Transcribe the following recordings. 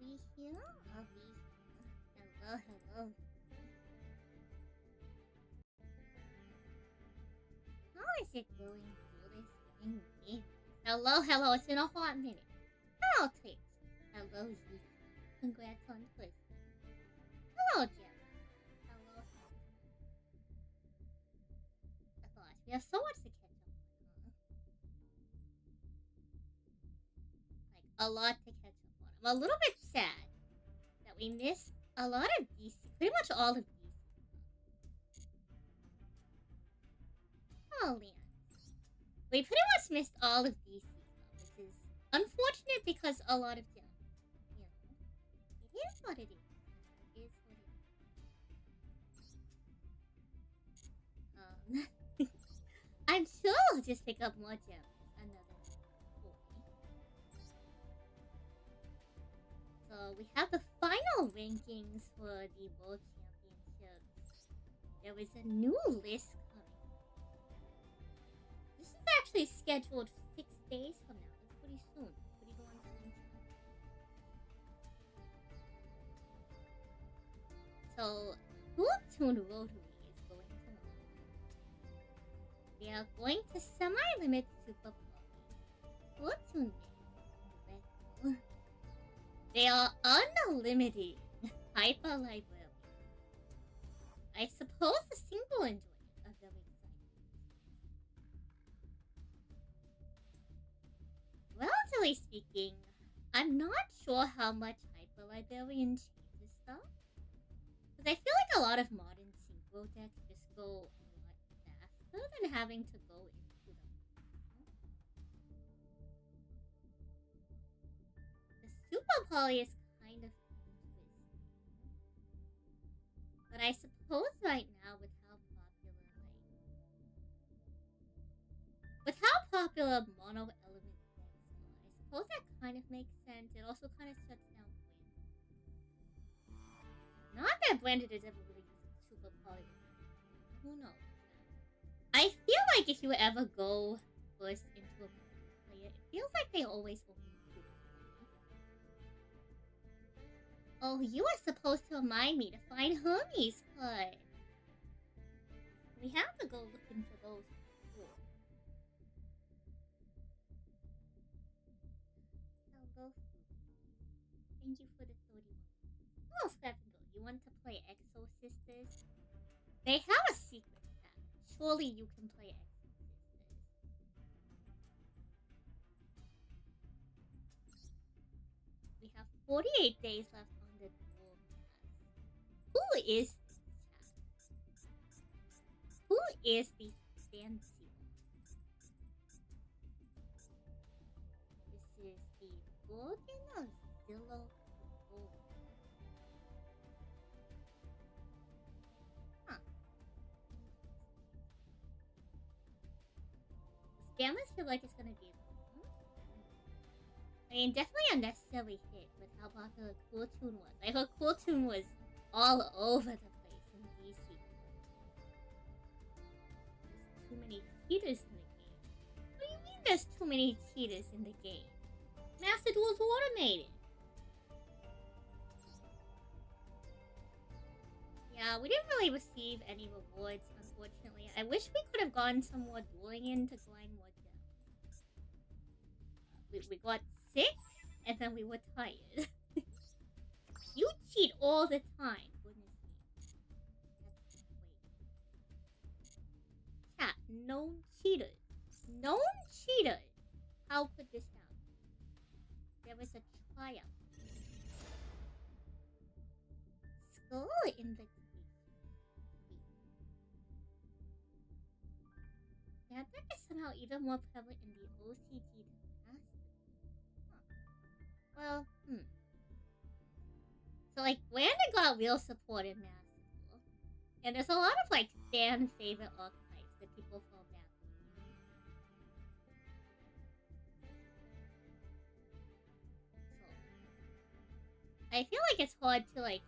we here? Are we here? Hello, hello. How is it going through this thing? Hello, hello. It's been a hot minute. Hello, Twitch. Hello, you. Congrats on Twitch. Hello, Jeff. Hello. Oh gosh, we have so much to catch up on. Like, a lot to catch up on. I'm a little bit sad that we missed a lot of DC. Pretty much all of DC. Oh, man. We pretty much missed all of DC, which is unfortunate because a lot of them, you know, it is what it is. It is what it is. I'm sure I'll just pick up more gems. Another 40. So we have the final rankings for the World Championships. There is a new list coming. This is actually scheduled 6 days from now. That's pretty soon. Pretty darn soon. So, Splatoon Rotary is going to launch. They are going to semi-limit Super Poly. Splatoon names. They are unlimited Hyper Library. I suppose the single enjoyment are very exciting. Relatively speaking, I'm not sure how much Hyper Librarian changes stuff. Because I feel like a lot of modern synchro decks just go a lot faster than having to go into them. The Super Poly is kind of twisted. But I suppose right now with how popular mono element decks are, I suppose that kind of makes sense. It also kind of shuts down Branded. Not that Branded is ever really using Super Poly. Who knows? I feel like if you ever go first into a player, it feels like they always only do Poly. Oh, you are supposed to remind me to find Hermes Card. We have to go looking for those before. Hello, thank you for the 31. Oh, Scrapingle, you want to play Exo Sisters? They have a secret path. Surely you can play Exo Sisters. We have 48 days left on the Duel path. Who is this chat? Who is the fancy one? This is the Golden of Zillow Gold. Scammers feel like it's gonna be. I mean, definitely a necessary hit with how popular Cooltoon was. I heard Cooltoon was all over the place in DC. There's too many cheaters in the game. What do you mean there's too many cheaters in the game? Master Duel's automated. Yeah, we didn't really receive any rewards, unfortunately. I wish we could have gone some more dueling in to grind more gems. We got sick, and then we were tired. You cheat all the time. Goodness me. That's great. Chat, known cheaters. Known cheaters. How could this happen? There was a tryout. Skull invitation. That deck is somehow even more prevalent in the OCG than Master. Huh. Well, So, like, Brandon got real support in Master Duel. And there's a lot of, like, fan favorite archetypes that people fall back on. So, I feel like it's hard to, like,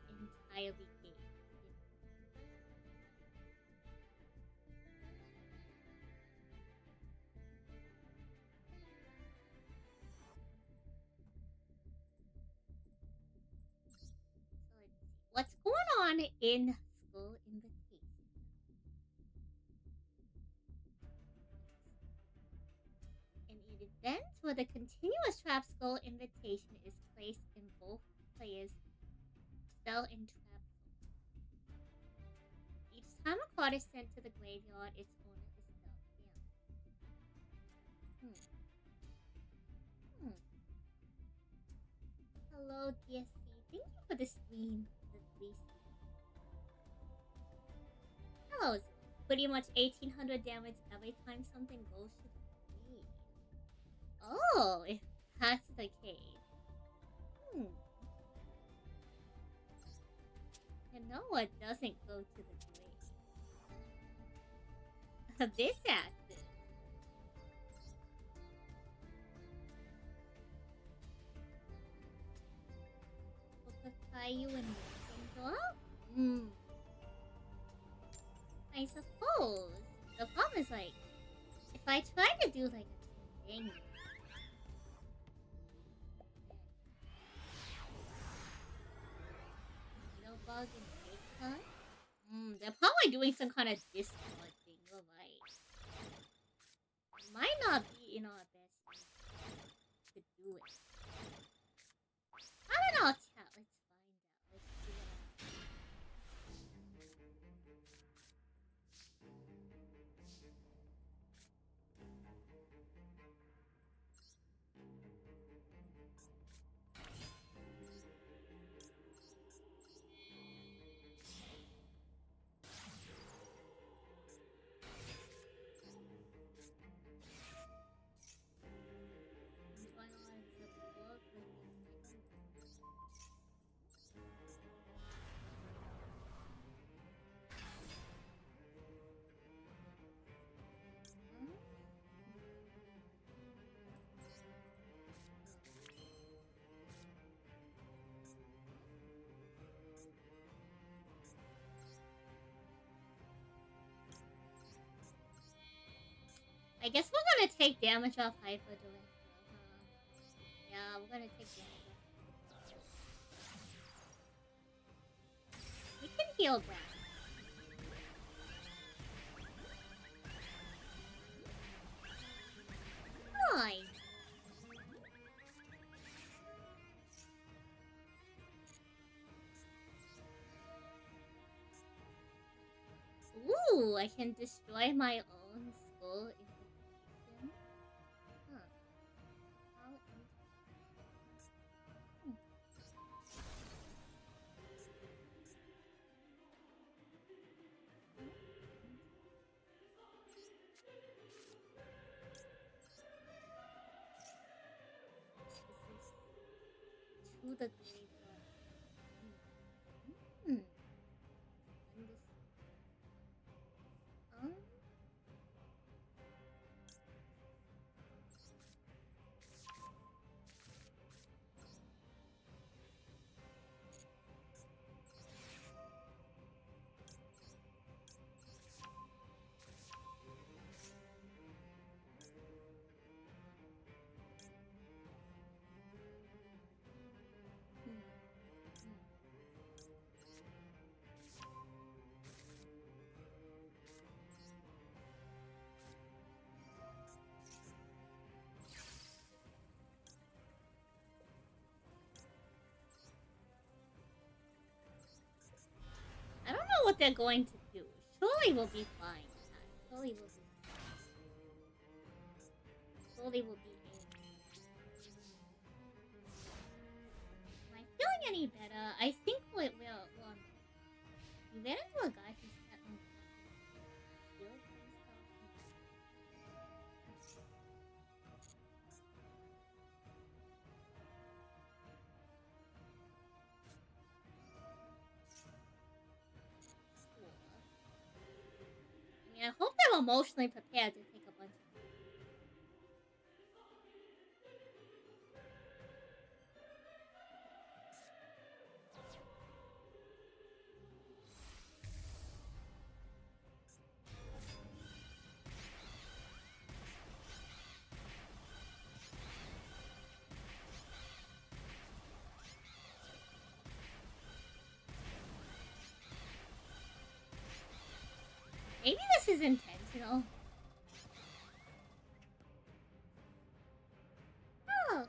entirely gauge. one in Skull Invitation. In an event where the continuous trap Skull Invitation is placed in both players' spell and trap zone. Each time a card is sent to the graveyard, its owner is dealt damage. Hello, DSC. Thank you for the stream. The 3C. Hello. Pretty much 1800 damage every time something goes to the grave. Oh, if that's the case. And no one doesn't go to the grave. This active. Caillou and Ravenclaw? I suppose. The problem is, like, if I try to do, like, a thing. No bug and fake hunt? They're probably doing some kind of discard thing, you're right. Might not be in our best interest to do it. I don't know, chat. Let's find out. Let's see what I guess we're gonna take damage off Hyper Duel. Yeah, we're gonna take damage off. We can heal back. Fine. Ooh, I can destroy my own skull. To the graveyard. I don't know what they're going to do. Surely we'll be fine. Surely we'll be fine. Surely we'll be able. Am I feeling any better? I think we ran into a guy who sat on the field and I mean, I hope they're emotionally prepared to take a bunch of. this is intentional. Oh.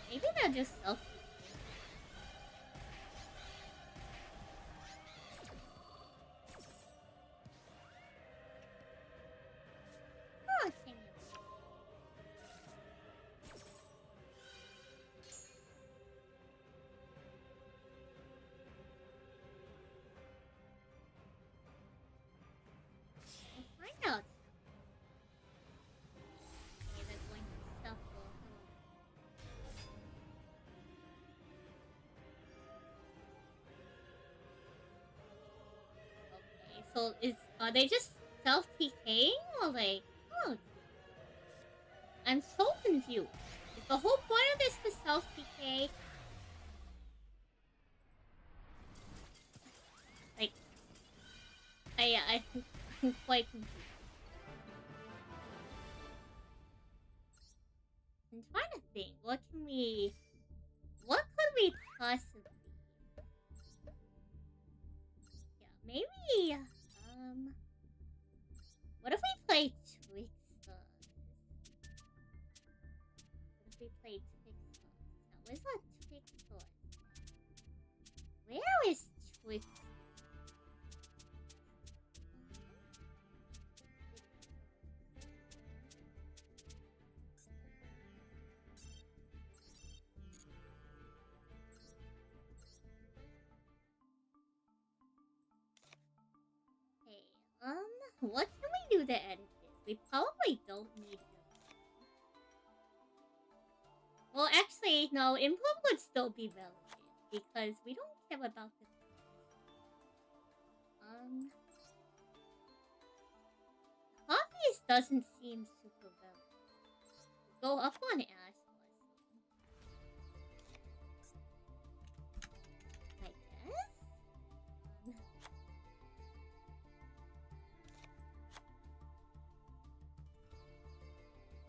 Maybe they're just self. Oh, dang it. We'll find out. Okay, they're going to shuffle. Okay, so are they just self-TKing or like? Oh, I'm so confused. Is the whole point of this to self-TK? Like, I'm quite confused. I'm trying to think. What could we possibly? Yeah, maybe. What if we play Twixters? What if we play Twixters? Now, where's our Twixters? Where is Twixters? Hey, what can we do to edit this? We probably don't need them. Well, actually, no, Implode would still be relevant because we don't care about the. Hobbies doesn't seem super relevant. Go up on Ash I guess?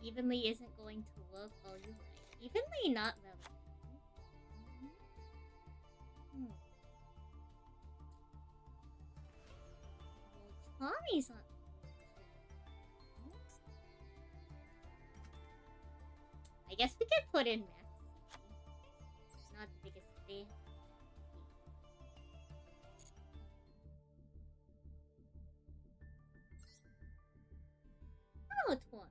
Evenly isn't going to work. Oh, you're right. Evenly not relevant. Well, Tommy's not. I guess we could put in Max. Not the biggest fan. Hello, Tommy.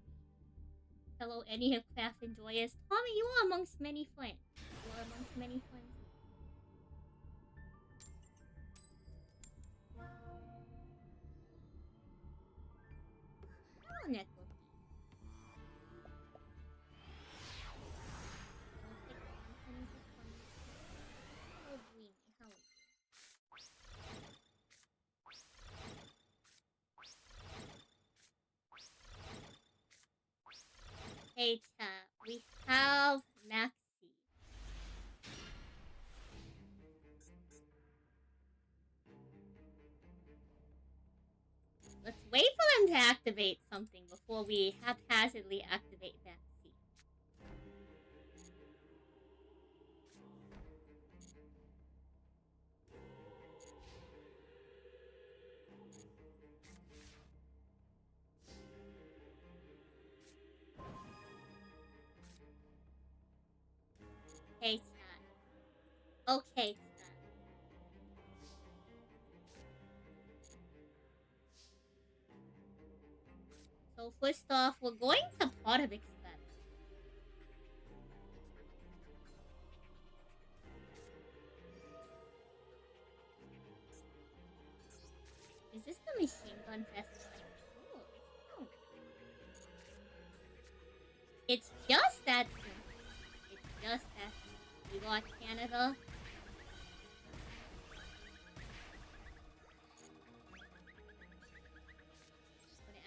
Hello, any of craft enjoyers. Tommy, you are amongst many friends. You are amongst many friends. Hello, Network. Hey, chat. We have Maxi. Let's wait for them to activate something before we haphazardly activate Maxi. Hey, chat. Okay, chat. So first off, we're going to Pot of Experiment. Is this the machine gun festival? Oh. It's just that simple. It's just that simple. We got Canada.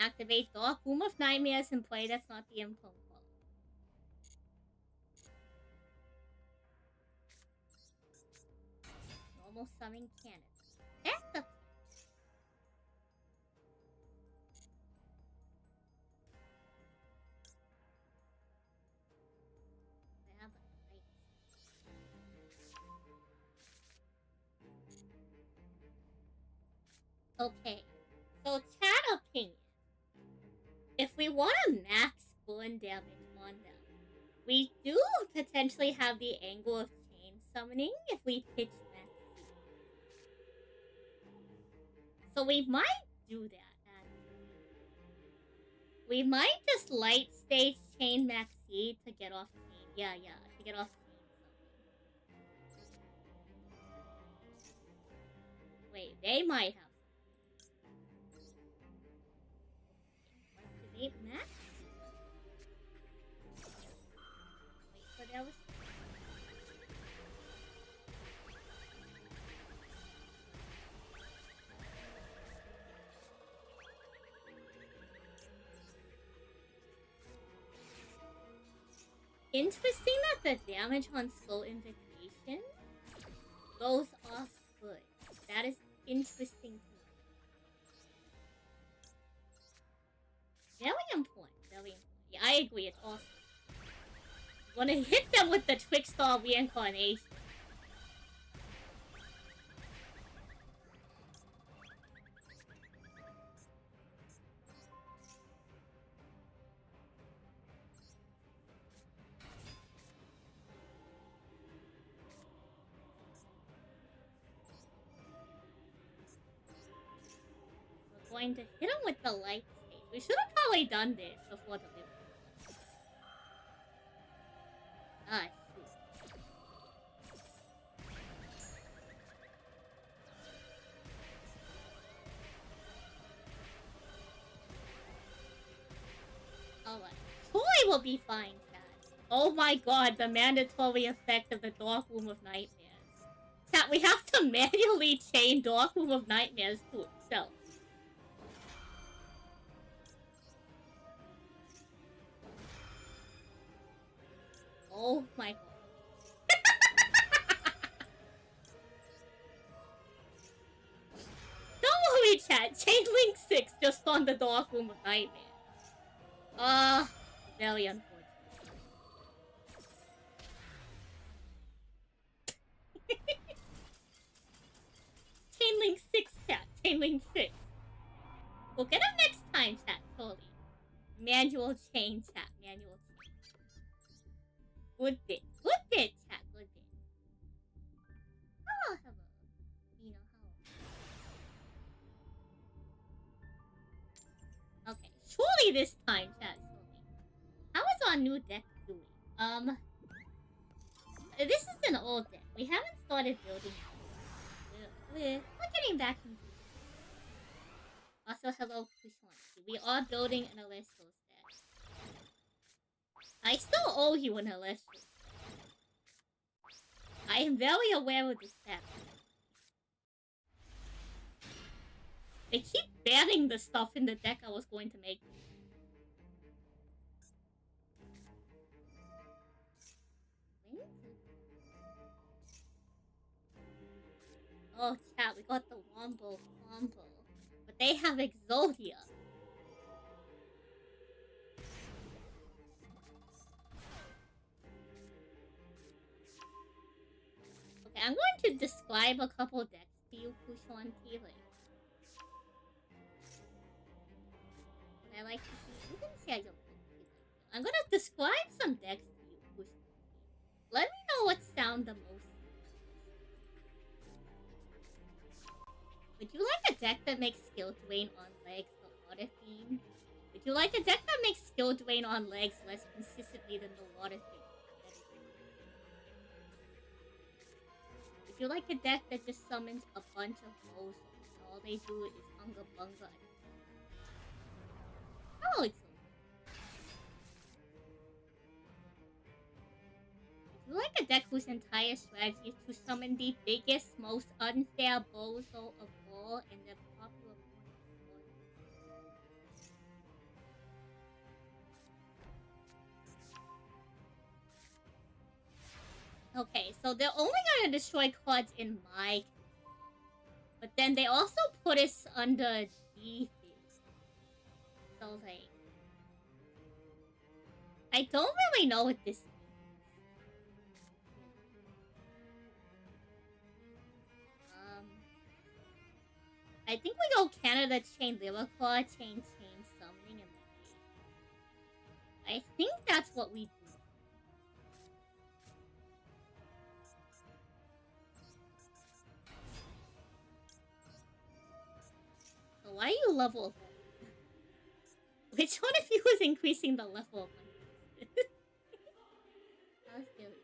Activate Dark Room of Nightmares and play. That's not the info call. Normal summon Canada. That's the. Okay. So, chat opinion. If we want to max burn damage on them, we do potentially have the angle of chain summoning if we pitch max C. So we might do that, actually. We might just light stage chain max C to get off chain. Yeah, to get off chain summoning. Wait, they might have something. Activate max? Wait for their response. Interesting that the damage on Skull Invocation goes off good. That is interesting to me. Very important, very important. Yeah, I agree, it's awesome. You wanna hit them with the Twixtar reincarnation. We're going to hit him with the light stage. We should have probably done this before the lift. Ah, shoot. Alright. Troy will be fine, chat. Oh my god, the mandatory effect of the Dark Room of Nightmares. Chat, we have to manually chain Dark Room of Nightmares to itself. Oh my god. Don't worry, chat. Chain Link 6 just on the Dark Room of Nightmares. Very unfortunate. Chain Link 6, chat. Chain Link 6. We'll get him next time, chat. Totally. Manual chain, chat. Manual chain. Good bit. Good bit, chat. Good bit. Hello, hello. You know, hello. Okay. Surely this time, chat. Surely. How is our new deck doing? This is an old deck. We haven't started building it. We're getting back into it. Also, hello, Kushanti. We are building an Alestro's deck. I still owe you an Alestro's deck. I am very aware of this deck. They keep banning the stuff in the deck I was going to make. Oh, chat, we got the Wombo combo. But they have Exodia. Okay, I'm going to describe a couple decks to you, Kushanti. I like to see. You can see I don't really like you. I'm gonna describe some decks to you, Kushanti. Let me know what sound the most. Would you like a deck that makes skill drain on legs the water theme? Would you like a deck that makes skill drain on legs less consistently than the water theme? Would you like a deck that just summons a bunch of bows and all they do is unga bunga? Oh, it's Would you like a deck whose entire strategy is to summon the biggest, most unfair bozo of all in the popular point? Okay, so they're only gonna destroy cards in my... But then they also put us under defense. So, like... I don't really know what this means. I think we go Canada, chain Liverclaw, chain summoning, and then I think that's what we do. So why are you level 1? Which one of you is increasing the level of my How silly.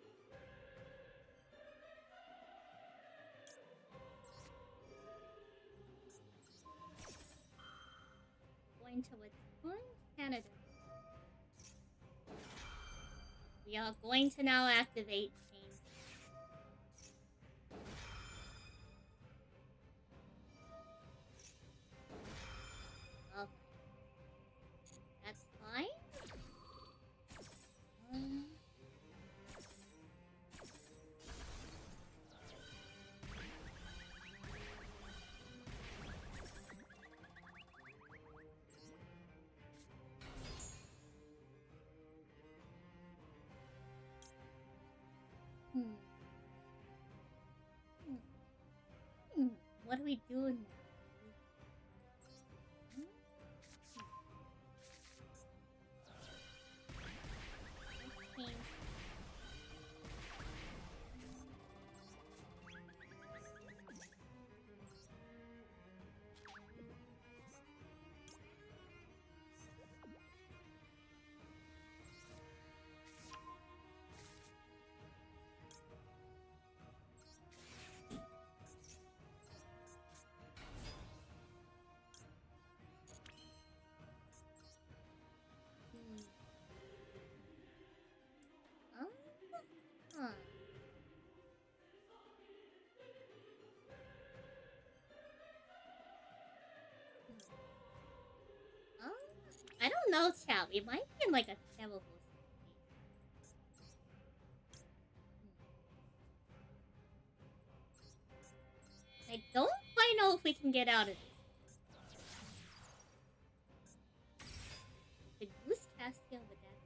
Going to return Canada. We are going to now activate chains. Okay. That's fine. What do we do now? I don't know, chat. We might be in like a terrible situation. I don't quite know if we can get out of this. The goose casting with that.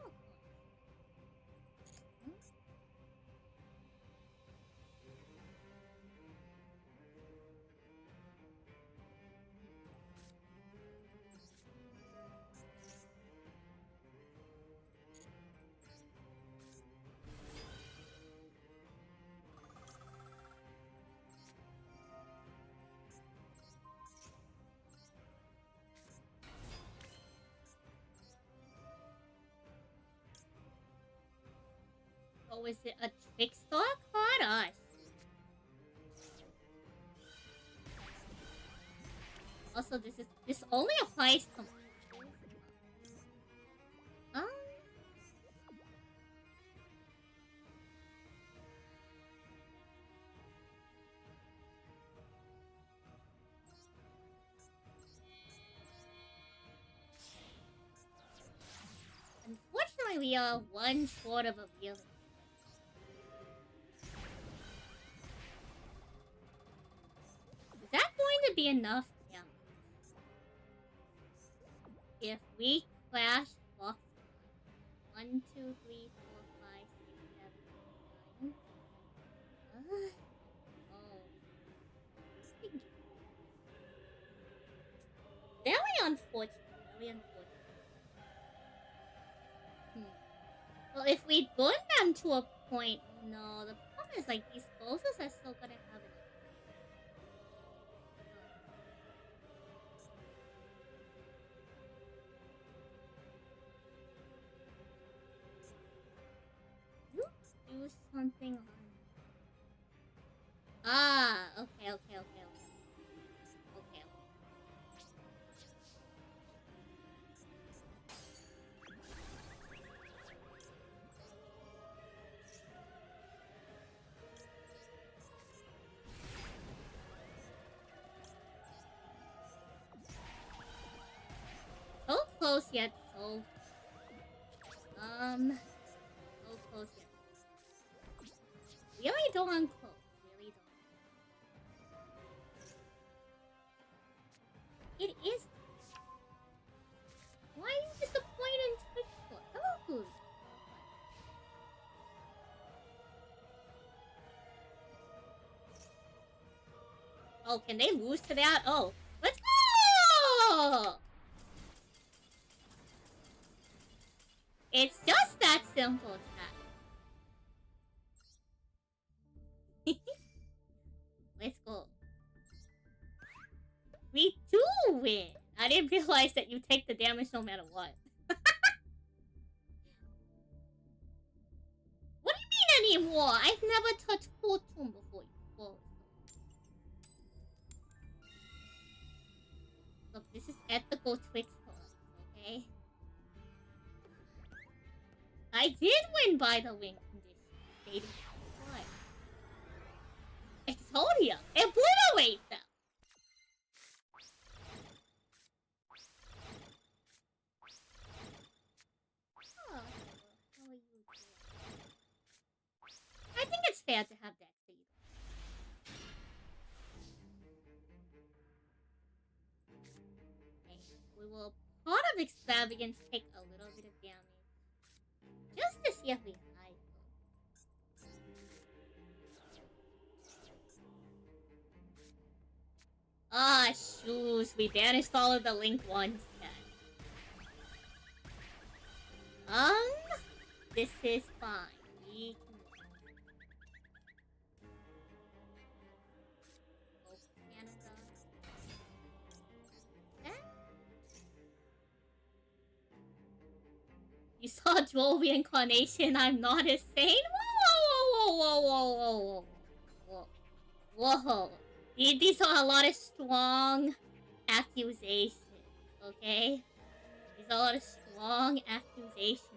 Oh. Oh, is it a trickster card? Also, this only applies to. Unfortunately, we are one short of a real. Is that going to be enough? Yeah. If we crash box 1, 2, 3, 4, 5, 6, 7, 8, 9. Very unfortunate. Very unfortunate. Well, if we burn them to a point, no. The problem is, like, these bosses are still gonna have it. You do something on. Okay. So close yet so. So close yet. Really don't close. Really don't. It is. Why are you disappointed in Twitch? Hello. Oh, can they lose to that? Oh, let's go! It's just that simple, chat. Let's go. We do win! I didn't realize that you take the damage no matter what. What do you mean anymore? I've never touched Fortune before. Look, this is ethical Twix toys, okay? I did win by the win condition. Stating what? Exodia! Obliterate them! Oh, how are you doing? I think it's fair to have that freedom. Okay, we will part of extravagance take a little bit of damage. Just to see if we hide them. Ah, shoes. We banished all of the link ones. This is fine. We can go Canada. You saw Duel reincarnation. I'm not insane. Whoa. These are a lot of strong accusations. Okay, these are a lot of strong accusations.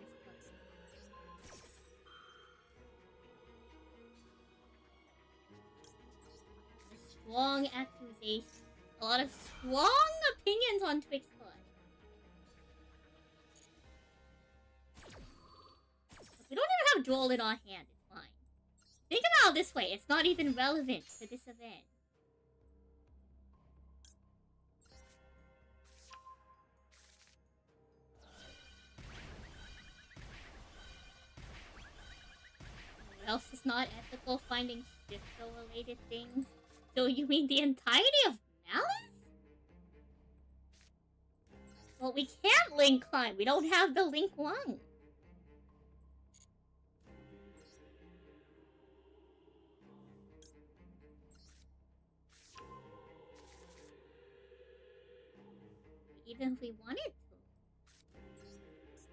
Strong accusations. A lot of strong opinions on Twix Blood. We don't even have Duel in our hand. It's fine. Think about it this way. It's not even relevant to this event. What else is not ethical? Finding shifter-related things? So you mean the entirety of Malice? Well, we can't link climb. We don't have the link one. Even if we wanted to.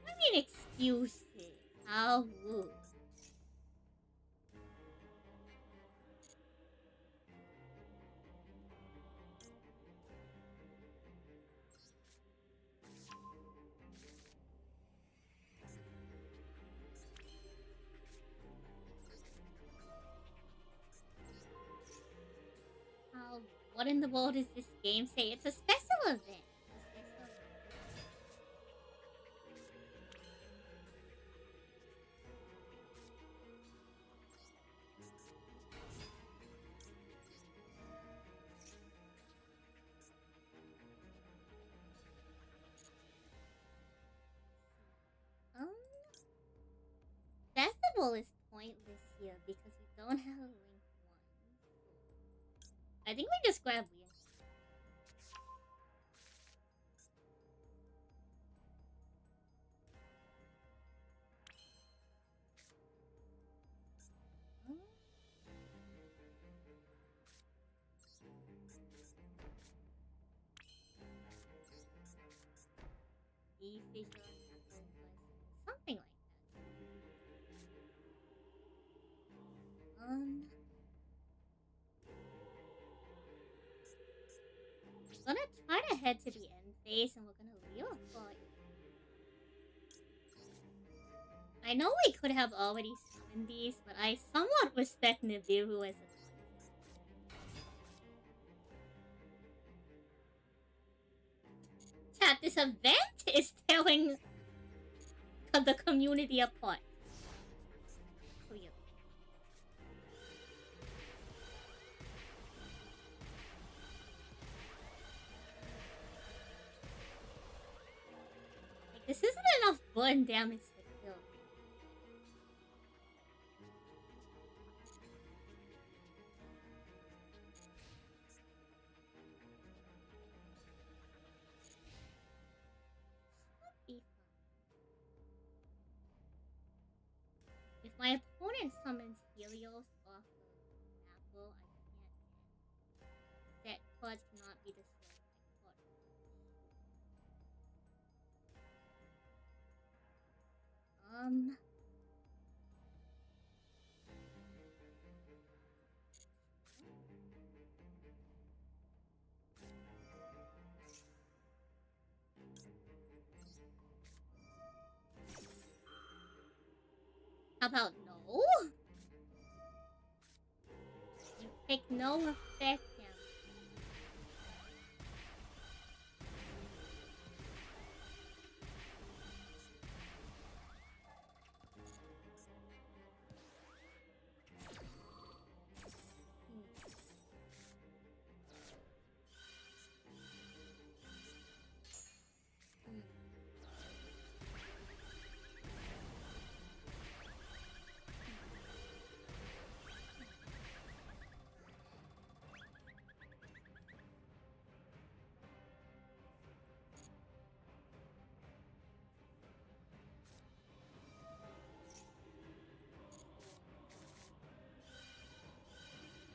I mean, excuses. How rude. What in the world does this game say? It's a special event. Festival is pointless here because we don't have a link one. I think we just grab Wheel. Something like that. We're gonna try to head to the end phase and we're gonna Leo fight. I know we could have already summoned these, but I somewhat respect Nibiru as a chat. This event is tearing the community apart. Clearly. Like, this isn't enough burn damage to kill. my opponent summons Helios off of Apple, I can't get. That cards cannot be destroyed by card. How about no? You take no effect damage.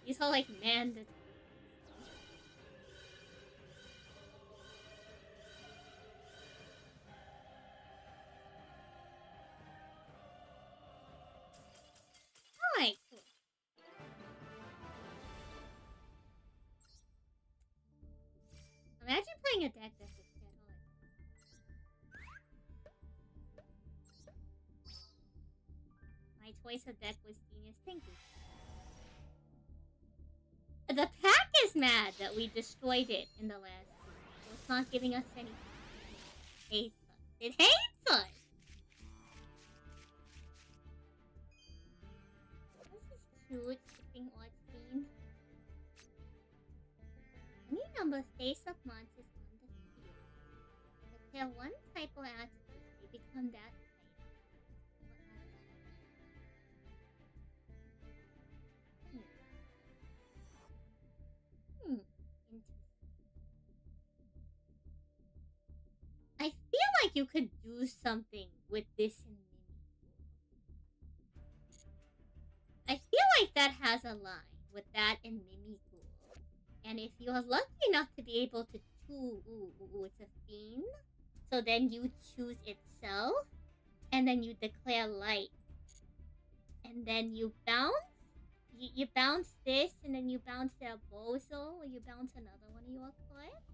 These are like mandatory. Alright, cool. Imagine playing a deck that's just dead hard. My choice of deck was genius. Thank you. The pack is mad that we destroyed it in the last season, so it's not giving us anything. It hates us. It hates us! This is cute, skipping odd fiend. Any number face-up monsters on the field. If they're one type or attribute, they become that type. Interesting. I feel like you could do something with this in Mini. I feel like that has a line with that in Mimi Ghoul. And if you're lucky enough to be able to choose, it's a fiend. So then you choose itself, and then you declare light, and then you bounce. You bounce this, and then you bounce their bozo, or you bounce another one of your cards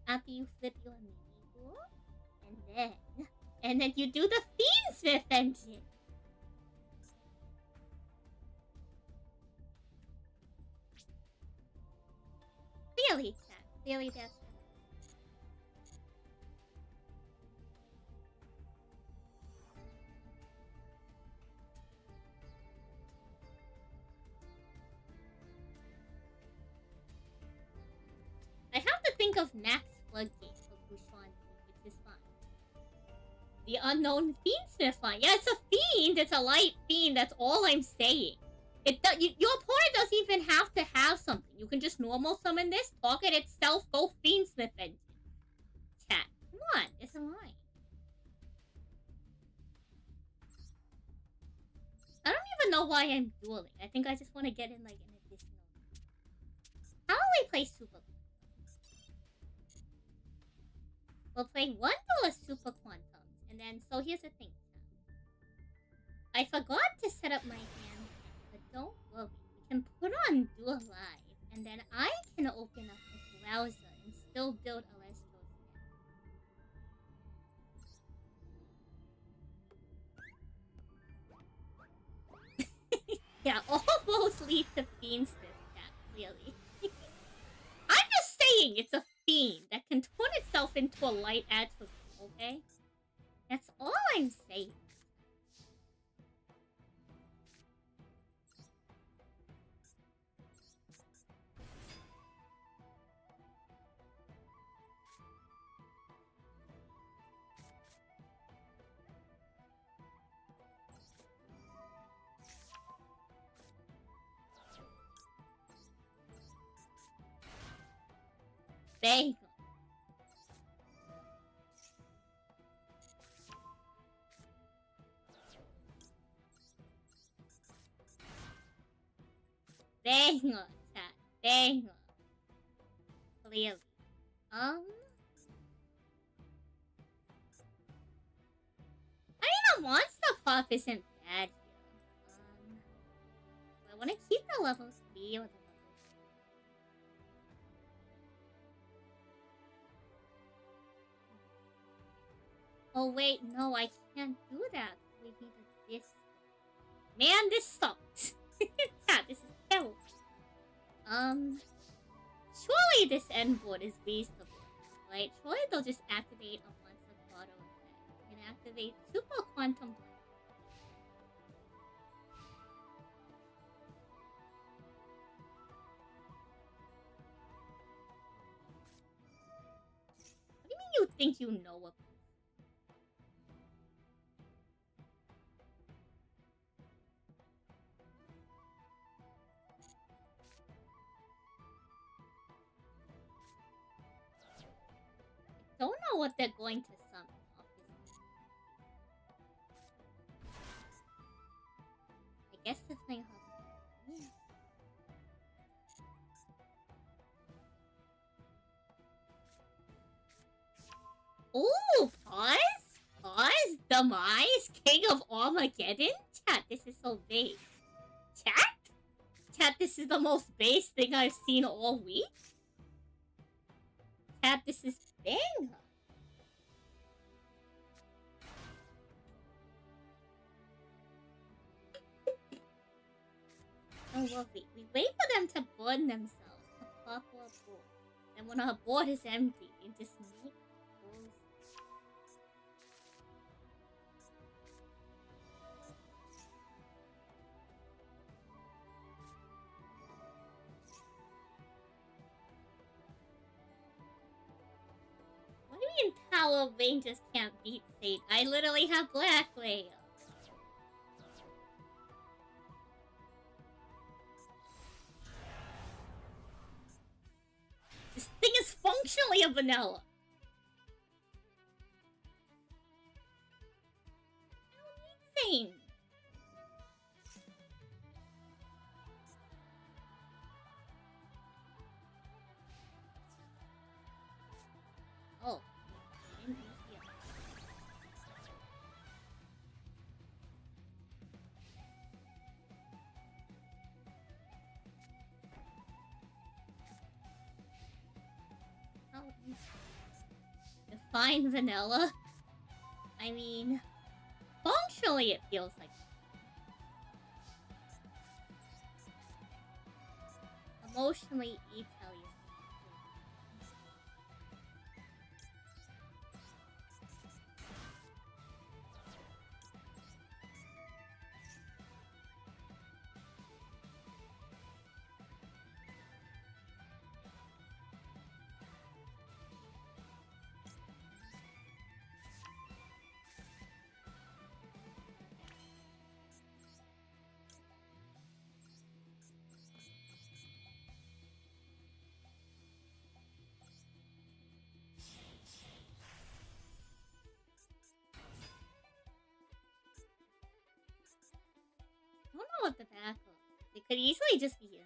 after you flip your Mimi Ghoul, and then you do the Fiendsmith engine. Clearly, chat. Clearly, that's. I have to think of Max Floodgate for Bouchon, which is fine. The unknown Fiendsmith line. Yeah, it's a fiend. It's a light fiend. That's all I'm saying. Your opponent doesn't even have to have something. You can just normal summon this, target itself, go Fiendsmith engine. Chat. Come on, it's a line. I don't even know why I'm dueling. I think I just want to get in like an additional. How will we play Super? We'll play one duel of Super Quantums, and then so here's the thing. I forgot to set up my hand, but don't worry. We can put on Duel Live, and then I can open up the browser and still build Alestro's deck. Yeah, all roads lead to Fiendsmith, chat, clearly. I'm just saying it's a fiend that can turn itself into a light attribute, okay? That's all I'm saying. Bagel. Banger, chat. Banger. Clearly. I mean, a monster puff isn't bad here. Do I want to keep the level 3 or the level 2? Oh wait, no, I can't do that. We needed this. Man, this sucks. Chat, this is terrible. Surely this end board is reasonable, right? Surely they'll just activate a monster grotto effect and activate Super Quantum Blast. What do you mean you think you know about? I don't know what they're going to summon. I guess they're playing hard. Ooh, pause? Pause? Demise? King of Armageddon? Chat, this is so big. Chat? Chat, this is the most base thing I've seen all week? Chat, this is banger. Oh, well, we wait for them to burn themselves to pop our board. And when our board is empty, we just make those. What do you mean Power Rangers can't beat Fate? I literally have Black Rail. This thing is functionally a vanilla. I don't need Fane. Oh. I didn't use the other. Oh, define vanilla? I mean, functionally it feels like emotionally Italian. I don't know what the back of. It could easily just be in.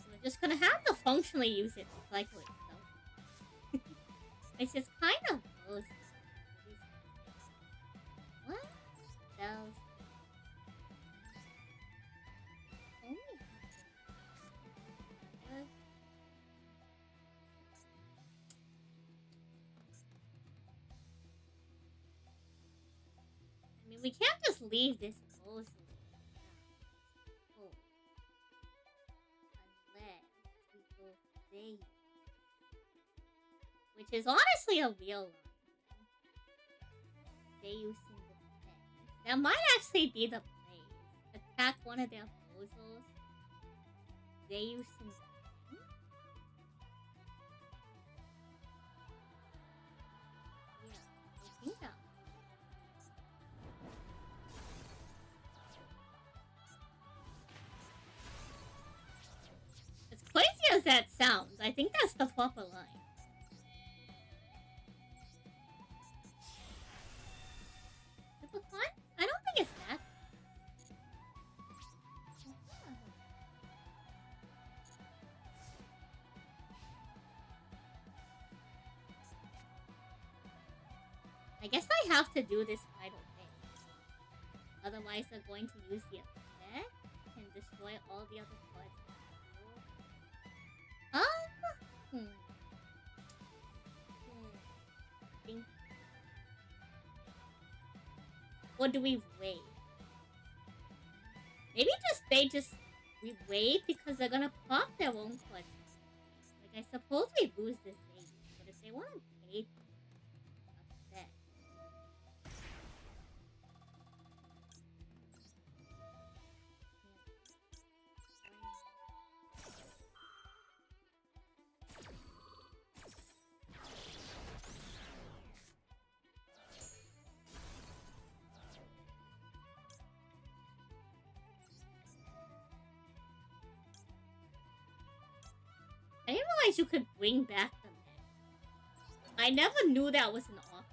We're just gonna have to functionally use it to cycle itself. It's just kind of close. What? Those. Only what? We can't just leave this closed. Oh. Unless we go there. Which is honestly a real line. Deus in defense. That might actually be the play. Attack one of their bozos. Deus in defense. Yeah, I think that. As crazy as that sounds, I think that's the proper line. Super fun? I don't think it's that. I guess I have to do this right away. Otherwise, they're going to use the effect and destroy all the other cards. Think. Or do we wait? Maybe we wait because they're gonna pop their own questions. Like, I suppose we lose this game, but if they want to pay for it, I didn't realize you could bring back the men. I never knew that was an option.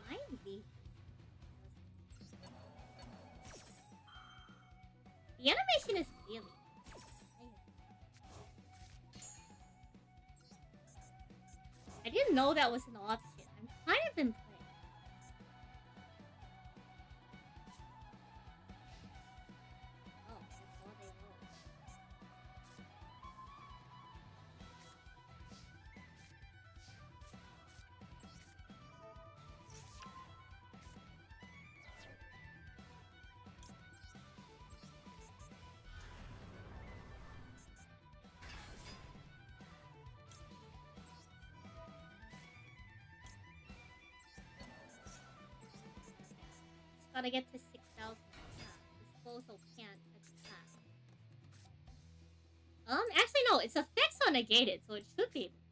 Might be. The animation is really. I didn't know that was an option. I'm kind of impressed. Gotta get to 6,000. Disposal can't attack. Actually no, its effects are negated, so it should be able to attack.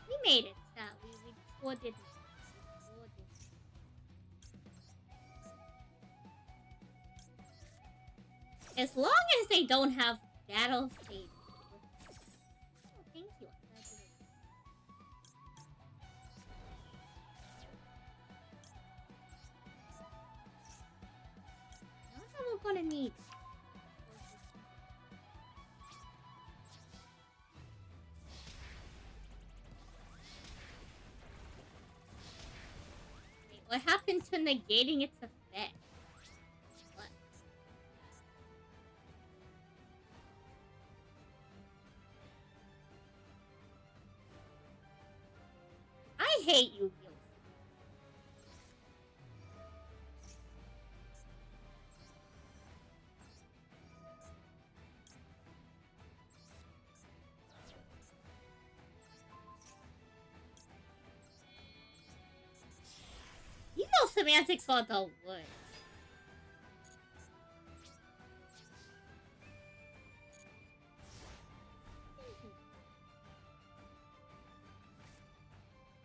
We made it, we scored it. As long as they don't have battle stage. Oh, thank you. That's what we're gonna need. What happened to negating its effect? What? I hate you, Gil. You know semantics are the worst.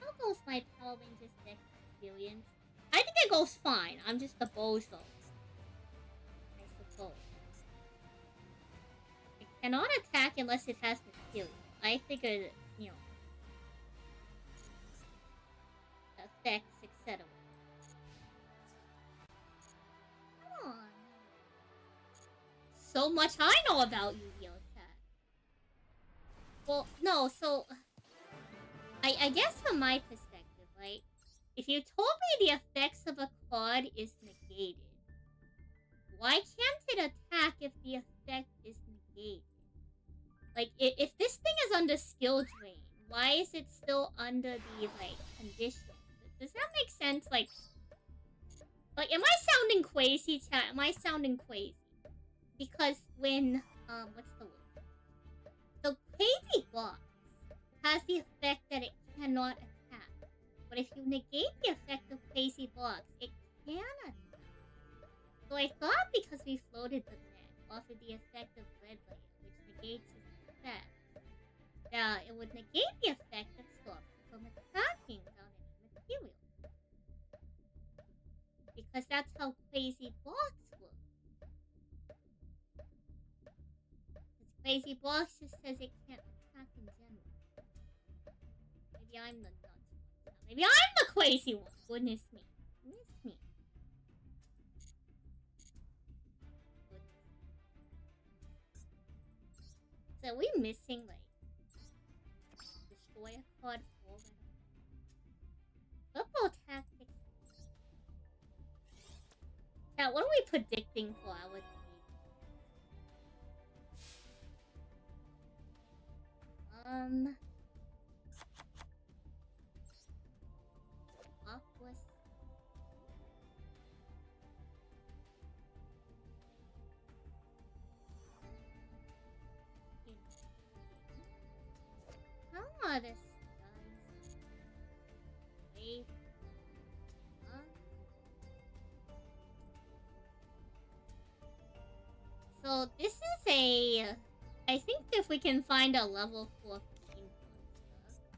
How goes my Power Rangers deck experience? I think it goes fine. I'm just a bozo. I suppose. I Cannot attack unless it has material. I figured, you know, effects, etc. Come on. So much I know about Yu-Gi-Oh! Chat. Well, no, so... I guess from my perspective, right? If you told me the effects of a card is negated, why can't it attack if the effect is negated? Like, if this thing is under skill drain, why is it still under the, like, condition? Does that make sense? Like, am I sounding crazy, chat? Am I sounding crazy? Because when, what's the word? The crazy box has the effect that it cannot attack. But if you negate the effect of crazy box, it can attack. So I thought because we floated the net off of the effect of red layer, which negates its effect, that it would negate the effect that stops it from attacking on any material. Because that's how crazy box works. Because crazy box just says it can't attack in general. Maybe I'm the nuts one. Maybe I'm the crazy one. Goodness me. Goodness me. So are we missing, like, destroy a card forward? Football tactics. Yeah, what are we predicting for our team? Aquas. How are this guys? Wait. So this is a... I think if we can find a level 4 theme monster.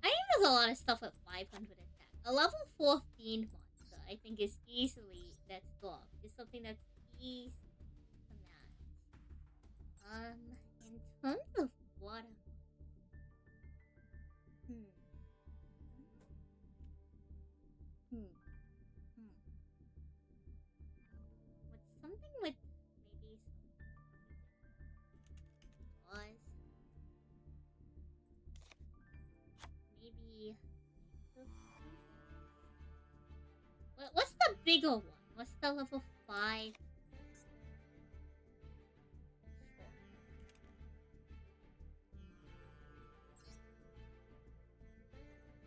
I think there's a lot of stuff with 500 attack. A level 4 fiend monster, I think, is easily that's dog. Is something that's easy to match. In terms of water. What's something with maybe some jaws? Maybe. What's the bigger one? What's the level 5?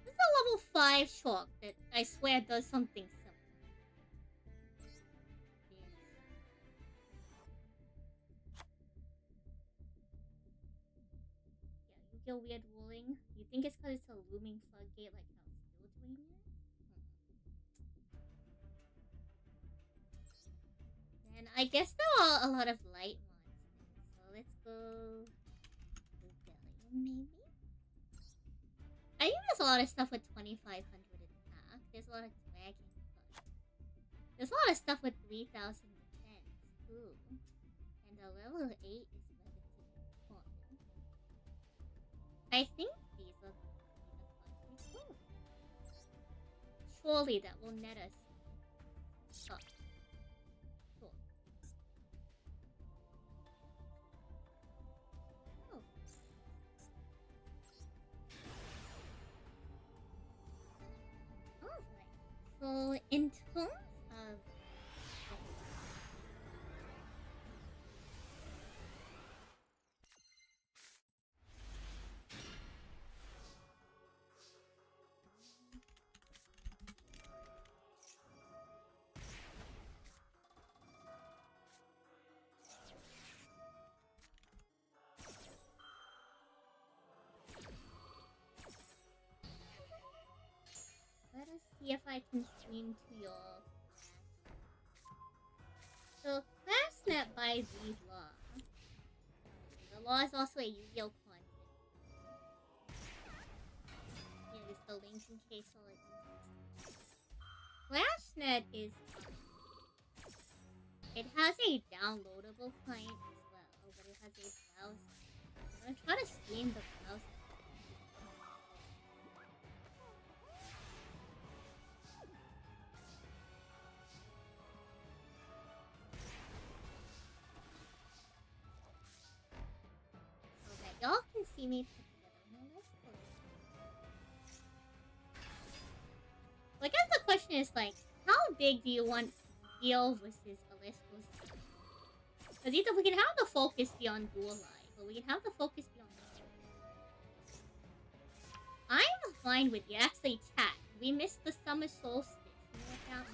This is a level 5 shark that I swear does something similar. Yeah, Yu-Gi-Oh! Weird ruling. You think it's because it's a looming floodgate like how it's still doing it? And I guess there are a lot of light monsters. So let's go Rebellion, maybe? I think there's a lot of stuff with 2500 attack. There's a lot of dragon cards. There's a lot of stuff with 3000 defense, too. And a level 8 is relatively common. I think these are the cards we pull. Surely that will net us up. Sure. Oh. Alright. So, in terms of... Let us see if I can stream to your... So, Classnet by the law. The law is also a Yu-Gi-Oh! Content. the link in case all it Flashnet is it has a downloadable client as well, but it has a browser. I'm gonna try to stream the browser. So that y'all can see me put together my list. So I guess the question is like, how big do you want Duel versus Alestro's? Because either we can have the focus be on Duel Live, or we can have the focus be on I'm fine with you. Actually, chat. We missed the summer solstice. You know what that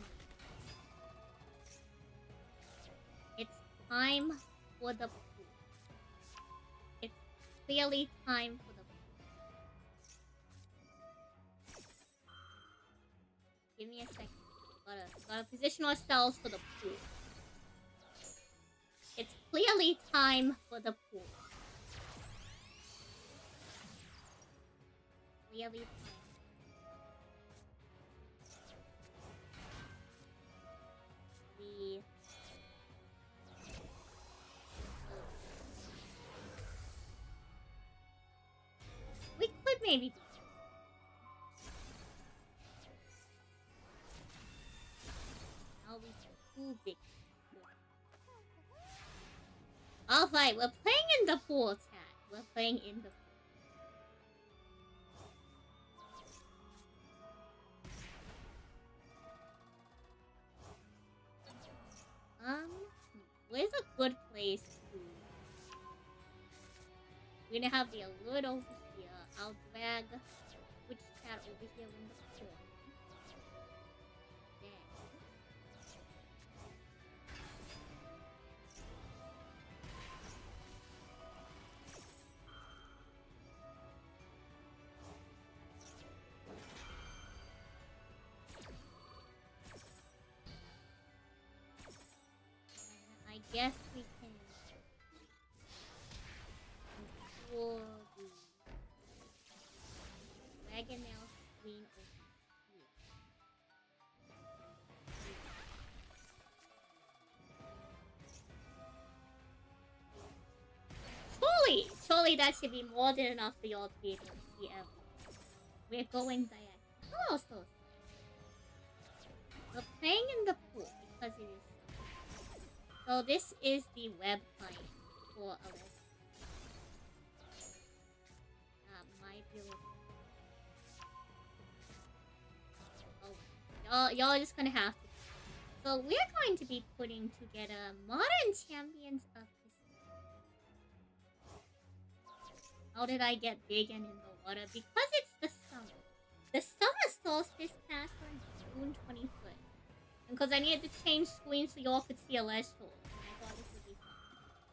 means? It's time for the pool. It's clearly time for the pool. Give me a second. Gotta position ourselves for the pool. It's clearly time for the pool. Clearly time. We could maybe do I'll be too big. Alright, we're playing in the pool, chat. We're playing in the pool. Where's a good place to... We're gonna have the alert over here. I'll drag Twitch chat over here in the corner. Then... I guess we can control the Dragonel screen over here. Surely that should be more than enough for y'all to be able to see everything. We're going diagonal. Oh, so we're playing in the pool because it is. So this is the web client for Alexa. My build. Oh, y'all are just gonna have to. So we're going to be putting together Modern Champions of History. How did I get big and in the water? Because it's the summer. The summer solstice passed on June 25th. And because I needed to change screens so y'all could see a less tool. And I thought this would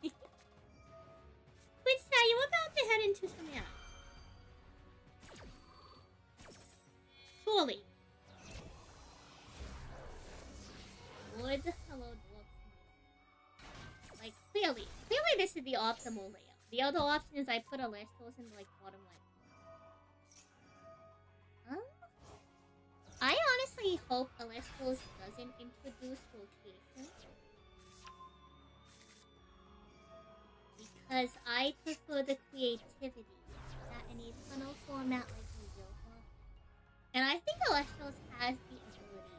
be fun. Wait, Sally, we're about to head into some air. Surely. Wood, hello, dwarf. Like, clearly this is the optimal layout. The other option is I put a less tools in like bottom left. I honestly hope Alestro's doesn't introduce rotation. Because I prefer the creativity that an eternal format like the Duel. And I think Alestro's has the ability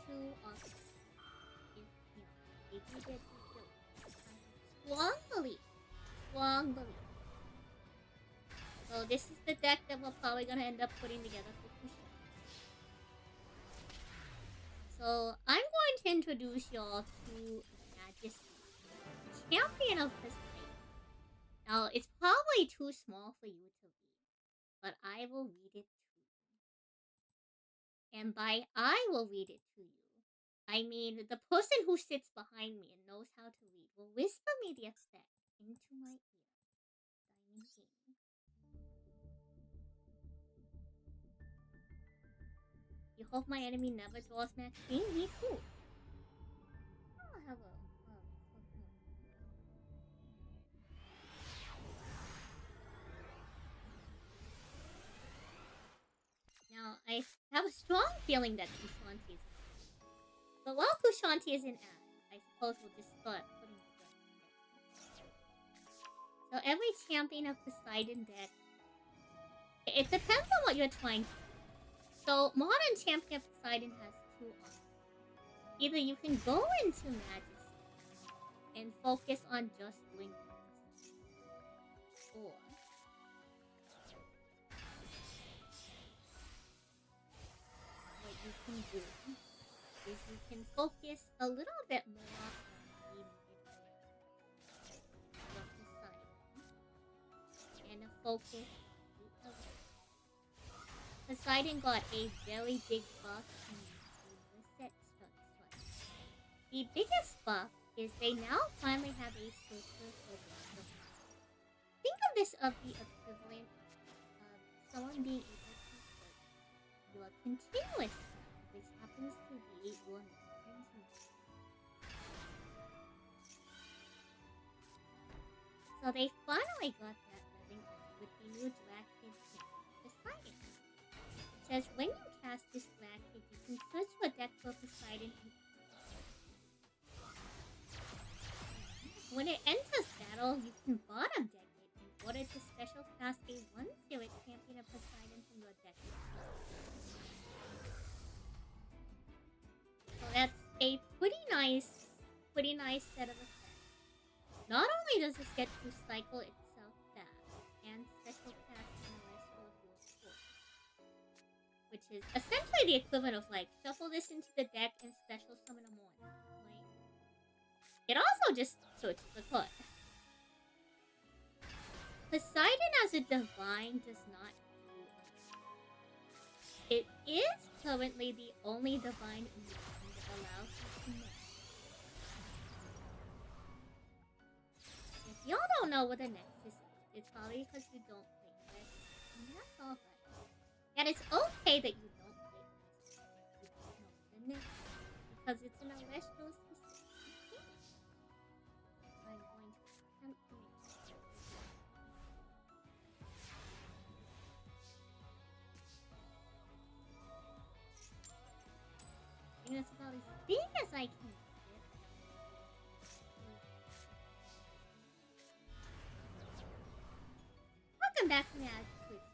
to if you get strong belief. So this is the deck that we're probably gonna end up putting together for Kushi. So I'm going to introduce y'all to Majesty, champion of this thing. Now it's probably too small for you to read, but I will read it to you. And by I will read it to you, I mean the person who sits behind me and knows how to read will whisper me the effect into my ear. Diamond King. You hope my enemy never draws max green? Me too. Oh, hello. strong feeling that Kushanti is in ad. But while Kushanti is in ad, I suppose we'll just start putting the deck together. So every champion of Poseidon deck, it depends on what you're trying to do. So modern champion of Poseidon has two options. Either you can go into Majesty and focus on just doing Majesty, or what you can do is you can focus a little bit more on the mid-range of Poseidon and focus the other. Poseidon got a very big buff in the reset strut. The biggest buff is they now finally have a filter for the. Think of this of the equivalent of someone being able to put your continuous spell, which happens to be your maintenance. So they finally got that living with the new Dracid Poseidon. It says when you cast this Dracid, you can search your deck for Poseidon and when it enters battle, you can bottom deck it in order to special cast a 1/0 champion of Poseidon from your deck. So that's a pretty nice set of effects. Not only does this get to cycle itself back and special cast in the rest of your court, which is essentially the equivalent of like shuffle this into the deck and special summon a mon. It also just switches the card. Poseidon as a divine does not do it is currently the only divine in the game that allows you to move. If y'all don't know what a Nexus is, it's probably because you don't play Nexus, and that's alright. And it's okay that you don't play Nexus if you don't know what a Nexus is, because it's an Celestial specific. I'm going to attempt to make this. I think that's about as big as I can get it. Welcome back to Mad Quick.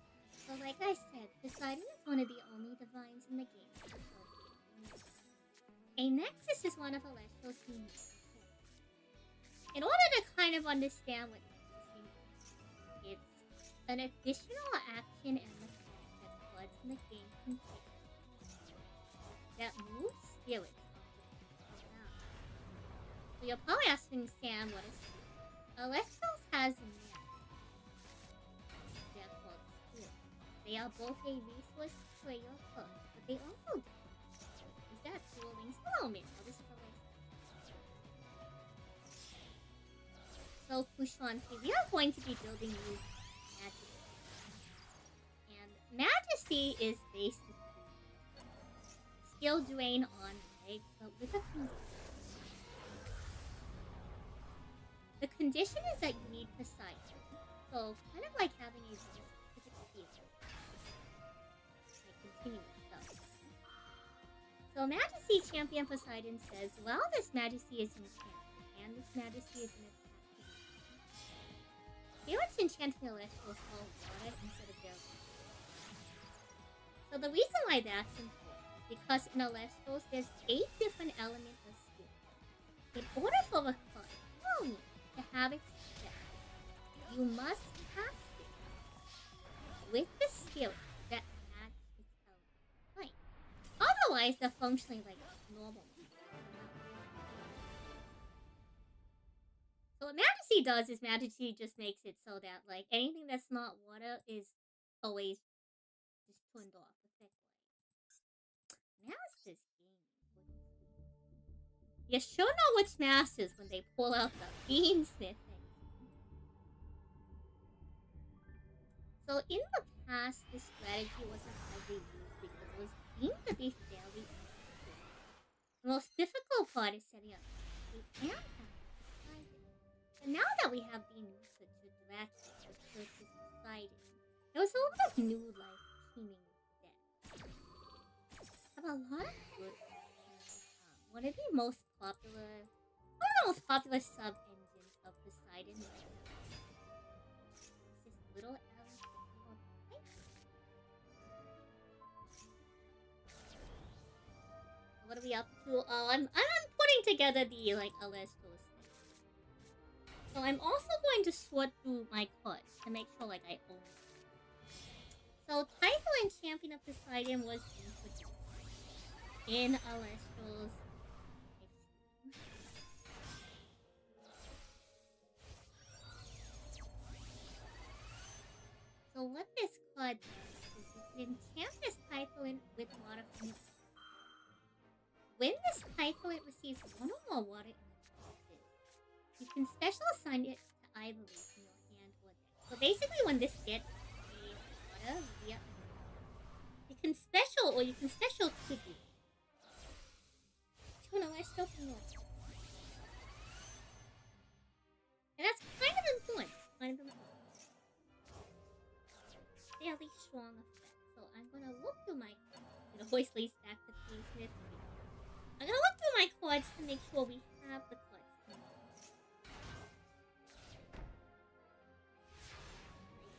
So like I said, Poseidon is one of the only divines in the game. A Nexus is one of Celestial's unique. In order to kind of understand what Nexusing is, it's an additional action and mechanic that cards in the game can take that moves spirits around. So you're probably asking Sam what is spirit. Celestials has a name. They're called spirits. They are both a resource for your card, but they also do. Is that Duel Links? Hello, man. This is So, Kushanti, we are going to be building new Majesty. And Majesty is basically skill drain on legs, but with a condition. The condition is that you need Poseidon. So, kind of like having a specific skill. Like continuous stuff. So, Majesty Champion Poseidon says, while this Majesty is enchanted, and this Majesty is an Spirits enchanting Celestials call water instead of their life. So the reason why that's important is because in Celestials there's 8 different elements of spirit. In order for a card to have its effect, you must cast it with the spirit that match its element. Right. Otherwise they're functioning like normal. So what Majesty does is Majesty just makes it so that like anything that's not water is always just turned off. Masters game. You sure know which masters when they pull out the beansmith thing. So in the past, this strategy wasn't widely used because it was deemed to be fairly ineffective. The most difficult part is setting up the amp. And now that we have the new switch to Dracid, which searches Poseidon, there was a lot of new life teaming with the deck. a lot of good options. One of the most popular, one of the most popular sub engines of Poseidon right now is this little elephant called Titan. What are we up to? Oh, I'm putting together the like Alestos thing. So I'm also going to sort through my cards to make sure like I own it. So Typhoon Champion of Poseidon was introduced in Alestos. So what this card does is you can enchant this Typhoon with water from your hand. When this Typhoon receives one or more water energies, you can special assign it to either from your hand or deck. So basically when this gets a water via you can special Kudu to an Alesto from your deck. And that's kind of important. Fairly strong effect. So I'm gonna look through my Hoisley stack the Queensmith. I'm gonna look through my cards to make sure we have the cards.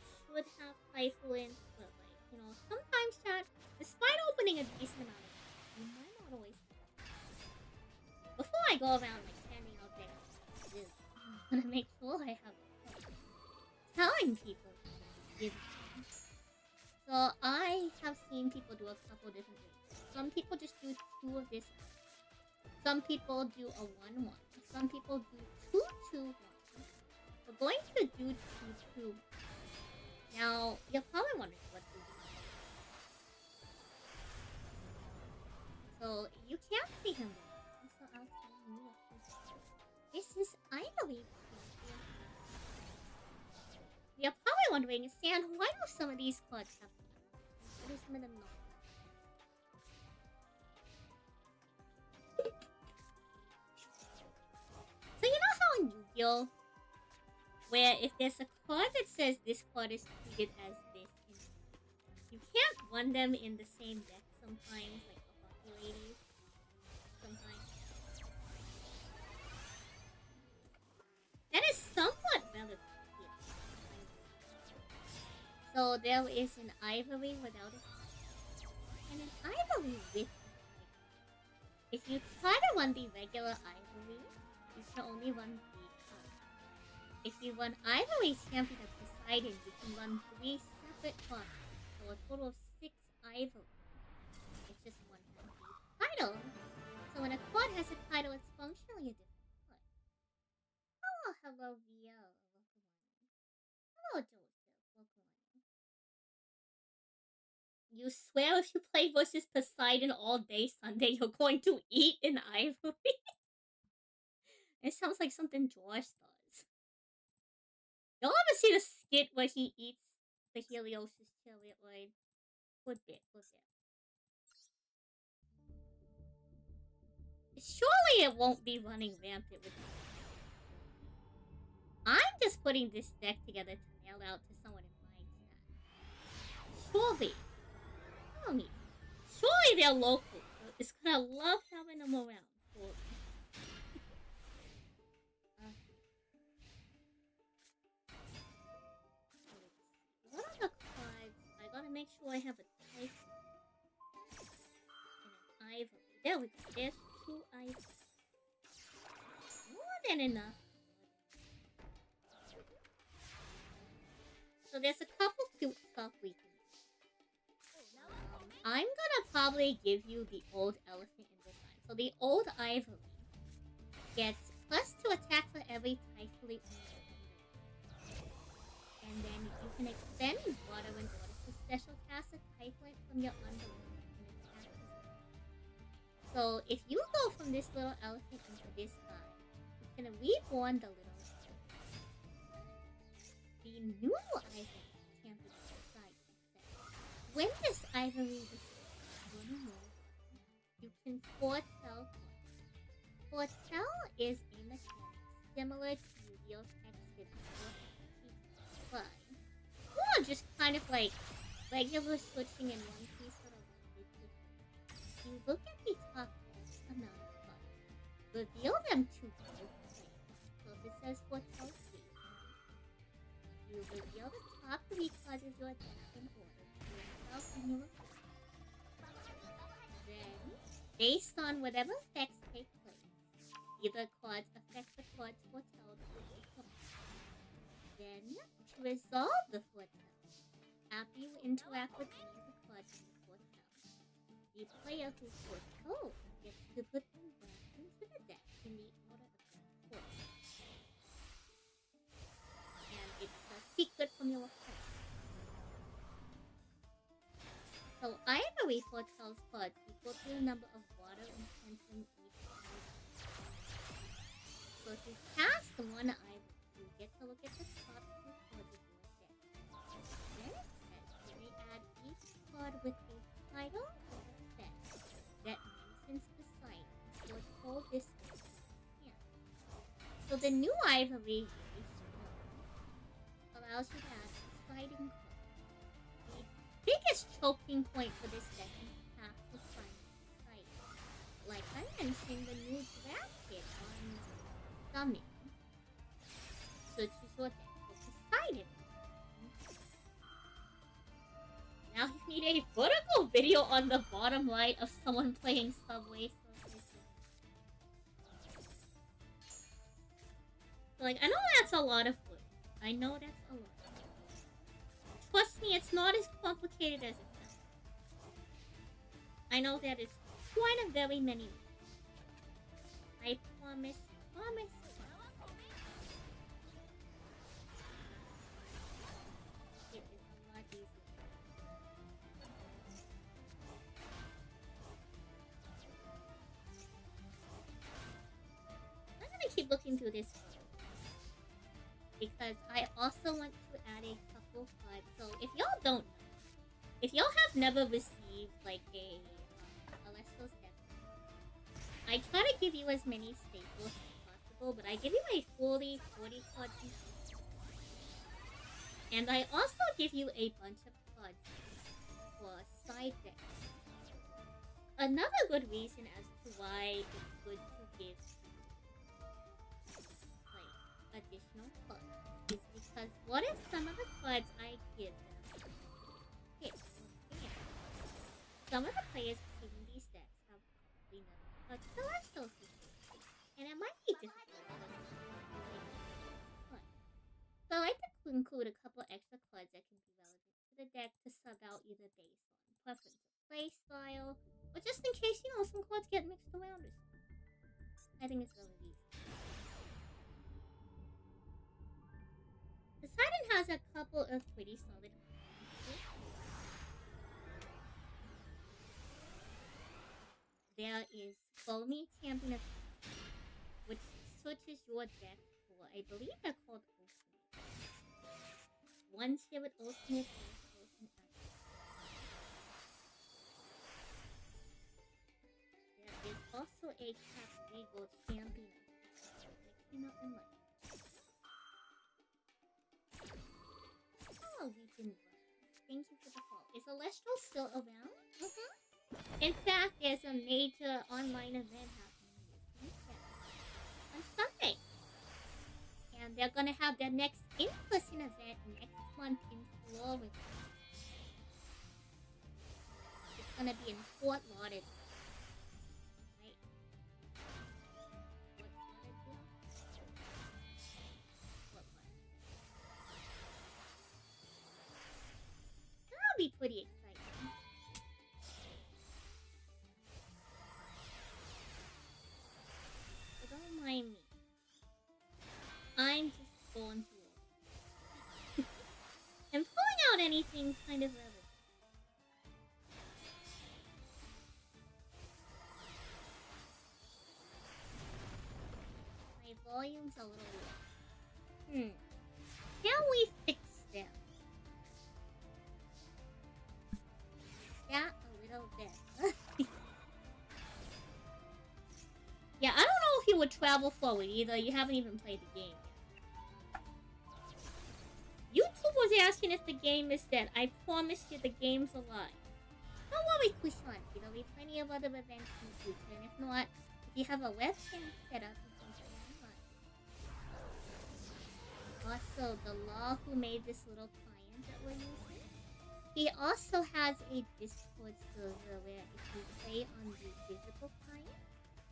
I should have Typhoon, but like, sometimes chat, despite opening a decent amount of cards, you might not always have. Before I go around like standing out there, I'm gonna make sure I have it. Telling people is. So I have seen people do a couple different ways. Some people just do 2 of this. Some people do a 1-1. Some people do 2-2-1. We're going to do 2-2. Now, you're probably wondering what to do. So you can't see him there. So I'll tell you what this is idly. You're probably wondering, Sand, why do some of these cards have titles? Why do some of them not? So you know how in Yu-Gi-Oh! Where if there's a card that says this card is treated as this, you can't run them in the same deck sometimes, like the Hockey Ladies. Sometimes. That is somewhat relevant. So there is an Ivory without a and an Ivory with a Tiger. If you try to run the regular Ivory, you can only run 3 cards. If you run Ivory Champion of Poseidon, you can run 3 separate cards. So a total of 6 Ivory. It's just one has the title. So when a card has a title, it's functionally a different card. Oh, hello, Vio. Hello, Joseph. Welcome. You swear if you play versus Poseidon all day Sunday, you're going to eat an Ivory? It sounds like something Josh does. You'll ever see the skit where he eats the Heliosis Chilioid? Good bit. Surely it won't be running rampant with me. I'm just putting this deck together to mail out to someone in my chat. Surely. Tell me. Surely they're local. It's gonna love having them around. What are the cards? I gotta make sure I have a Typhoon and an Ivory. There we go. There's 2 Ivory. More than enough. So there's a couple cute stuff we can do. I'm gonna probably give you the old elephant in design. So the old Ivory gets +2 attack for every Typhoon. And then you can expend water in order to special cast a Typhoon from your underworld and attack his life. So if you go from this little elephant into this guy, you can reborn the little elephant. The new Ivory can't be inside instead. When this Ivory is removed, you can foretell cards. Foretell is a mechanic similar to Yu-Gi-Oh's Excavator. But more just kind of like regular switching in One Piece, but a little bit different. You look at the top amount of cards. Reveal them to both players. So if it says Foretell 3, you reveal the top 3 cards of your deck in order to yourself and your opponent. Then, based on whatever effects take place, either cards affect the cards foretold or opponent. Then, to resolve the foretell, after you interact with any of the cards in the foretell, the player who foretold gets to put them back into the deck in the order of their foretell. And it's a secret from your opponent. So Ivory foretells cards equal to the number of water and entering each card. So if you cast one Ivory, you get to look at the top 2 cards of your deck. Then it says you may add each card with a title or effect that mentions beside it, or hold this in your hand. So the new Ivory allows you to add a sliding card. The biggest choking point for this deck is half the sliding. Like I mentioned, the new draft kit on Summon. So choose your deck with the sliding. Now you need a vertical video on the bottom right of someone playing Subway Surfers. So, like, I know that's a lot of wood. I know that's a lot. Trust me, it's not as complicated as it sounds. I know that it's quite a very many ways. I promise. It is a lot easier. I'm gonna keep looking through this because I also want to add a couple cards. So if y'all don't know, if y'all have never received like a Alestro's deck, I try to give you as many staples as possible, but I give you a 40 card set. And I also give you a bunch of cards for side decks. Another good reason as to why it's good to give like additional cards is because what if some of the cards I give them hit or ban? Some of the players receiving these decks have probably never touched the Celestials before, and it might be difficult for them to play. So I like to include a couple extra cards that can be relevant to the deck to sub out either based on preference of play style, or just in case, you know, some cards get mixed around or something. I think it's really easy. Poseidon has a couple of pretty solid cards. There is Foamy Champion of Poseidon, which searches your deck for, I believe they're called Ultimate. One tier with Ultimate Oracles and Actions. There is also a Cap Regal Champion of Poseidon that came out in life. Oh, we've been running. Thank you for the follow. Is Celestial still around? In fact, there's a major online event happening this weekend on Sunday. And they're gonna have their next in-person event next month in Florida. It's gonna be in Fort Lauderdale. Right? Fort Lauderdale? Fort Lauderdale. That'll be pretty exciting. So don't mind me. I'm just going through it. And pulling out anything kind of relevant. My volume's a little low. Can we fix them? That a little bit. Yeah, I don't know if you would travel forward either. You haven't even played the game yet. YouTube was asking if the game is dead. I promise you the game's alive. don't worry, Kushan. There'll be plenty of other events in the future, and if not, if you have a webcam set up, you can play online. Also, the law who made this little client that we're using, he also has a Discord server where if you play on the physical client,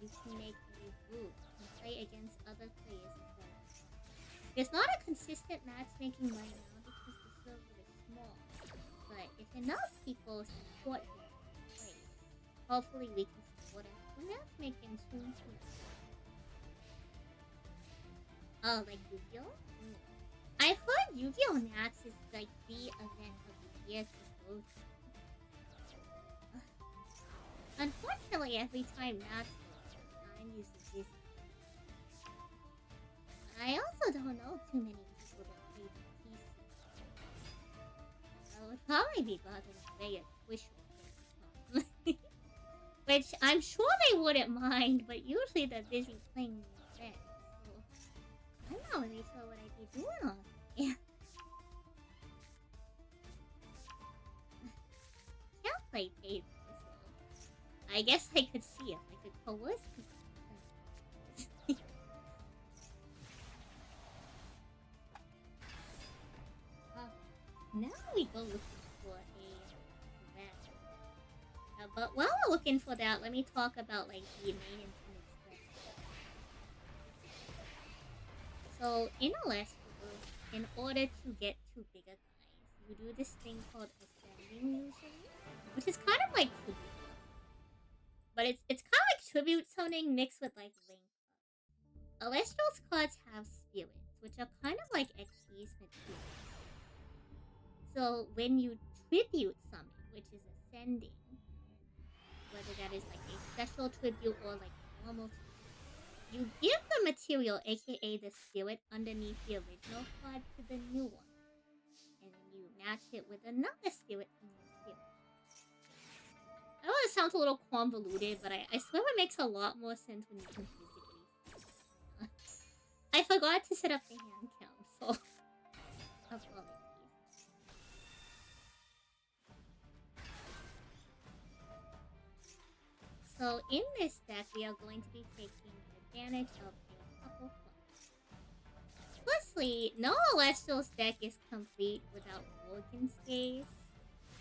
you can make a group and play against other players as well. There's not a consistent matchmaking right now because the server is small, but if enough people support him and play, hopefully we can support him for matchmaking soon too. Oh, like Yu-Gi-Oh? I heard Yu-Gi-Oh! Nats is like the event of the year to go to. Unfortunately, every time Nats goes, I'm usually busy. But I also don't know too many people that play the PC. So it would probably be bothering away at Twitch with them. Which I'm sure they wouldn't mind, but usually they're busy playing the event. So I'm not really sure what I'd be doing all day. Can't play Tables, so I guess I could see if I could coerce people. Now we go looking for a event. But while we're looking for that, let me talk about like the main intended steps. So in Celestial, in order to get to bigger guys, you do this thing called ascending usually, which is kind of like tribute, but it's kind of like tribute summoning mixed with like link up. Celestial's cards have spirits, which are kind of like XP's materials. So when you tribute summon, which is ascending, whether that is like a special tribute or like a normal tribute, you give the material, aka the spirit, underneath the original card to the new one. And then you match it with another spirit from your spirit. I know it sounds a little convoluted, but I swear it makes a lot more sense when you can physically see it. I forgot to set up the hand count, so apologies. So in this deck, we are going to be taking advantage of a couple flaws. Firstly, no Celestial's deck is complete without Morgan's Gaze.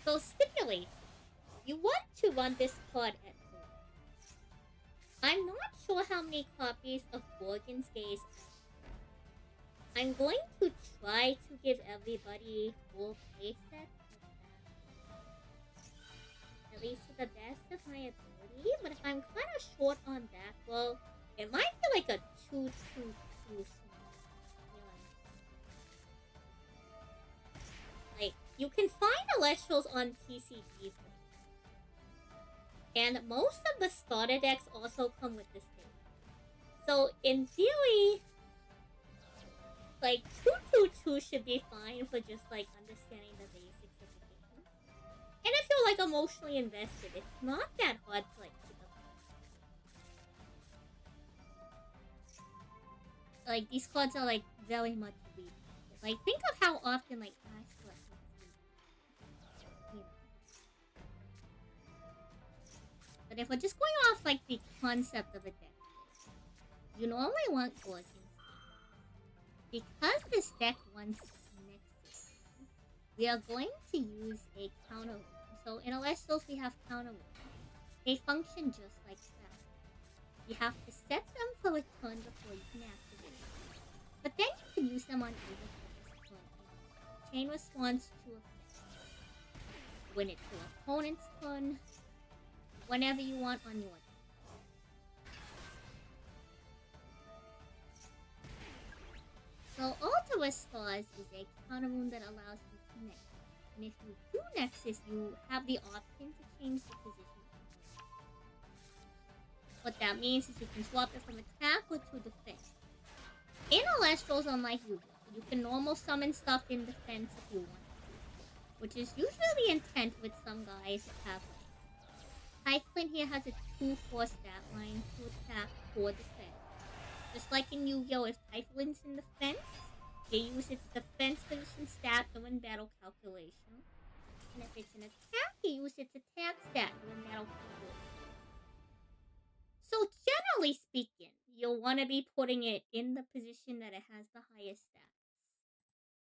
So stipulation, you want to run this card at home. I'm not sure how many copies of Morgan's Gaze. I'm going to try to give everybody full playsets of that. At least to the best of my ability, but if I'm kind of short on that, well, it might be like a 2-2-2 like, you can find Celestials on TCG, and most of the starter decks also come with this thing. So, in theory, like, 2-2-2 should be fine for just, like, understanding the basics of the game. And if you're, like, emotionally invested, it's not that hard to, like, pick up. Like, these cards are, like, very much readable. Like, think of how often, like, Ash collections you know. But if we're just going off, like, the concept of a deck, you normally want Gorgon's Gaze. Because this deck wants Nexus, we are going to use a counter one. So in Celestials, we have counter one. They function just like that. You have to set them for a turn before you can activate them. But then you can use them on either player's turn. Chain response to effects. Win it to opponent's turn. Whenever you want on your turn. So Ultimate Stars is a counter rune that allows you to Nexus. And if you do Nexus, you have the option to change the position. What that means is you can swap it from attack or to defense. In Celestials, unlike Yu-Gi-Oh, you can normal summon stuff in defense if you want to, which is usually the intent with some guys that have like Typhlin here has a 2-4 stat line to attack or defense. Just like in Yu-Gi-Oh, if Typhlin's in defense, they use its defense position stat to win battle calculation. And if it's an attack, you use its attack want to be putting it in the position that it has the highest stats.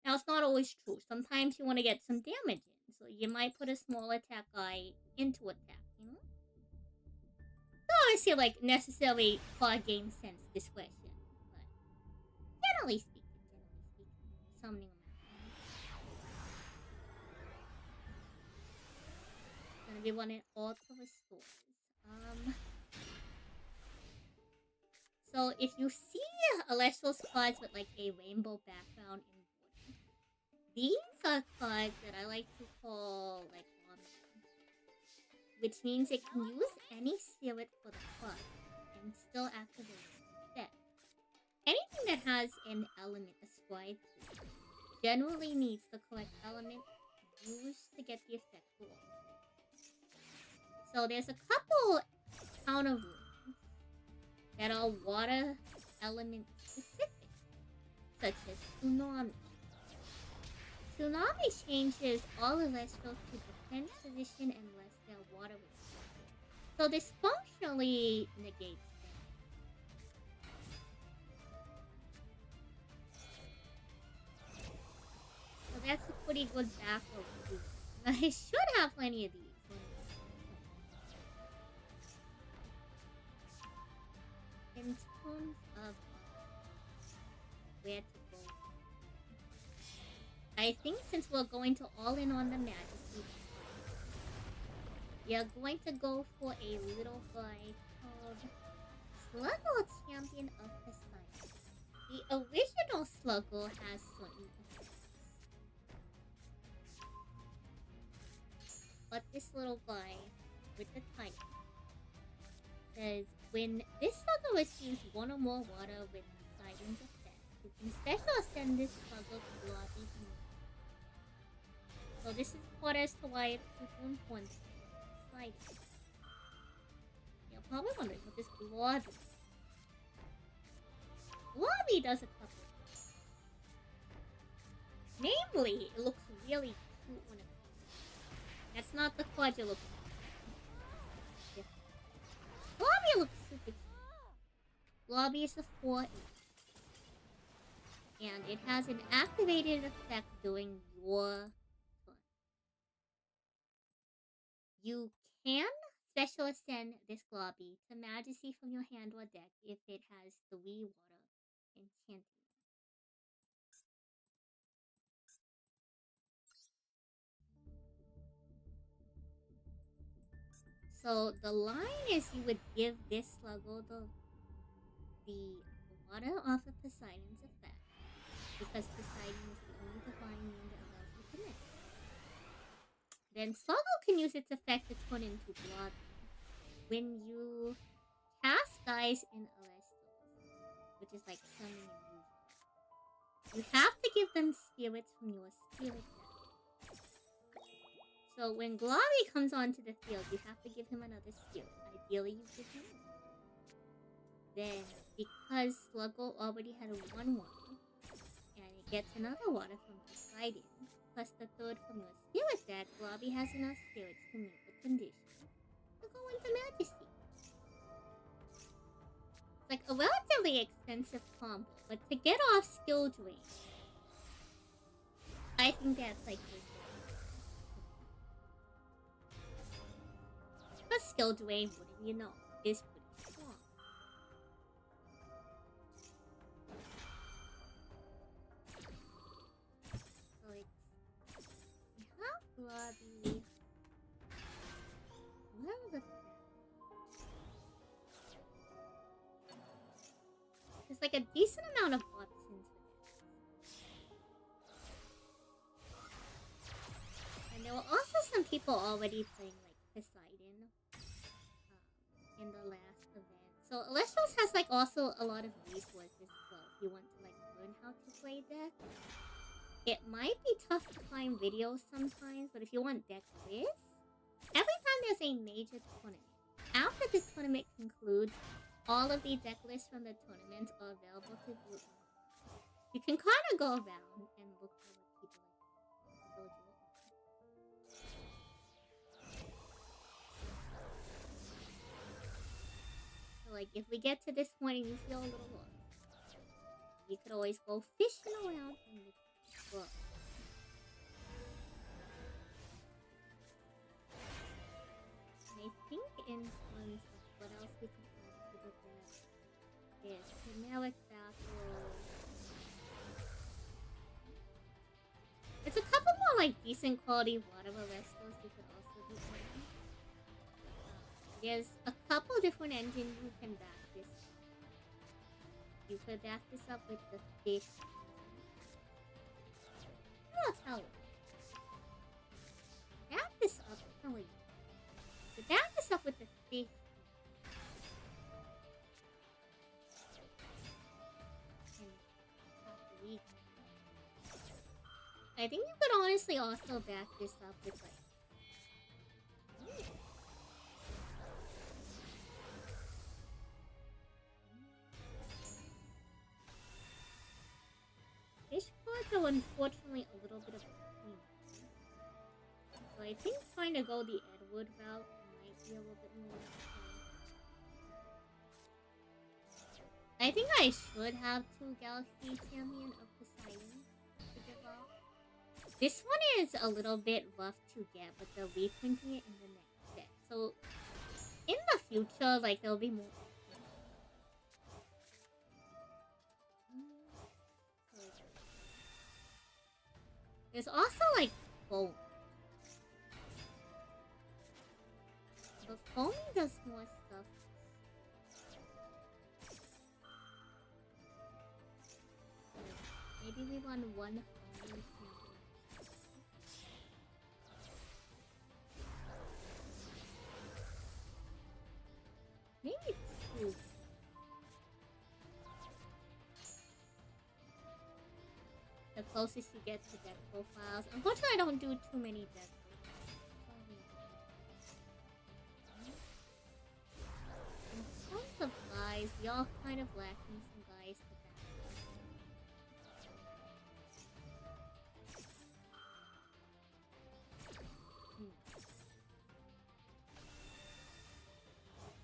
Now, it's not always true. Sometimes you want to get some damage in, so you might put a small attack guy into attack, you know? Not obviously, like, necessarily card game sense discretion, but generally speaking, summoning them out. Gonna be one in all to restores. So if you see Alestro's cards with like a rainbow background in border, these are cards that I like to call like omni, which means it can use any spirit for the card and still activate its effect. Anything that has an element ascribed to it generally needs the correct element used to get the effect to work. So there's a couple counter rules that are water element specific, such as Tsunami. Tsunami changes all Celestials to defense position unless they're water resistant. So this functionally negates them. So that's a pretty good backup too. I should have plenty of these. In terms of where to go, I think since we're going to all in on the Majesty, we are going to go for a little guy called Sluggle Champion of Poseidon. The original Sluggle has certain effects, but this little guy with the tiny says, when this Sluggle receives one or more water with Poseidon's effect, you can special ascend this Sluggle to Lobby. So this is part as to why it's super important. Poseidon. You're probably wondering what this Lobby. Lobby does a couple of things. Namely, it looks really cute when it comes. That's not the card you're looking for. Lobby looks super cute. Lobby is a 4-8. And it has an activated effect during your turn. You can special ascend this Lobby to Majesty from your hand or deck if it has 3 water enchanting. So the line is you would give this Sluggle the water off of Poseidon's effect, because Poseidon is the only divine name that allows you to connect. Then Sluggle can use its effect to turn into blood. When you cast guys in Alestos, which is like summoning usually, you have to give them spirits from your spirit deck. So when Globby comes onto the field, you have to give him another spirit. Ideally, you give him one. Then, because Sluggle already had a 1-1, and it gets another water from Poseidon, plus the 3rd from your spirit deck, Globby has enough spirits to meet the condition to go into Majesty. It's like a relatively expensive combo, but to get off skill drain, I think that's like but skill drain, wouldn't you know, is pretty strong. So it's... we have Globby... where are the... there's like a decent amount of options with it. And there were also some people already playing like Poseidon in the last event. So Alestos has like also a lot of resources as well if you want to like learn how to play deck. It might be tough to find videos sometimes, but if you want deck lists, every time there's a major tournament, after the tournament concludes, all of the deck lists from the tournaments are available to view. You can kind of go around and look for what people like. So like, if we get to this point and you feel a little lost, you could always go fishing around in the book. I think in terms of what else we can add to the deck is generic battle. It's a couple more like decent quality water arrestos we could also be playing. There's a couple different engines you can back this up. You could back this up with the fish. I'll tell you. Back this up, tell you. To back this up with the fish. I think you could honestly also back this up with like fish cards are unfortunately a little bit of a pain. So I think trying to go the Edward route might be a little bit more difficult. I think I should have 2 Galaxy Champion of Poseidon to give off. This one is a little bit rough to get, but they're reprinting it in the next set. So, in the future, like, there'll be more. There's also, like, foam. The foam does more stuff. Maybe we want one foam. Maybe 2. The closest you get to deck profiles. Unfortunately, I don't do too many deck profiles. In terms of guys, we all kind of lacking some guys to back.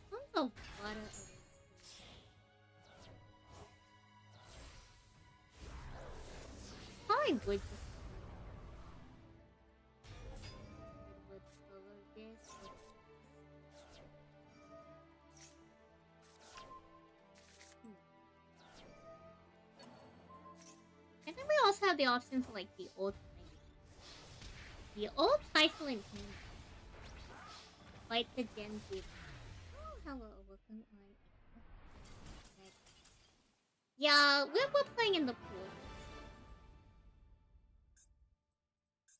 Tons of water arrays. Probably would just would cover this. And then we also have the option for like the old Typhoon King. Fight the Gen Z. Oh, hello, welcome on. Yeah, we're playing in the pool.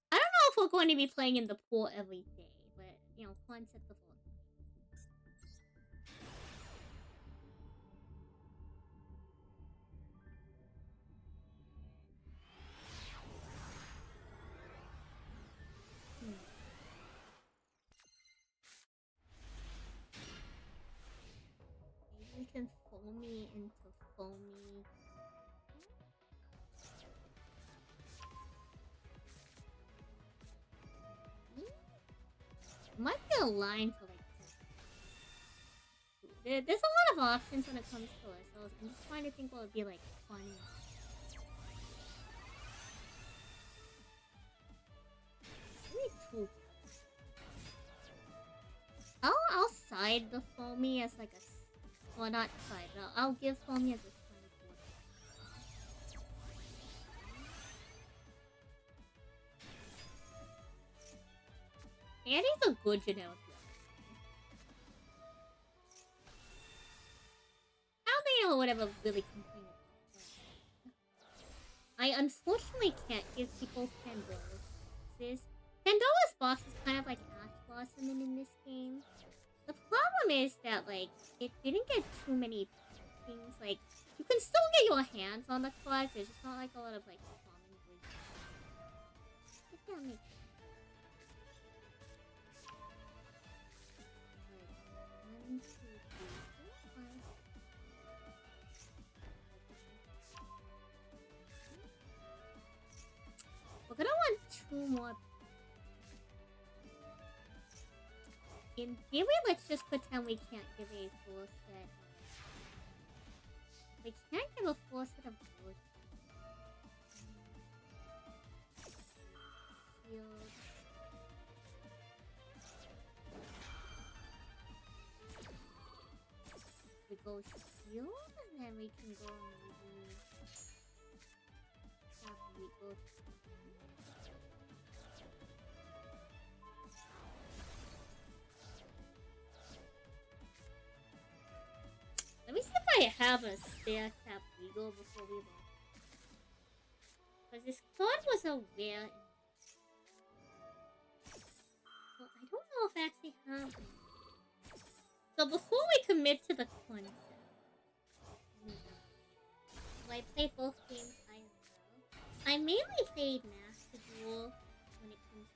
I don't know if we're going to be playing in the pool every day, but you know, concept of all. Maybe we can foamy into foamy. Might be a line for like this. There's a lot of options when it comes to ourselves. I'm just trying to think what would be like fun. Maybe 2. I'll side the foamy as like a, well, not side. I'll give foamy as a side one. And he's a good generic. I don't think anyone would ever really complain about that. I unfortunately can't give people Pandora's boxes. Pandora's box is kind of like Ash Blossom in this game. The problem is that, like, it didn't get too many things. Like, you can still get your hands on the cards. There's just not like a lot of like common breeds. If that makes sense. One, two, three, four, 5. We're gonna want 2 more. In theory, let's just pretend we can't give a full set. We can't give a full set of board. Shield. We go shield, and then we can go maybe. We go. Let me see if I have a spare Cap Regal before we leave. Because this card was a rare. Well, I don't know if I actually have one. So before we commit to the concept, so I played both games IRL. I mainly played Master Duel when it comes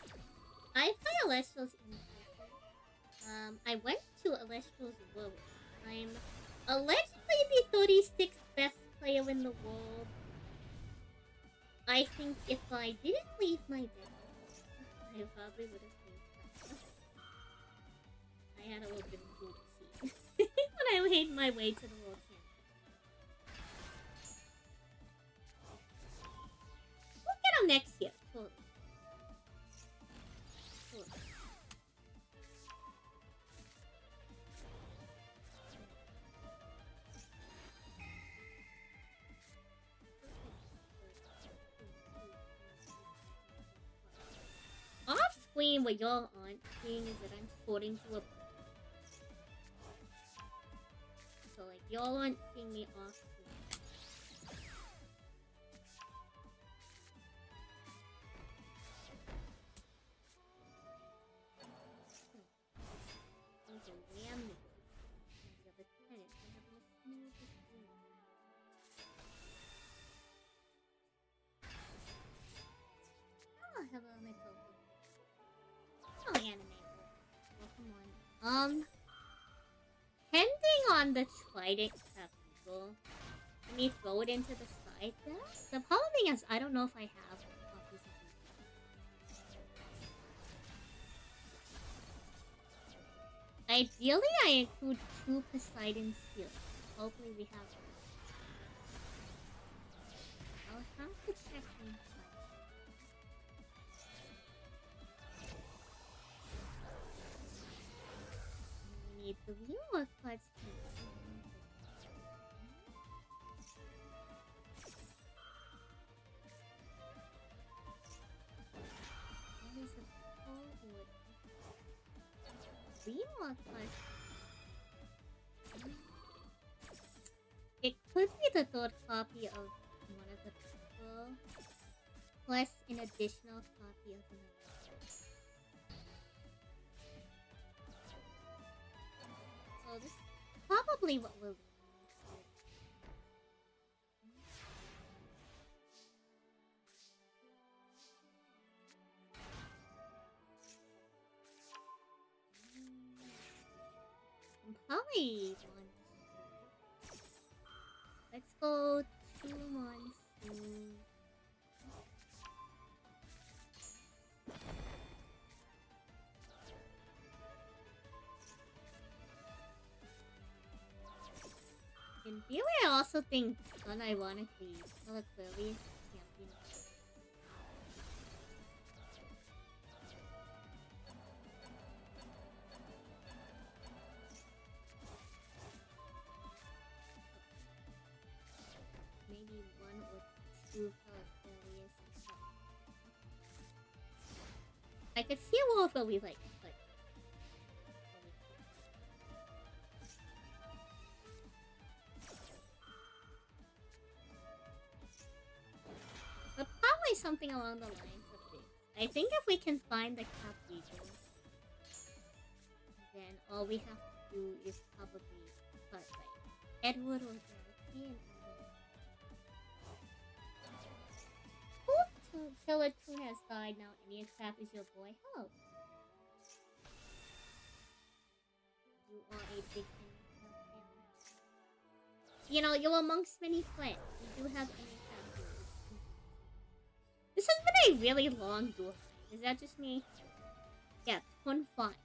to. I play Alestrals in person. I went to Alestrals World. I'm allegedly the 36th best player in the world. I think if I didn't leave my bed, I probably would have played faster. I had a little bit of oopsie when I made my way to the World Championship. We'll get them next year, totally. Off screen, what y'all aren't seeing is that I'm sorting through a. So, like, y'all aren't seeing me off screen. There's a ram the other planet. I have a smooth screen. Oh, hello, my Poke. Oh, anime. Oh, come on. Depending on the trident capital, let me throw it into the side deck. The problem is, I don't know if I have copies of these. Ideally, I include 2 Poseidon Spears. Hopefully, we have them. I'll have to check them. Need the more cards to what is a full wood? 3 more cards. It could be the 3rd copy of one of the people, plus an additional copy of another. So this is probably what we'll do. Probably one. Let's go 2 months. In theory, I also think, unironically, Clearly champion. Maybe 1 or 2 Clearly. I could see a world where we like. But probably something along the lines of this. I think if we can find the Cap Regal, then all we have to do is probably cut like Edward or Galaxy and Killer 2 has died now. Indian Crap is your boy. Hello. You are a big fan. You know, you're amongst many friends. We do have Indian Crap here. This has been a really long duel. Is that just me? Yeah, 25.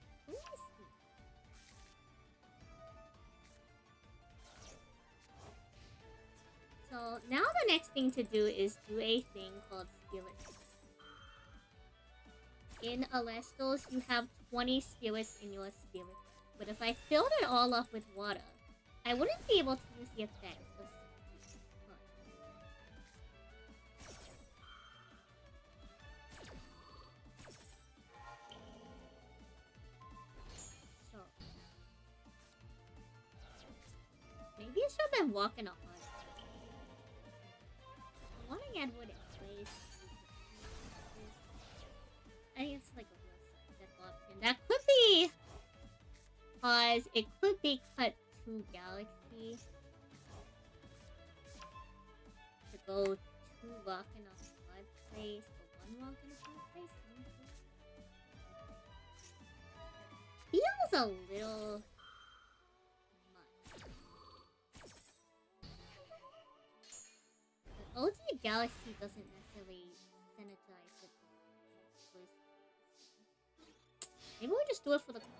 So now the next thing to do is do a thing called Spirits. In Alestos, you have 20 spirits in your spirit. But if I filled it all up with water, I wouldn't be able to use the effect of so maybe I should have been walking a hard. I want to add wood in place. I think it's like a real deck option. That could be because it could be cut to Galaxy to go 2 rock in a hard place or 1 rock in a hard place. Feels a little much. The OG Galaxy doesn't necessarily synergize with choice. Maybe we'll just do it for the coins.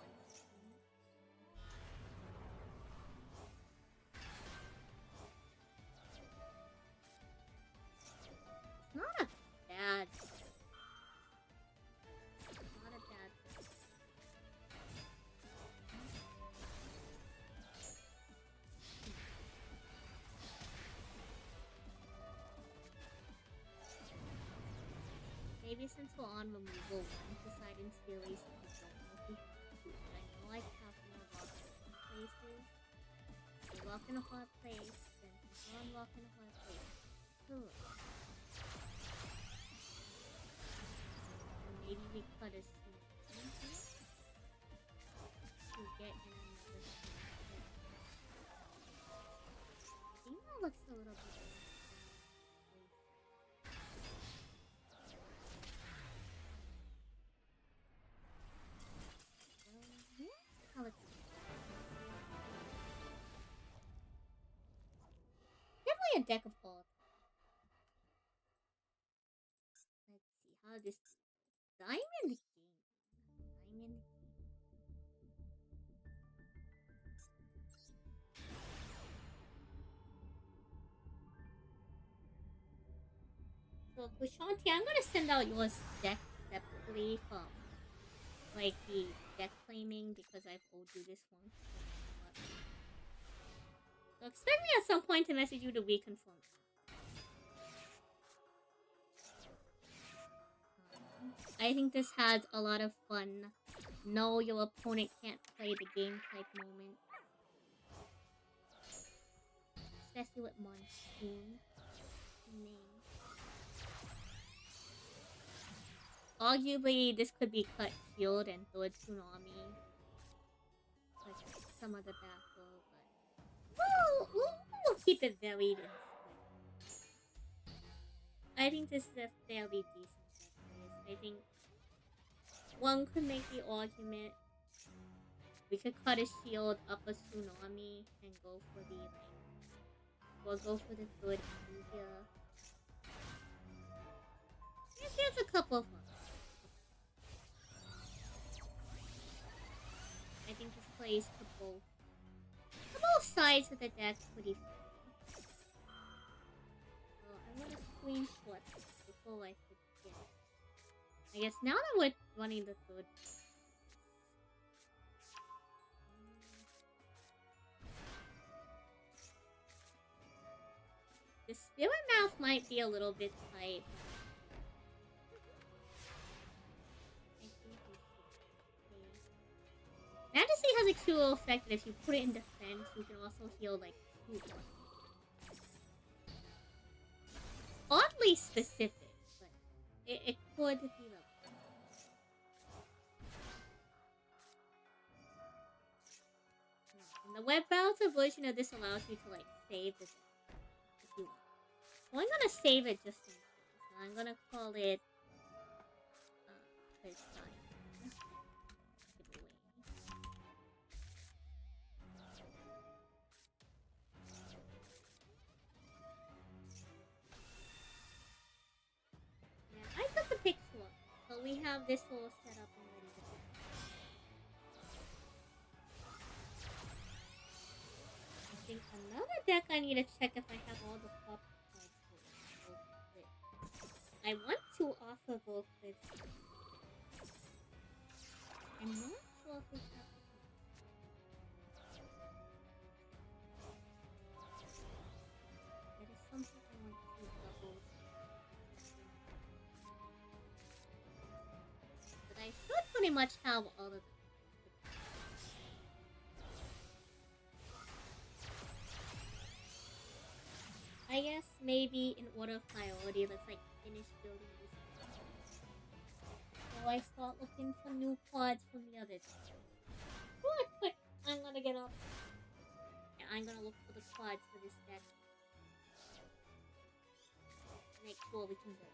It's not a bad. Not a bad. Maybe since we're on removal, one decide in series if we don't know if we have to. I know I have more rock in places. We rock in a hard place, then one rock in a hard place. Ugh. And maybe we cut a seed to get in another seed. I think that looks a little bit. Definitely a deck of all. Let's see how this Diamond Game. Diamond. So Kushanti, I'm gonna send out your deck separately from like the deck claiming because I've owed you this one. So expect me at some point to message you to reconfirm. I think this has a lot of fun. No, your opponent can't play the game type moment. Especially with Monsoon. Arguably, this could be cut shield and third tsunami. Like some other battle, but we'll keep it varied. I think this is a fairly decent deck. I think one could make the argument we could cut a shield, up a tsunami, and go for the we'll go for the third here. There's a couple of ones. I think this plays to both sides of the deck pretty fairly. So I'm gonna screenshot this before I forget. I guess now that we're running the third. The Spirit Mouth might be a little bit tight. Majesty has a cool effect that if you put it in defense, you can also heal like 2 ones. Oddly specific, but it could be the. And the web browser version of this allows you to like save this if you want. So I'm gonna save it just in case. So I'm gonna call it I took the pick swap, so we have this all set up and ready to go. think another deck I need to check if I have all the pop cards for it. I want to offer Volcrit. I'm not sure if we have it. That is something I want to double. But I should pretty much have all of them. I guess maybe in order of priority, let's like finish building this. So I start looking for new quads from the other deck. Quick! I'm gonna get up. And I'm gonna look for the quads for this deck. Make sure we can build.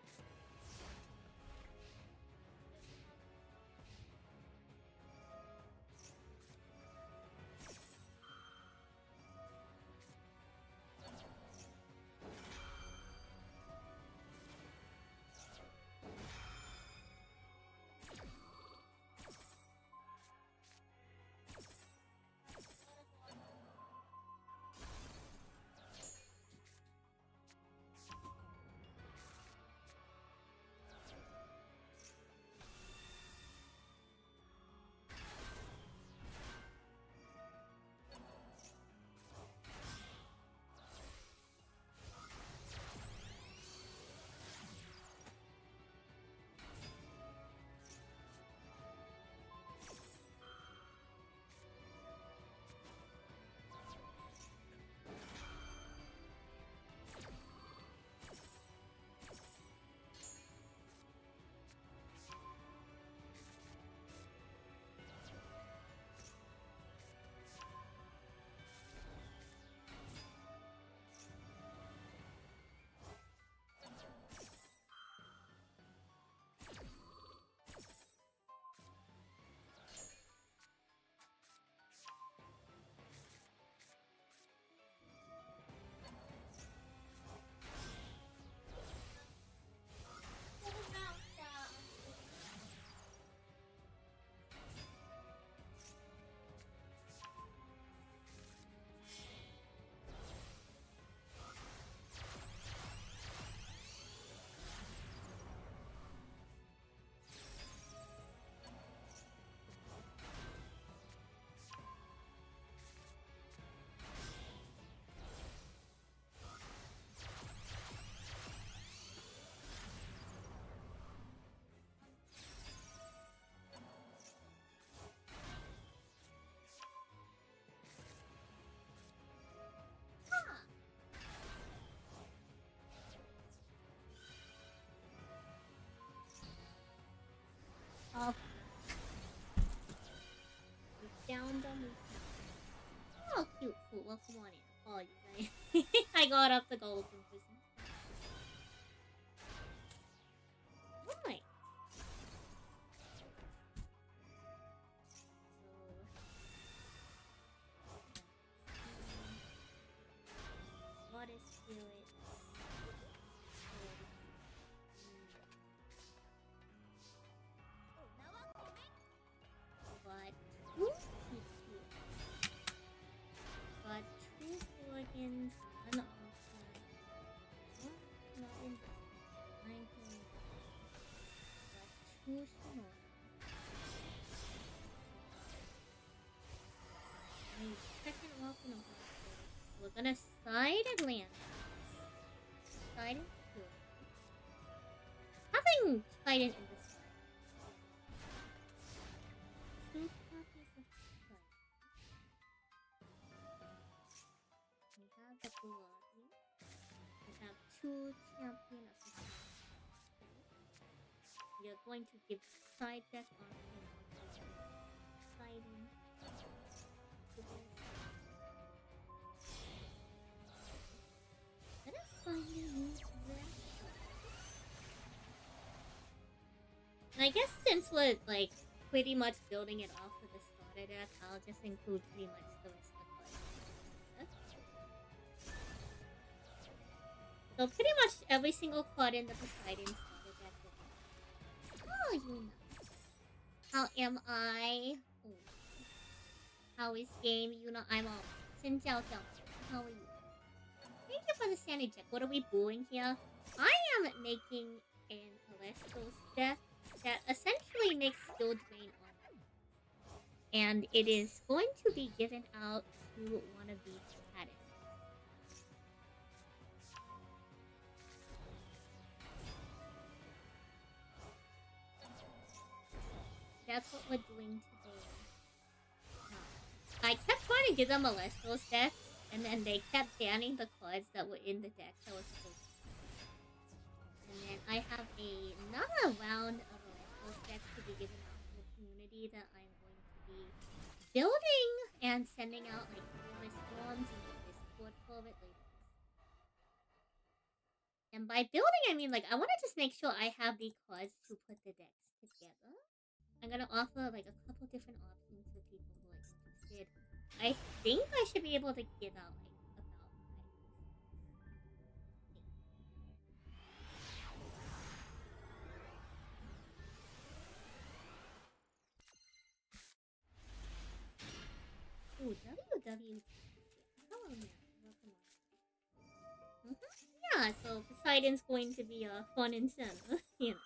Oh. We found them. Oh, cute food. Well, come on in. Apologies. I got up the gold from prison. Right. So, what is spirit? But two organs, one outside. Oh, not in this. 19. But two sonora. Second walk in a hospital. We're gonna side Atlantis. Side and Duel. Having Titan in this side. Two copies of Titan. We have the Bloody. We have two champion of the we are going to give side deck on siding. Let us finally use that. And I guess since we're like pretty much building it off of the starter deck, I'll just include pretty much the rest of the cards. So pretty much every single card in the Poseidon starter deck. Oh, you know. How am I? Oh. How is game? You know I'm all. 先教教. how are you? Thank you for the sanity check. What are we brewing here? I am making an Alestos deck that essentially makes skill drain on, and it is going to be given out to one of these caddies. That's what we're doing today. I kept trying to give them Alestos deck, and then they kept banning the cards that were in the deck that was supposed to. And then I have another round of Alestos decks to be given out to the community that I'm going to be building and sending out like numerous forms in the Discord for it later. And by building, I mean like I want to just make sure I have the cards to put the decks together. I'm gonna offer like a couple different options for people who are interested. I think I should be able to give out like about 5. Ooh, WW. Hello, man. Welcome on. Yeah, so Poseidon's going to be fun and center, you know.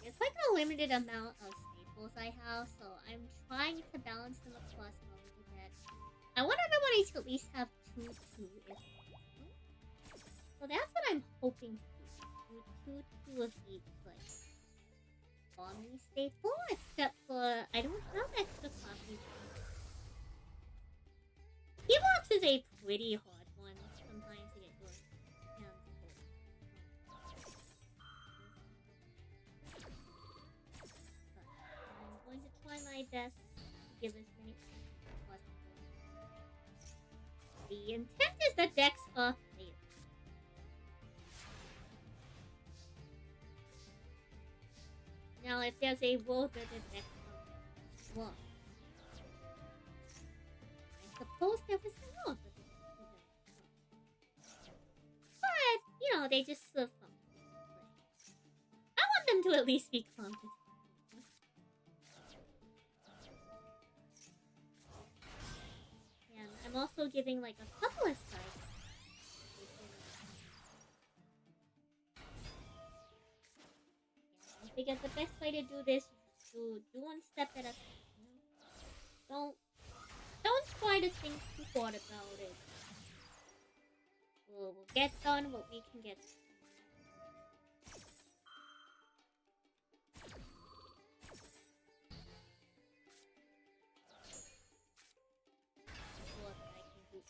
It's like a limited amount of staples I have, so I'm trying to balance them across all of the decks. I want everybody to at least have 2 if possible. So that's what I'm hoping to do. 2 of each, like, omni staple, except for I don't have extra copies. Keybox is a pretty hard one sometimes to get your hands full. I'm going to try my best to give as many as possible. The intent is that decks are played. Now, if there's a world where the decks are wrong, I suppose there was a world where the decks are wrong. But, you know, they just serve function. I want them to at least be competent. And I'm also giving like a couple of sides. I figured the best way to do this is to do one step at a time. Don't try to think too hard about it. We'll get done what we can get done.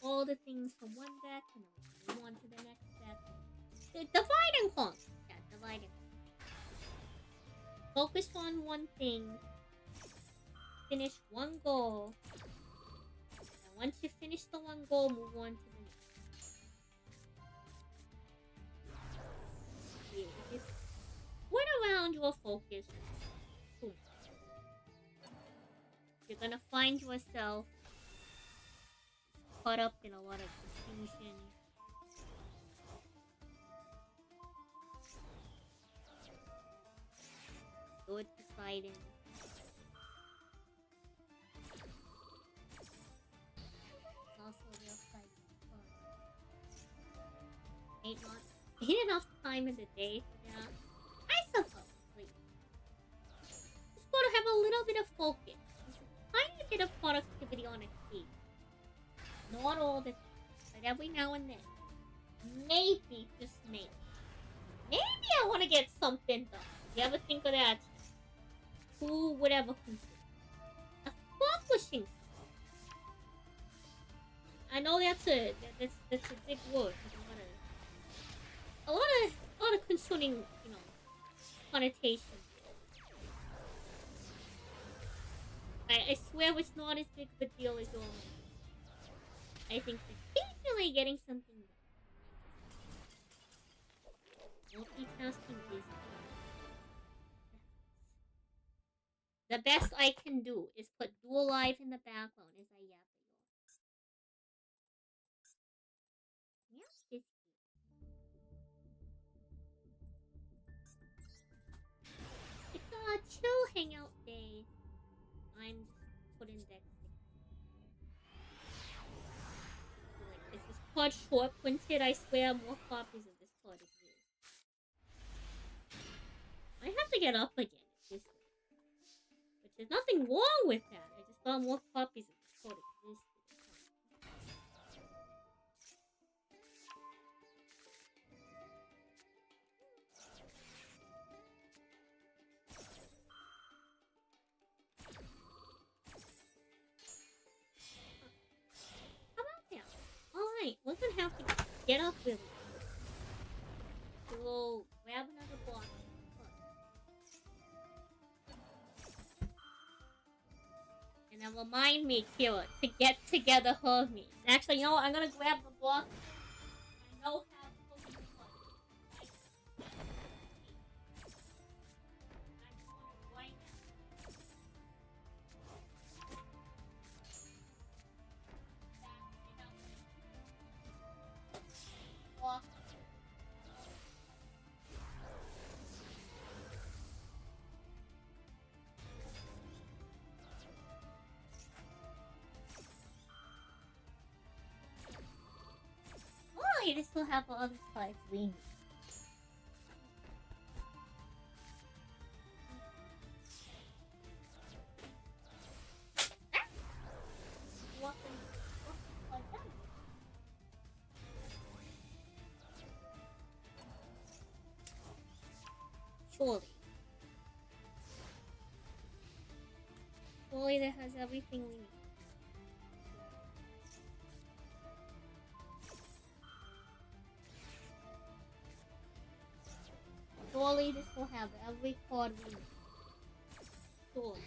All the things from one deck and then we move on to the next deck. Divide and conquer. Yeah, divide and conquer. Focus on one thing. Finish one goal. And once you finish the one goal, move on to the next. Yeah, just put around your focus. Boom. You're gonna find yourself caught up in a lot of confusion. Good Poseidon. Also real fight. Ain't enough time in the day for that. I suppose. Like, just gotta have a little bit of focus. Just a tiny bit of productivity on a key. Not all the time, but every now and then. Maybe, just maybe. Maybe I want to get something done. You ever think of that? Who would ever consider accomplishing something? I know that's a big word. A lot of concerning, you know, connotations. I swear it's not as big of a deal as your own. I think occasionally getting something done. Multitasking is The best I can do is put Duel Live in the background as I yap at you. Yep, it's It's a chill hangout day. I'm just putting decks together. Like, is this card short printed? I swear more copies of this card exist. I have to get up again this way. Which there's nothing wrong with that. I just thought more copies of this card existed. How about that? Alright, we're gonna have to get up really quick. We'll grab another block. And then remind me, Kira, to get together her me. Actually, you know what? I'm gonna grab the block. I know how to put it right now. Oh, you still have the other sides leaning. Surely. Surely that has everything we need. Surely this will have every card we need. Surely.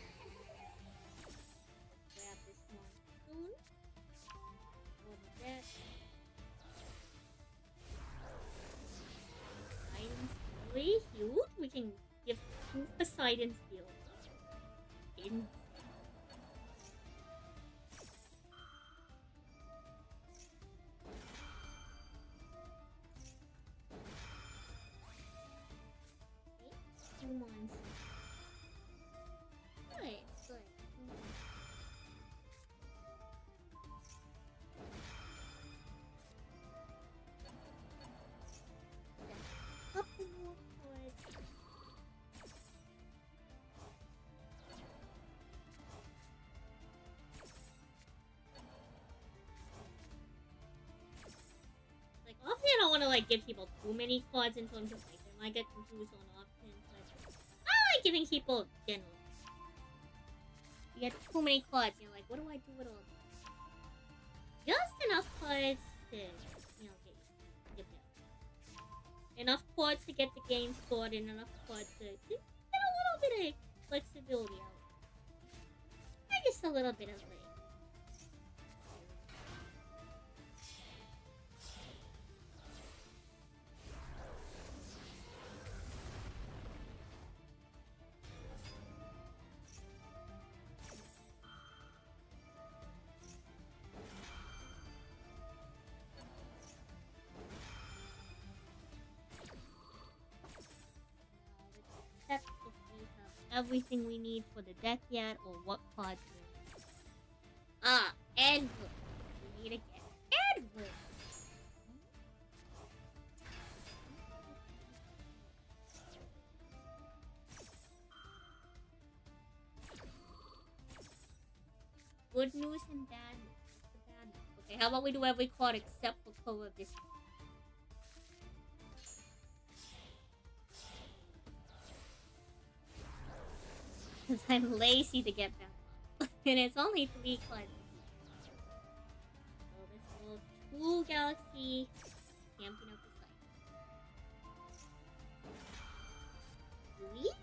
Grab this one soon. Go to that. Poseidon's really huge. We can give 2 Poseidon's heal. In. Okay, 2 months. Good, good. Couple more cards. Like, often I don't want to like give people too many cards in terms of like they might get confused on options. But I like giving people general. You get too many cards, you're like, what do I do with all these? Just enough cards to, get there. Enough cards to get the game started, and enough cards to get a little bit of flexibility out. And just a little bit of like. Check if we have everything we need for the deck yet, or what cards we need. Ah, Edward. We need to get Edward. Good news and bad news. Okay, how about we do every card except for color of this? Because I'm lazy to get back up. And it's only 3 cards. So this will 2 Galaxy Champion of the Site. Please?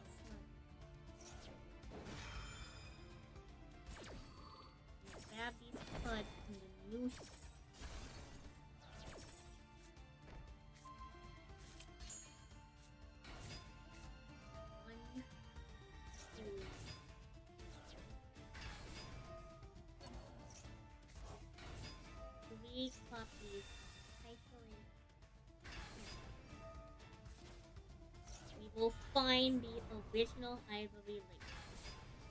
Grab these cards from the new set. find the original Ivory Link.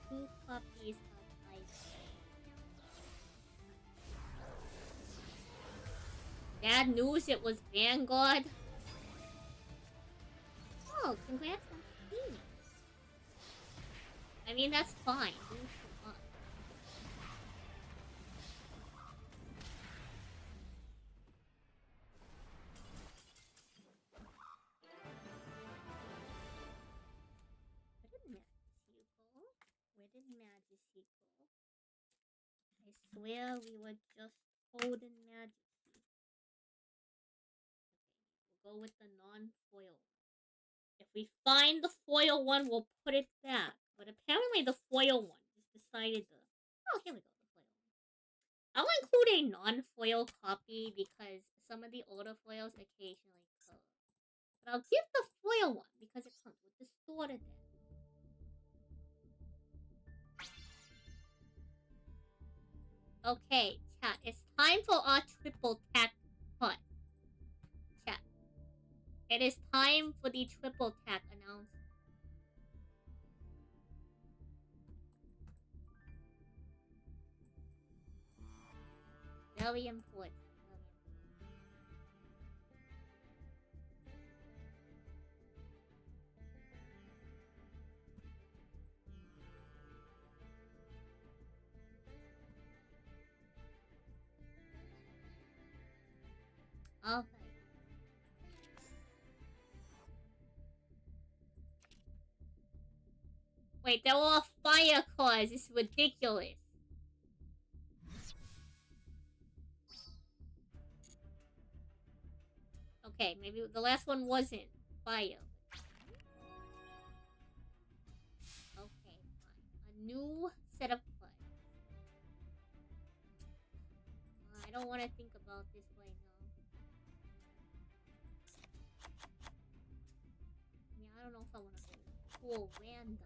2 copies of Ivory. Bad news, it was Vanguard. Oh, congrats on Steam. I mean, that's fine. Do what you want. Where did Majesty go? I swear we were just holding Majesty. Okay, we'll go with the non-foil. If we find the foil one, we'll put it back. But apparently the foil one just decided to... Oh, here we go, the foil one. I'll include a non-foil copy because some of the older foils occasionally come. But I'll give the foil one because it comes with the distorted deck. Okay, chat. It's time for our triple tack cut. Chat. It is time for the triple tack announcement. Very important. Okay. Wait, they're all fire cards. It's ridiculous. Okay, maybe the last one wasn't fire. Okay, fine. A new set of cards. I don't want to think about this right now. Yeah, I don't know if I want to go full random.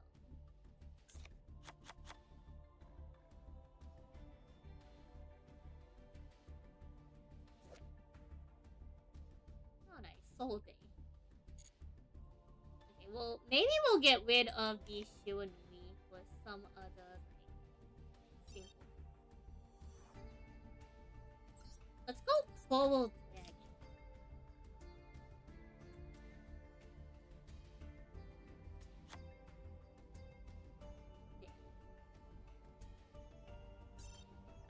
Oh, nice. Soul Day. Okay, well, maybe we'll get rid of the Shiranui for some other, like, single. Let's go Coral Dragon.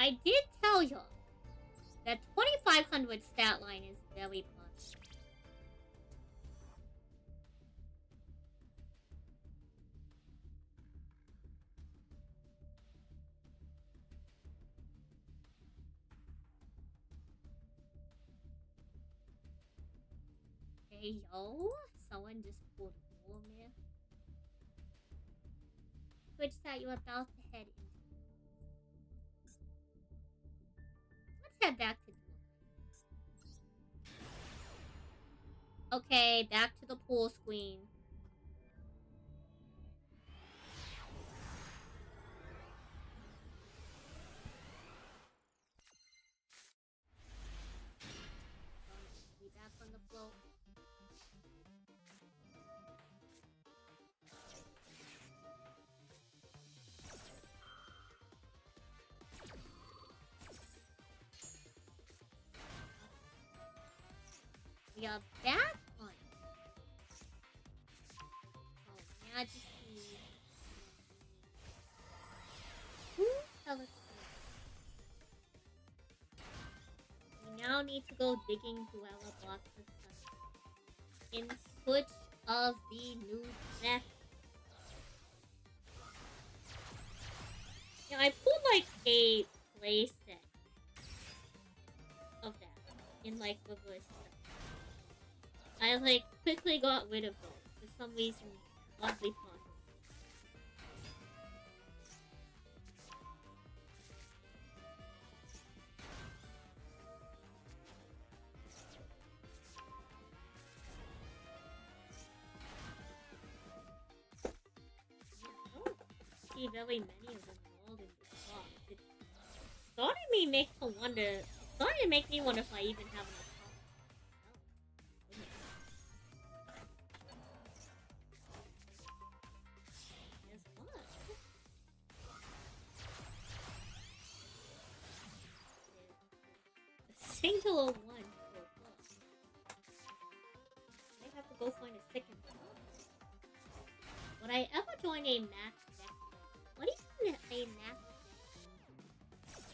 I did tell y'all that 2500 stat line is very possible. Hey yo, someone just pulled Warmere. Which that you're about to head into. Let's head back to Duel. Okay, back to the pool screen. Be back on the float. We are back on. Oh, Majesty. Who tell us? We now need to go digging through our blocks of sun in search of the new deck. Yeah, I pulled like a playset of that in like reverse stuff. I like quickly got rid of those for some reason, oddly possible. I don't see very many of them involved in this box. It's starting to make me wonder if I even have enough. Angel 01. I have to go find a second one. Would I ever join a max deck? What do you mean a max deck?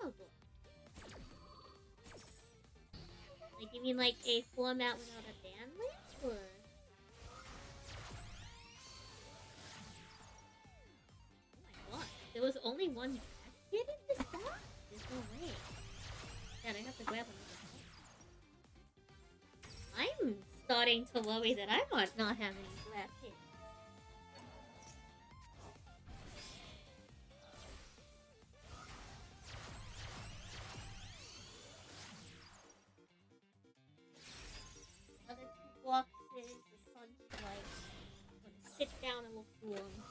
Oh boy. Like, you mean like a format without a ban list? Or... oh my god. There was only one deck hit in this box? There's no way. God, I have to grab another one. I'm starting to worry that I might not have any draft hits. Other two boxes, the sun's like, I'm gonna sit down and look through them.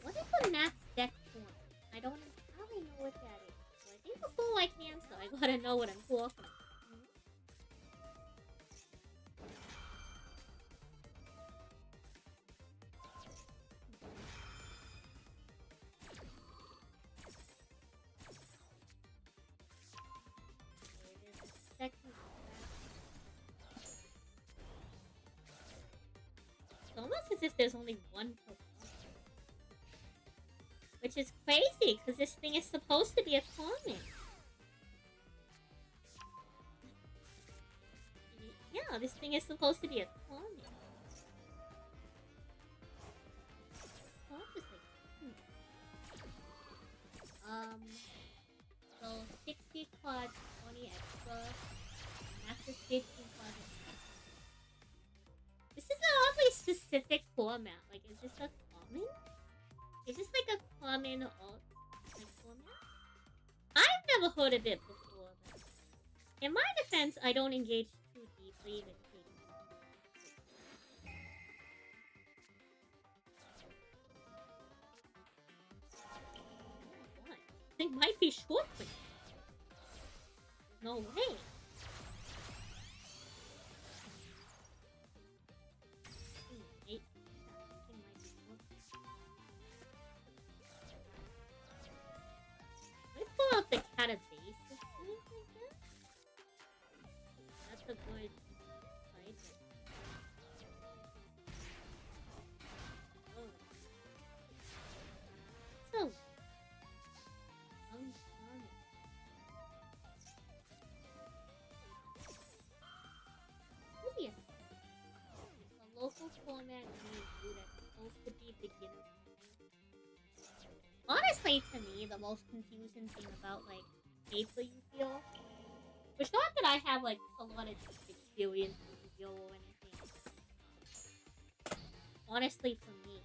What is a max deck form? I don't entirely know what that is. So I think before I can answer, I gotta know what I'm talking about. It's almost as if there's only one per box. Which is crazy, because this thing is supposed to be a common. Yeah, this thing is supposed to be a common. So 60 cards, 20 extra. After 15 cards. This is an oddly specific format. Like, is this a common? Is this like a common alt like format? I've never heard of it before. But in my defense, I don't engage too deeply with things. What? It might be short for you. No way. Pull out the catabase. That's a good fight. Oh. So. Yes. A local format name that's supposed to be beginner. Honestly, to me, the most confusing thing about, like, paper you feel, which not that I have, like, a lot of experience with Yu-Gi-Oh! Or anything. Honestly, for me,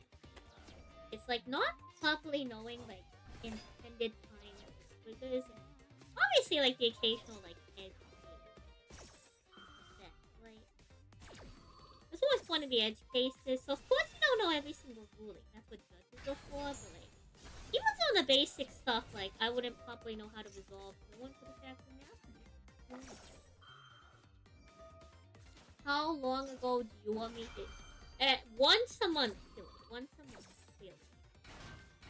it's, like, not properly knowing, like, intended time of the squiggers, and obviously, like, the occasional, like, edge that, like, there's always one of the edge cases, so of course you don't know every single ruling. That's what judges are for, but, like, even some of the basic stuff, like, I wouldn't probably know how to resolve one for the fact of math. How long ago do you want me to... once a month, Philly. Once a month, clearly.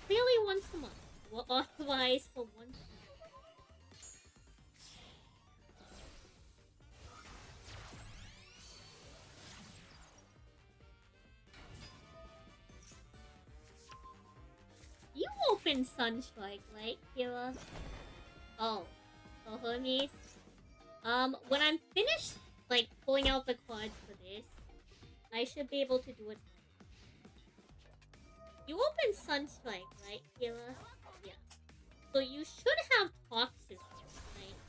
Clearly once a month. We'll authorize for once a month. You open Sunstrike, right, Kira? Oh. Oh, Hermes? When I'm finished, like, pulling out the cards for this, I should be able to do it. You open Sunstrike, right, Kira? Yeah. So you should have Toxis, right?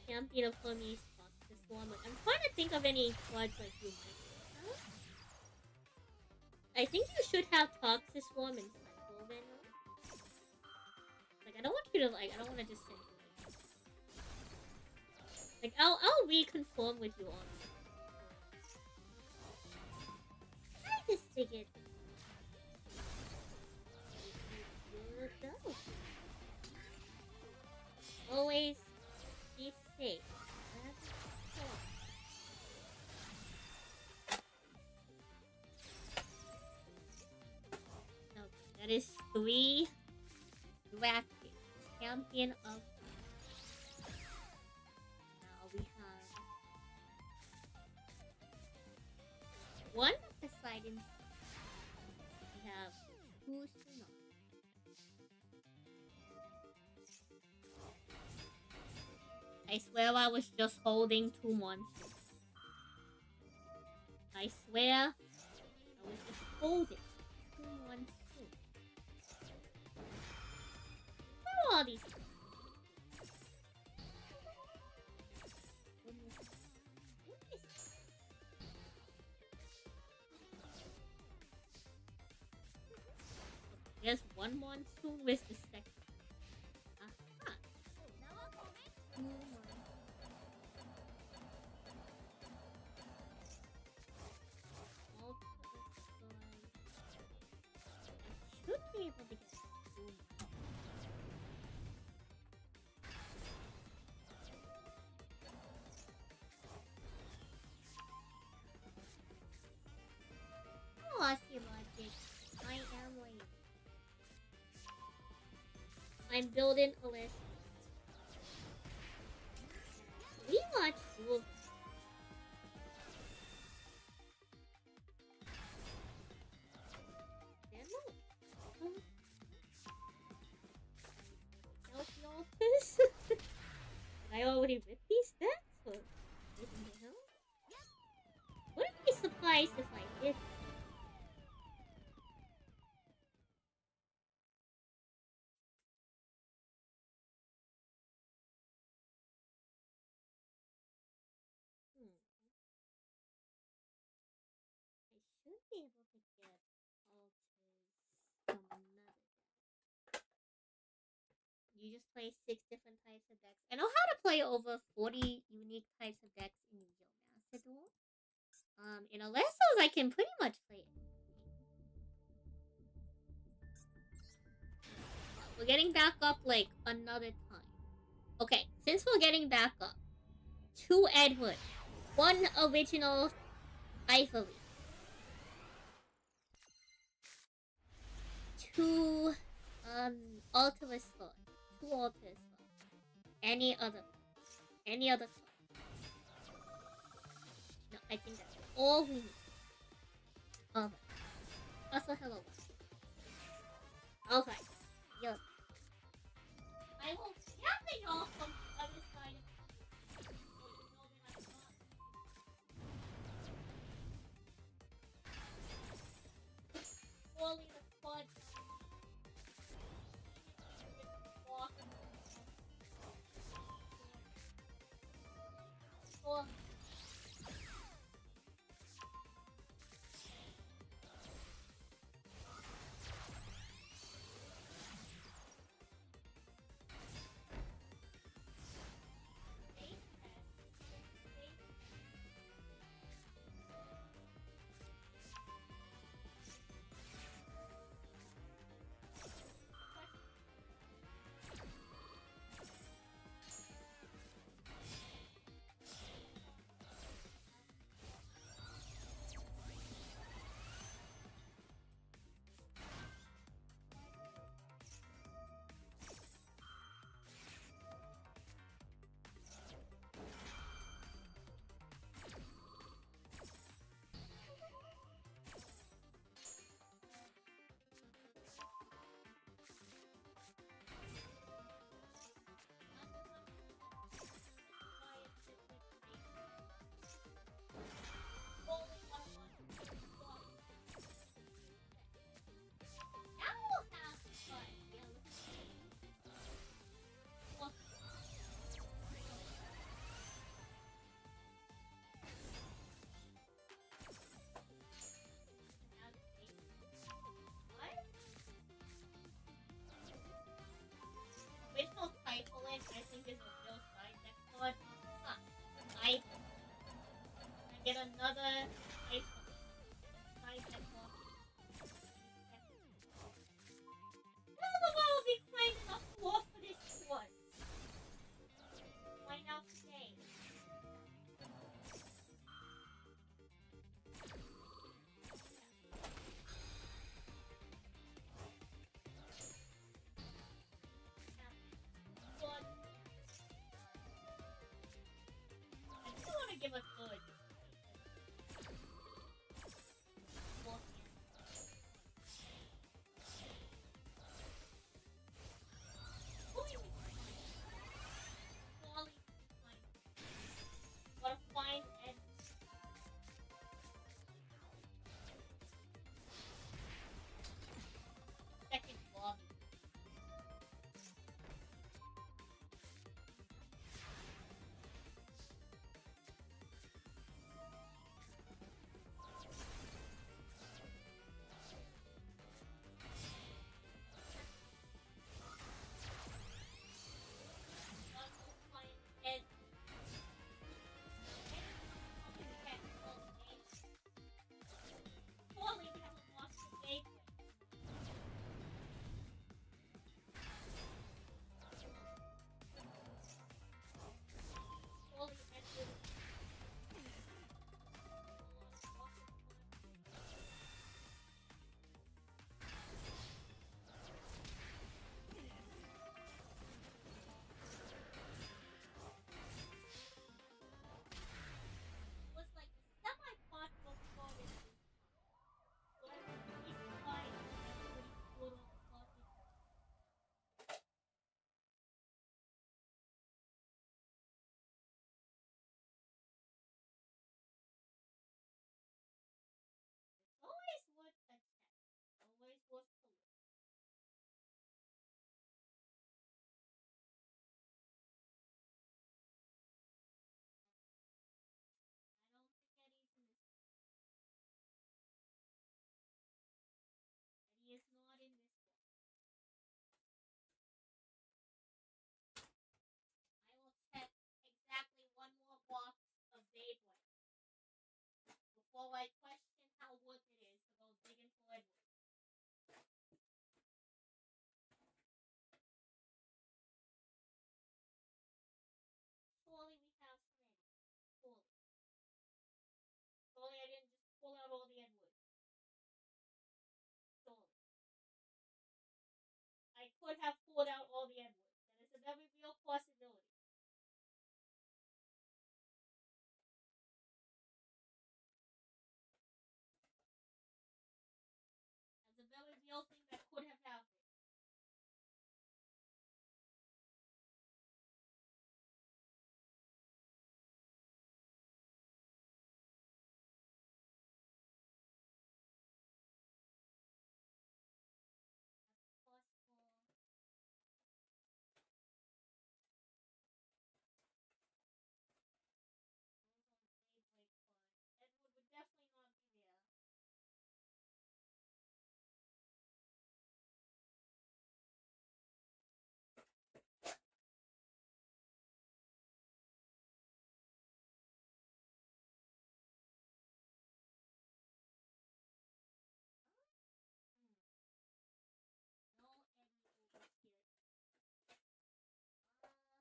Champion of Hermes, Toxis one. Like, I'm trying to think of any cards like you might have. I think you should have Toxis Swarm and Cycle Venom. Like, I don't want you to, like, I don't want to just send you, like, I'll reconfirm with you on it. I just figured. Go. Always be safe. That's 3 drafted. Champion of. Now we have 1 Poseidon. We have 2 Tsunami. I swear I was just holding 2 monsters. I swear I was just holding 2 monsters. Where are all these? What is this? There's 1 monsoon. Where's the second? Aha. 2 monsters. Should be able to get through. Oh, I see logic. I am waiting. I'm building a list. We watch Duel. Did I already rip these decks? Or what the hell? Wouldn't be surprised if I did. I should be able to get alters from another deck. You just play 6 different types of decks. I know how to play over 40 unique types of decks in Yu-Gi-Oh! Master Duel. In Alessos, I can pretty much play it. We're getting back up like another time. Okay, since we're getting back up, 2 Edward, 1 original Ivory, 2 Ultimate Slot, 2 Ultimate Slot. Any other card. No, I think that's all we need. Okay. Also, hello. Okay. Yup. I will yapping y'all from the other side of Only the quad. Walk. could have pulled out all the Edwards. That is a very real possibility. That's a very real thing that could have happened. That's possible. Daybreak card. Edward would definitely not be there. Hmm. No Eddie over here.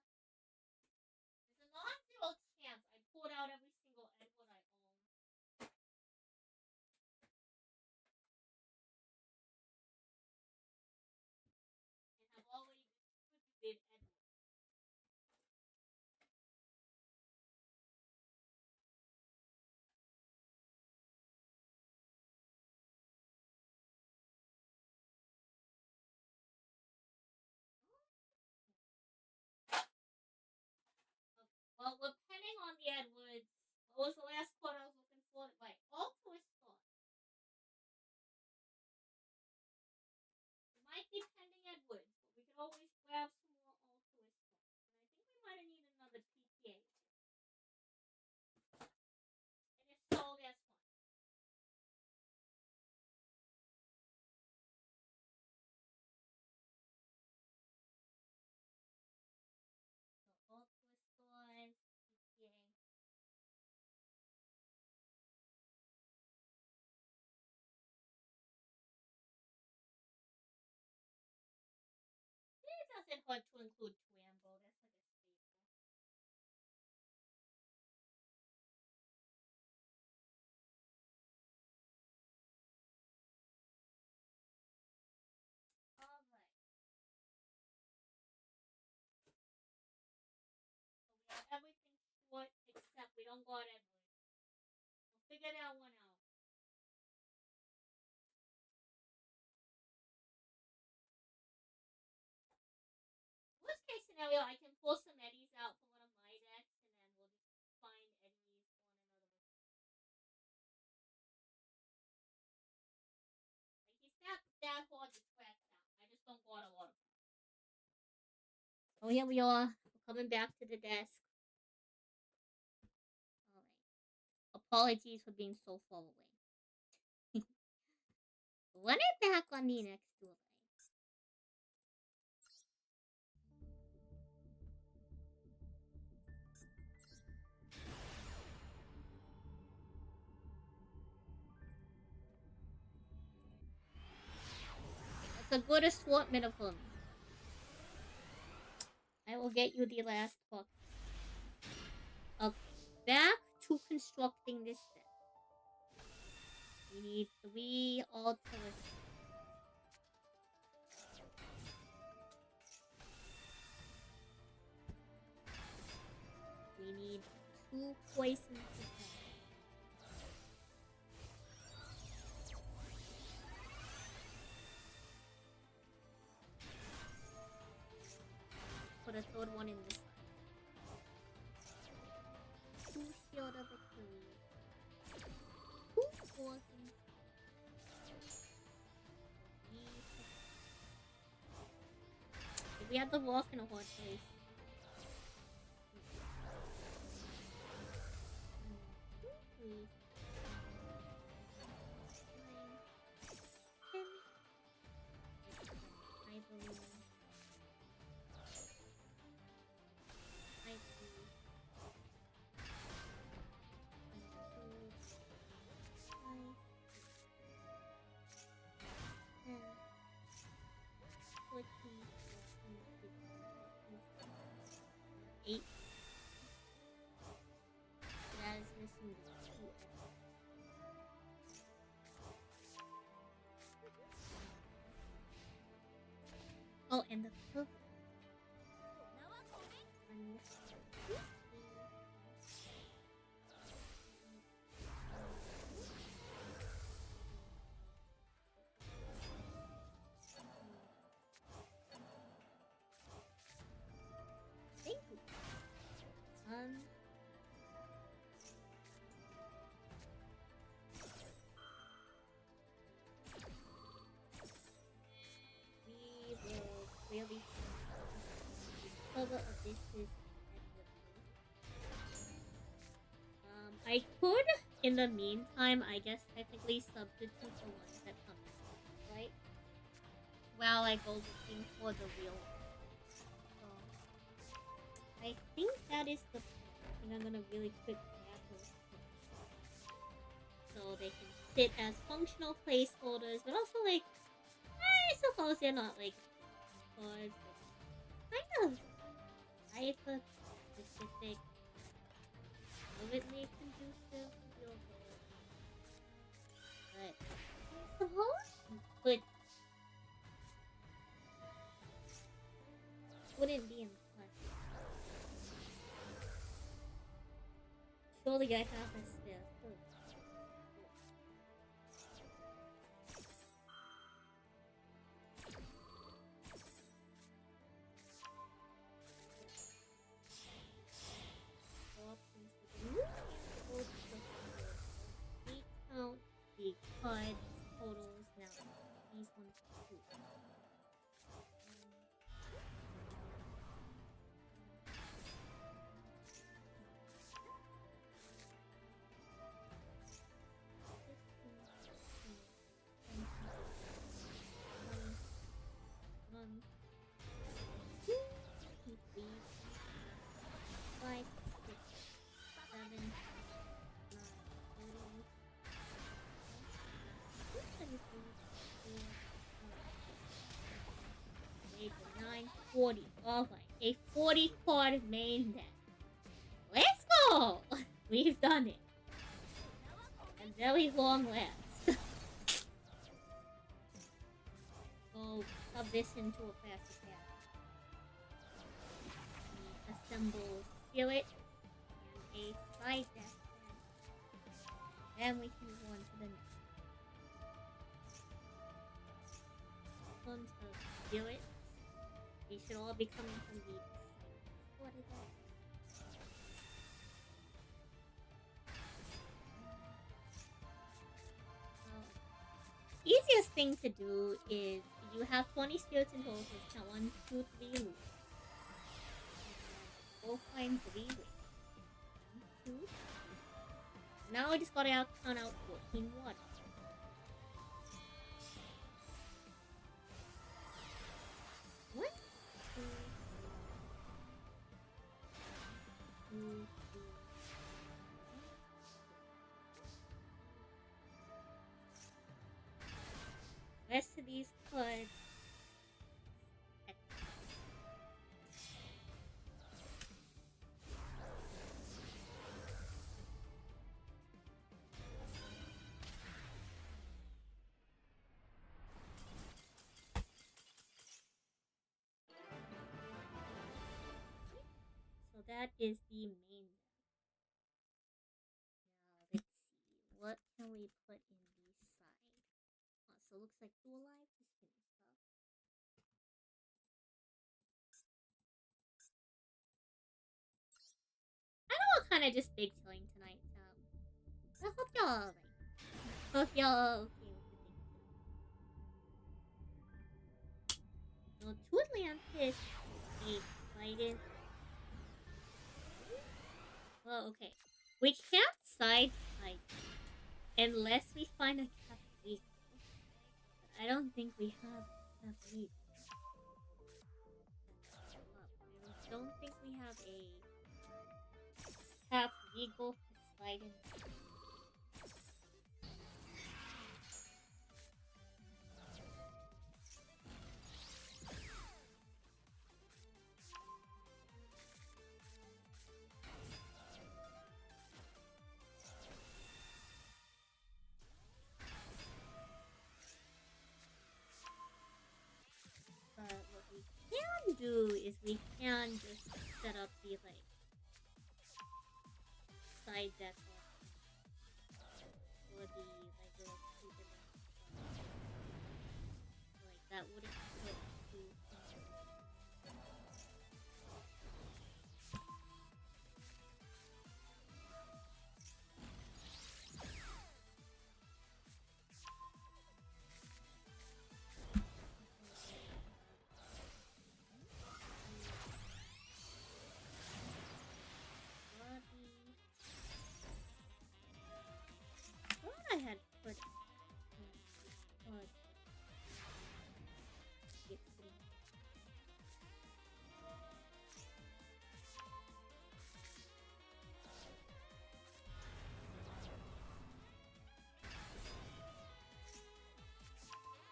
Uh, there's a non-zero chance I pulled out every single Edward I own. And have already distributed Edward. Okay. Well, depending on the Edwards, what was the last card I was looking for? Right, Altruist Thought. It might be pending Edwards, but we could always grab some more Altruist Thought. And I think we might need another PTA. And if so, that's fine. So Altruist Thoughts, PTA. It doesn't hurt to include Tuambo. That's like a staple. Alright. So we have everything short except we don't got Edward. So figure that one out. Worst case scenario, I can pull some Eddies out for one of my decks, and then we'll just find Eddies on another machine. Like, he's not that hard to track down. I just don't got a lot of them. Oh, here we are. We're coming back to the desk. Alright. Apologies for being so far away. Run it back on the next duel. That's a good assortment of them. I will get you the last book. Okay, back to constructing this deck. We need 3 alternatives. We need 2 poisons. Put a third one in this. 2 shield of Achilles. 2 poisons. We have the walk in a hard place. I believe. Eight. That is missing 2. Oh, and One, thank you. We will really cover of this is I could, in the meantime, I guess technically substitute the ones that come in, right? While I go looking for the real one. So, I think that is the plan. I think I'm gonna really quick grab those so they can sit as functional placeholders, but also like, I suppose they're not like cards kind of type of specific fluidly conducive to your goal. But I suppose you could wouldn't be impressed. Surely I have a spare foot. We count the card totals now. These ones too. Nine 40. Alright, a 40 card main deck. Let's go! We've done it. A very long last. So, shove this into a plastic bag. Assemble Spirit and a side deck. Then we can go on to the next. Tons of Spirit. They should all be coming from the what is that? Easiest thing to do is you have 20 spirits in total, so count 1, 2, 3 loops. Go find 3 loops. 1, 2. Now I just gotta count out 14 water. What? 2, 3. Rest of these cards. So that is the main deck. Now let's see. What can we put in the side? Oh, so it looks like Duel Live just finished up. I know we're kind of just big chilling tonight. I hope y'all alright. Hope y'all okay with the big chilling. So Tooth Lamp is a fighting. Well, okay. We can't side fight unless we find a Caprico. But I don't think we have Caprico. I don't think we have a Caprico for sliding. But what we can do is we can just set up the like side deck or the like little stupid like that wouldn't put too. I had put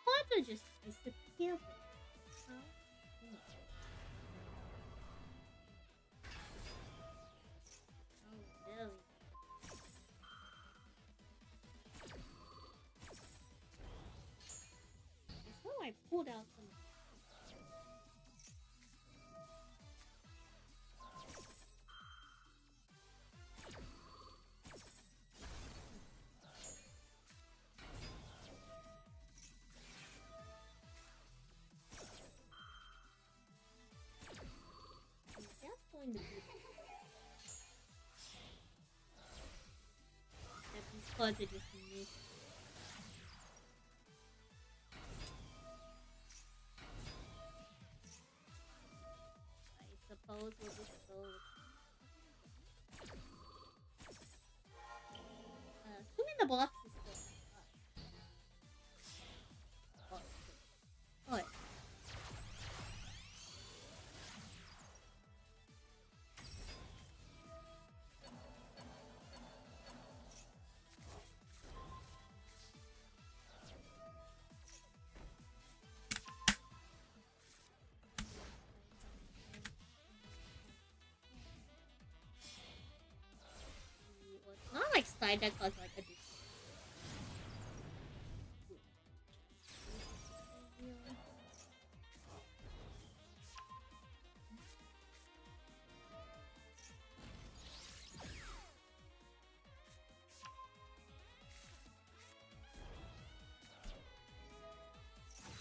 cards are just disappear. Huh? Oh, really? So I pulled out some. That's going to be. That these cards are just missing. I suppose we'll just go with. Assuming the box is still up. Oh, yeah. Well, it's not like side deck has like a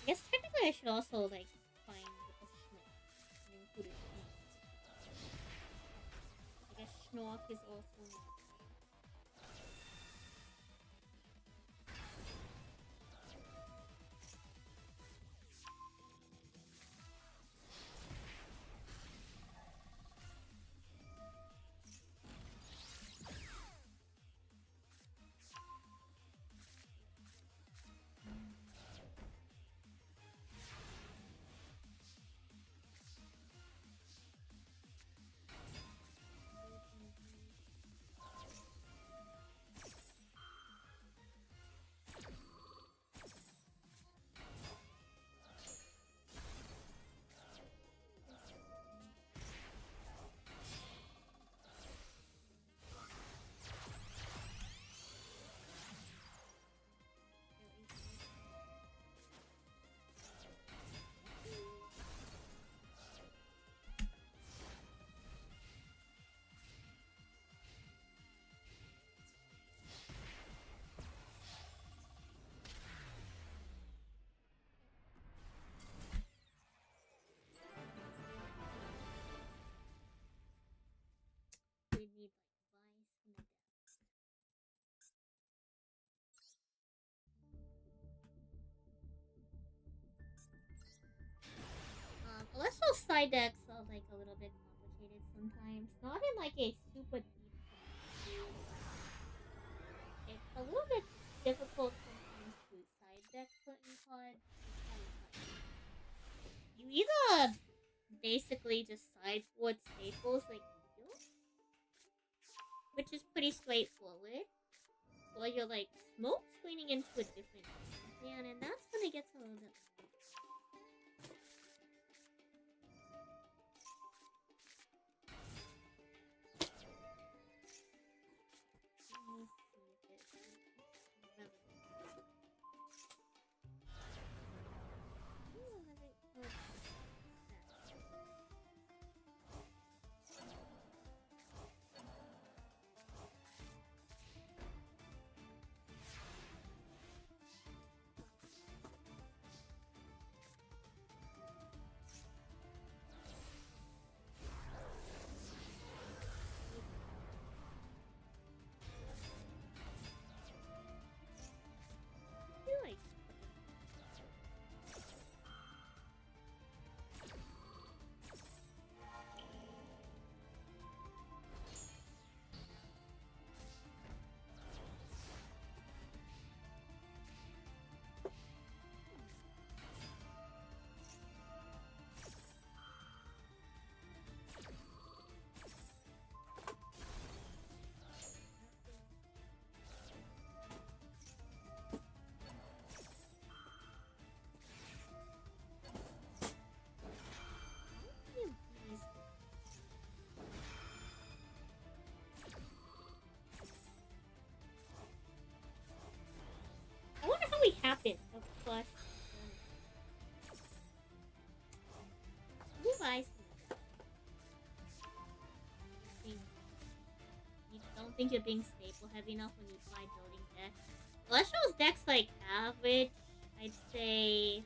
I guess technically I should also like find a Schnork and include it. I guess Schnork is also we need like buys from the deck. Unless those side decks are like a little bit complicated sometimes. Not in like a super deep way. It's a little bit difficult sometimes to side deck certain cards. You either basically just sideboard staples like you, which is pretty straightforward, or you're like smoke screening into a different plan, and that's when it gets a little bit. don't think you're being staple heavy enough when you buy building decks. Celestial's deck's like average. I'd say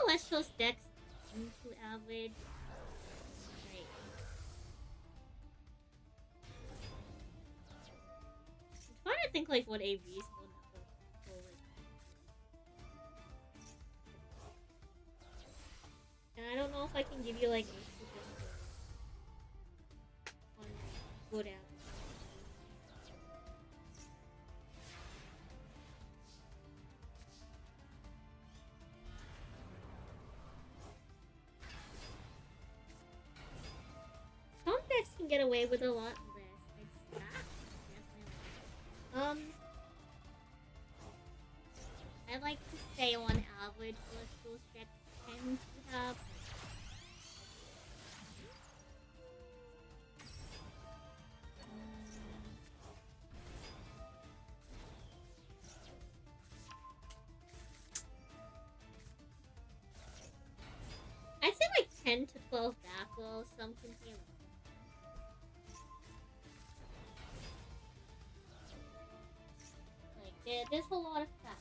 Celestial's deck's into average. Right. I'm trying to think like what a reasonable number forward. And I don't know if I can give you like a super on good average. Some decks can get away with a lot less. Like that, definitely. I like to say on average, those decks tend to have. I'd say like 10 to 12 back rolls. Some can be like there's a lot of facts.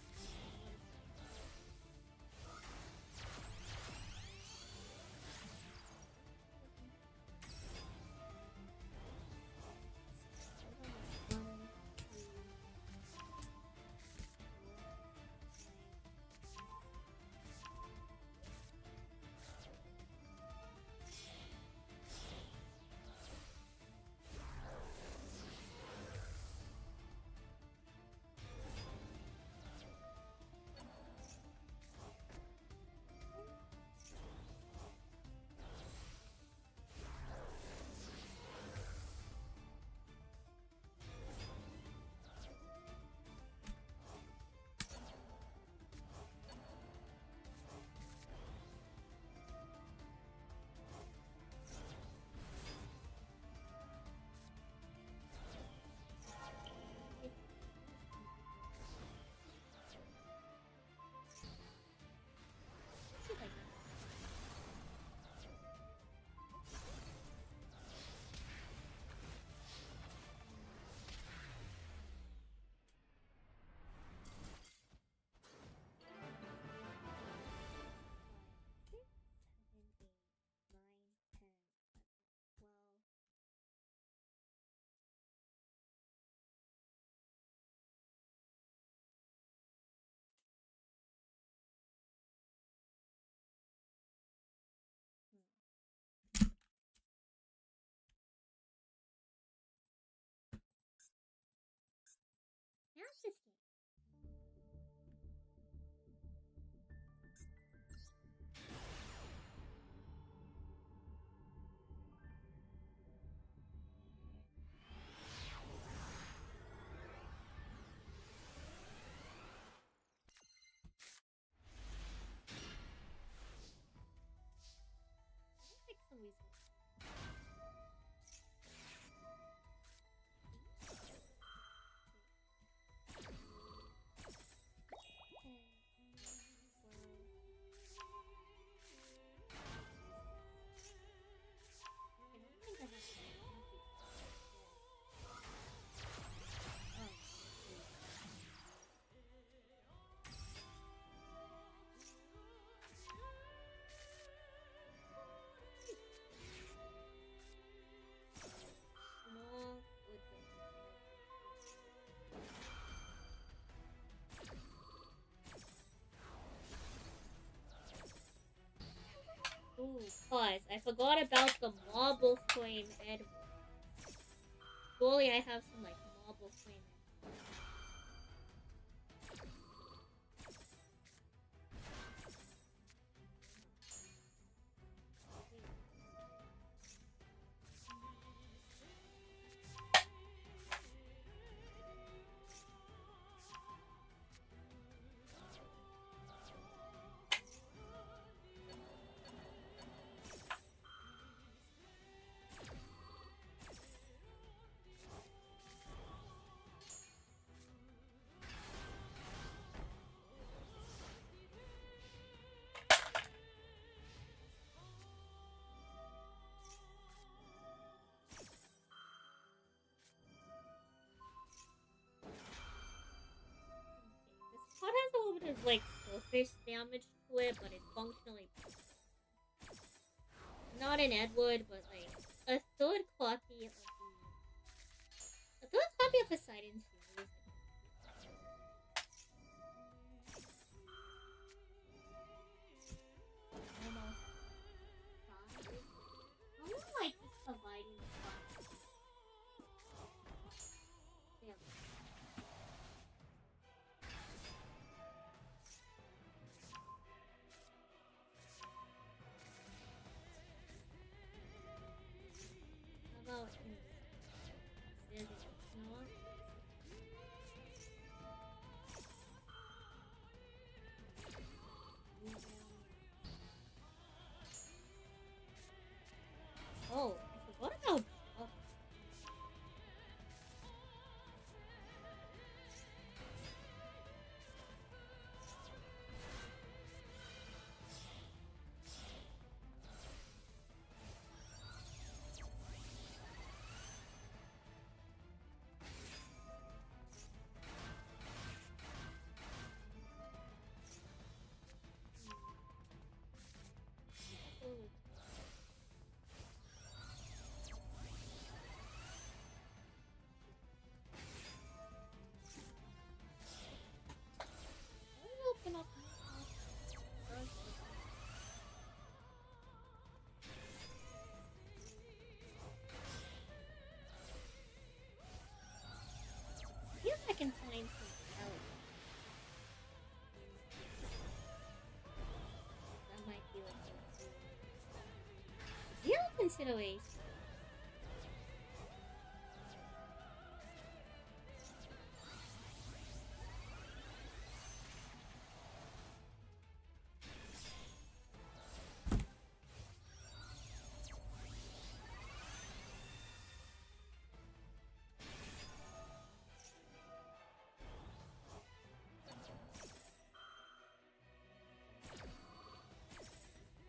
Interesting. Like some reason. Ooh, pause. I forgot about the marble frame Edward. Surely I have some like marble frame. There's like surface damage to it, but it's functionally not an Edward, but like a third copy of Poseidon series. Almost five. I don't like just providing stuff. Yeah. How about there's a snow? Oh, I forgot about Duel. Oh, let me open up my mouth. See if I can find some else. That might be like zero consideration.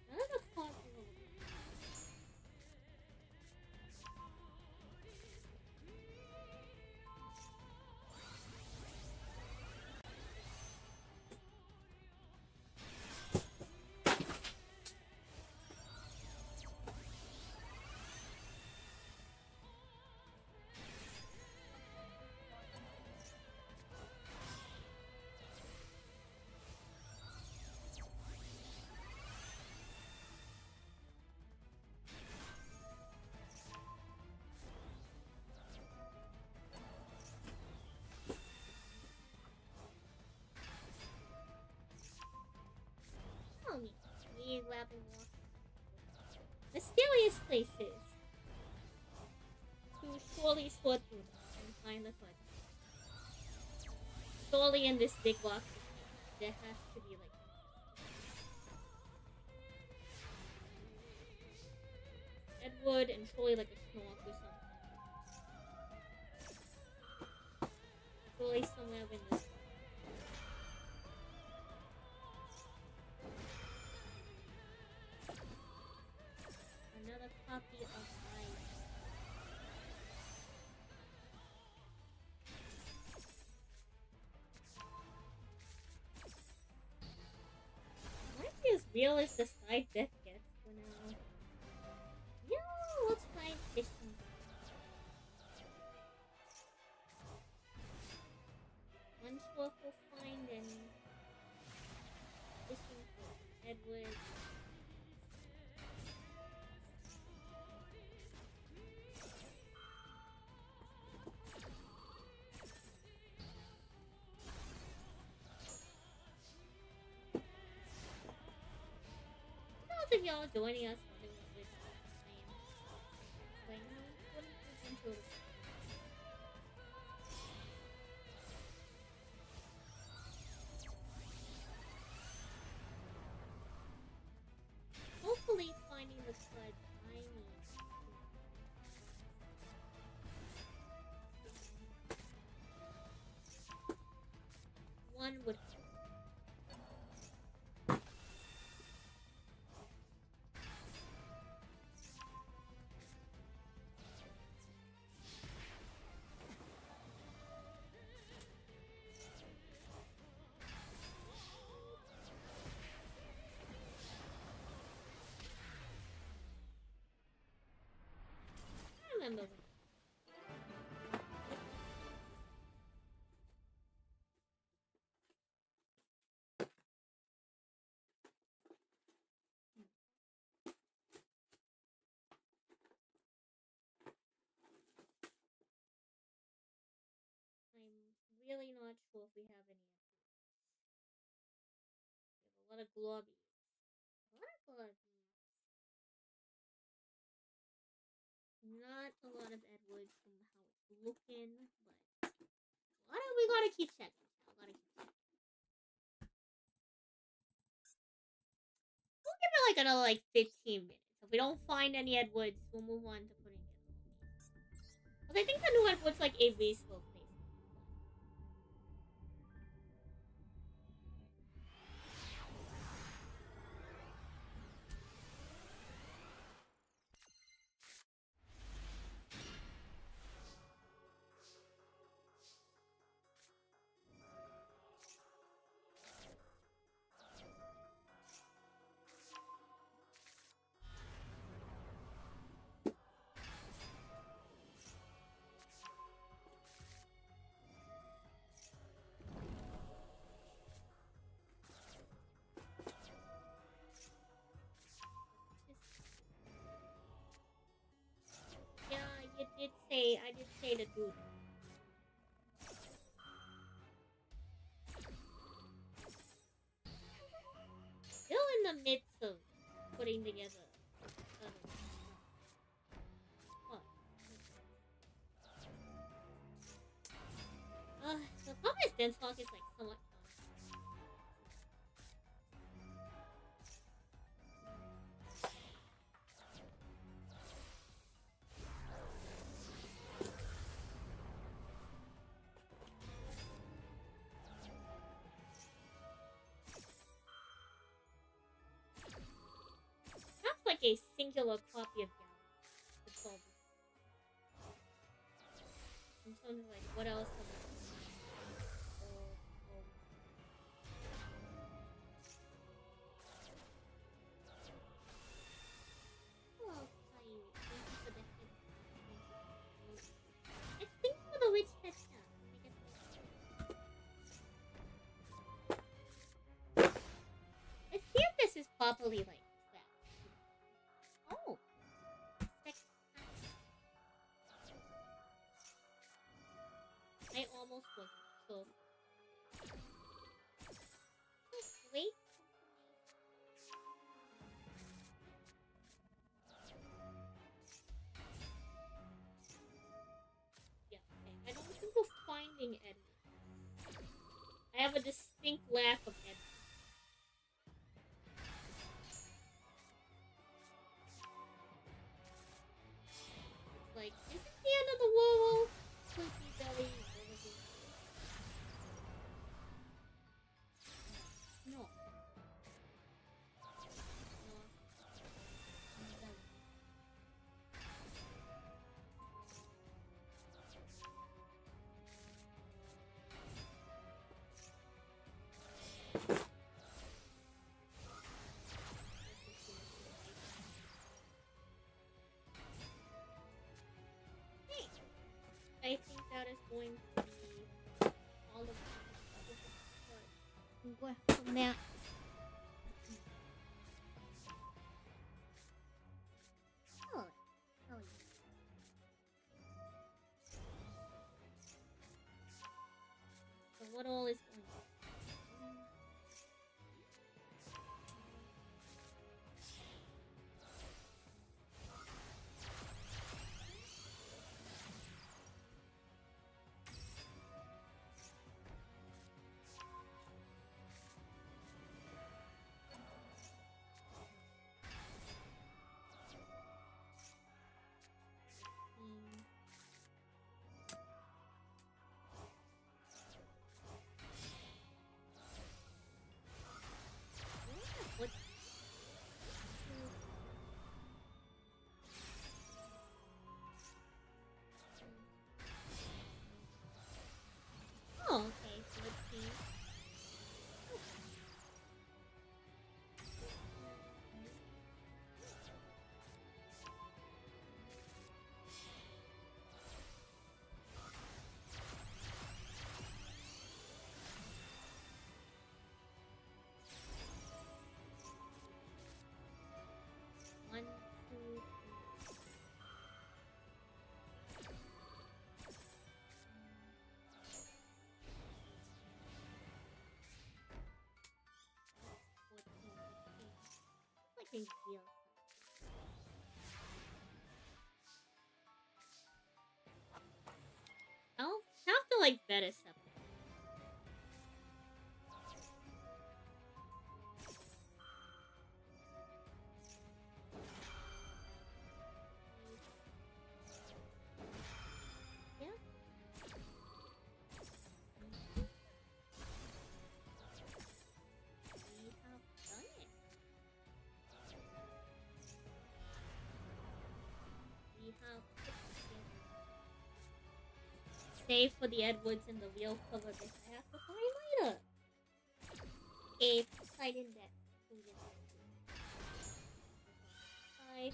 Another possible. Tell me. We grabbing more. Mysterious places. To surely sort through them and find the fun. Surely in this big box, there has to be like Edward and surely like a Snork or something. Surely somewhere in this. Another copy of mine. Might be as real as the side deck gets for now. Yo, let's find fishing. Unsure if we'll find any fishing for Edward. Those of y'all joining us on the English stream right now, what do you think into it? Hopefully finding the cards I need. One would really not sure if we have any Edwards. We have a lot of globbies. A lot of globbies. Not a lot of Edwards from how it's looking, but we gotta keep checking. We'll give it like another 15 minutes. If we don't find any Edwards, we'll move on to putting in globbies. Because I think the new Edwards a wasteful place. I did say the dude. Still in the midst of putting together. The problem is Dance Talk is somewhat. Perhaps a singular copy of Galaxy. In terms of what else? Let's see if this is properly that. Oh. I almost wasn't sure. Wait. Yeah, okay. I don't think we're finding Edward. I have a distinct lack of Edward. Is it the end of the world? Sleepy belly. No. I think that is going to be all of the go from there. Oh. So what all is going on? real size. I'll have to like bet a separate. Yeah. We have done it. We have put together. Save for the Edwards and the real cover this I have to find later. A Poseidon deck. Five.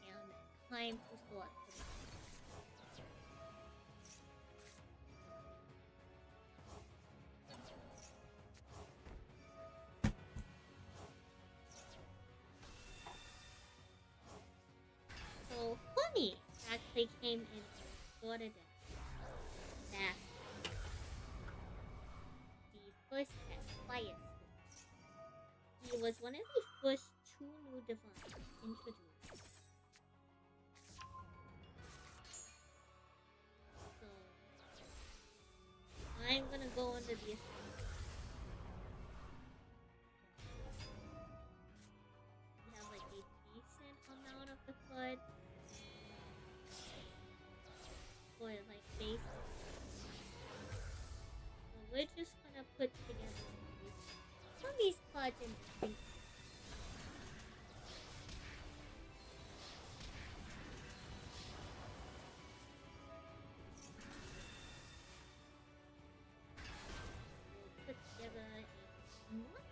And time to start. So funny actually came in and sorted it. That the first test, Fire He was one of the first two new divines introduced. So I'm gonna go under the assumption we have like a decent amount of the cards for like basic. So we're just gonna put together some of these cards in between. We'll put together a not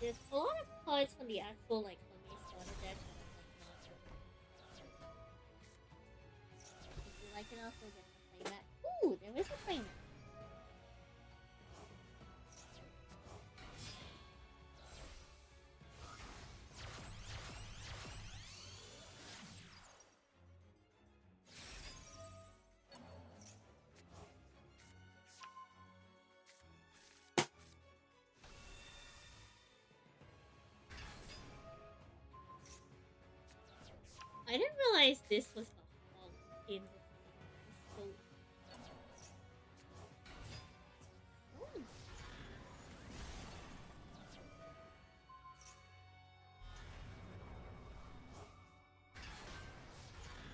There's a lot of cards from the actual like Hermes starter deck that I'm like not sure. If you like it, also get the playmat. Ooh, there is a playmat. I didn't realize this was the hall in the so.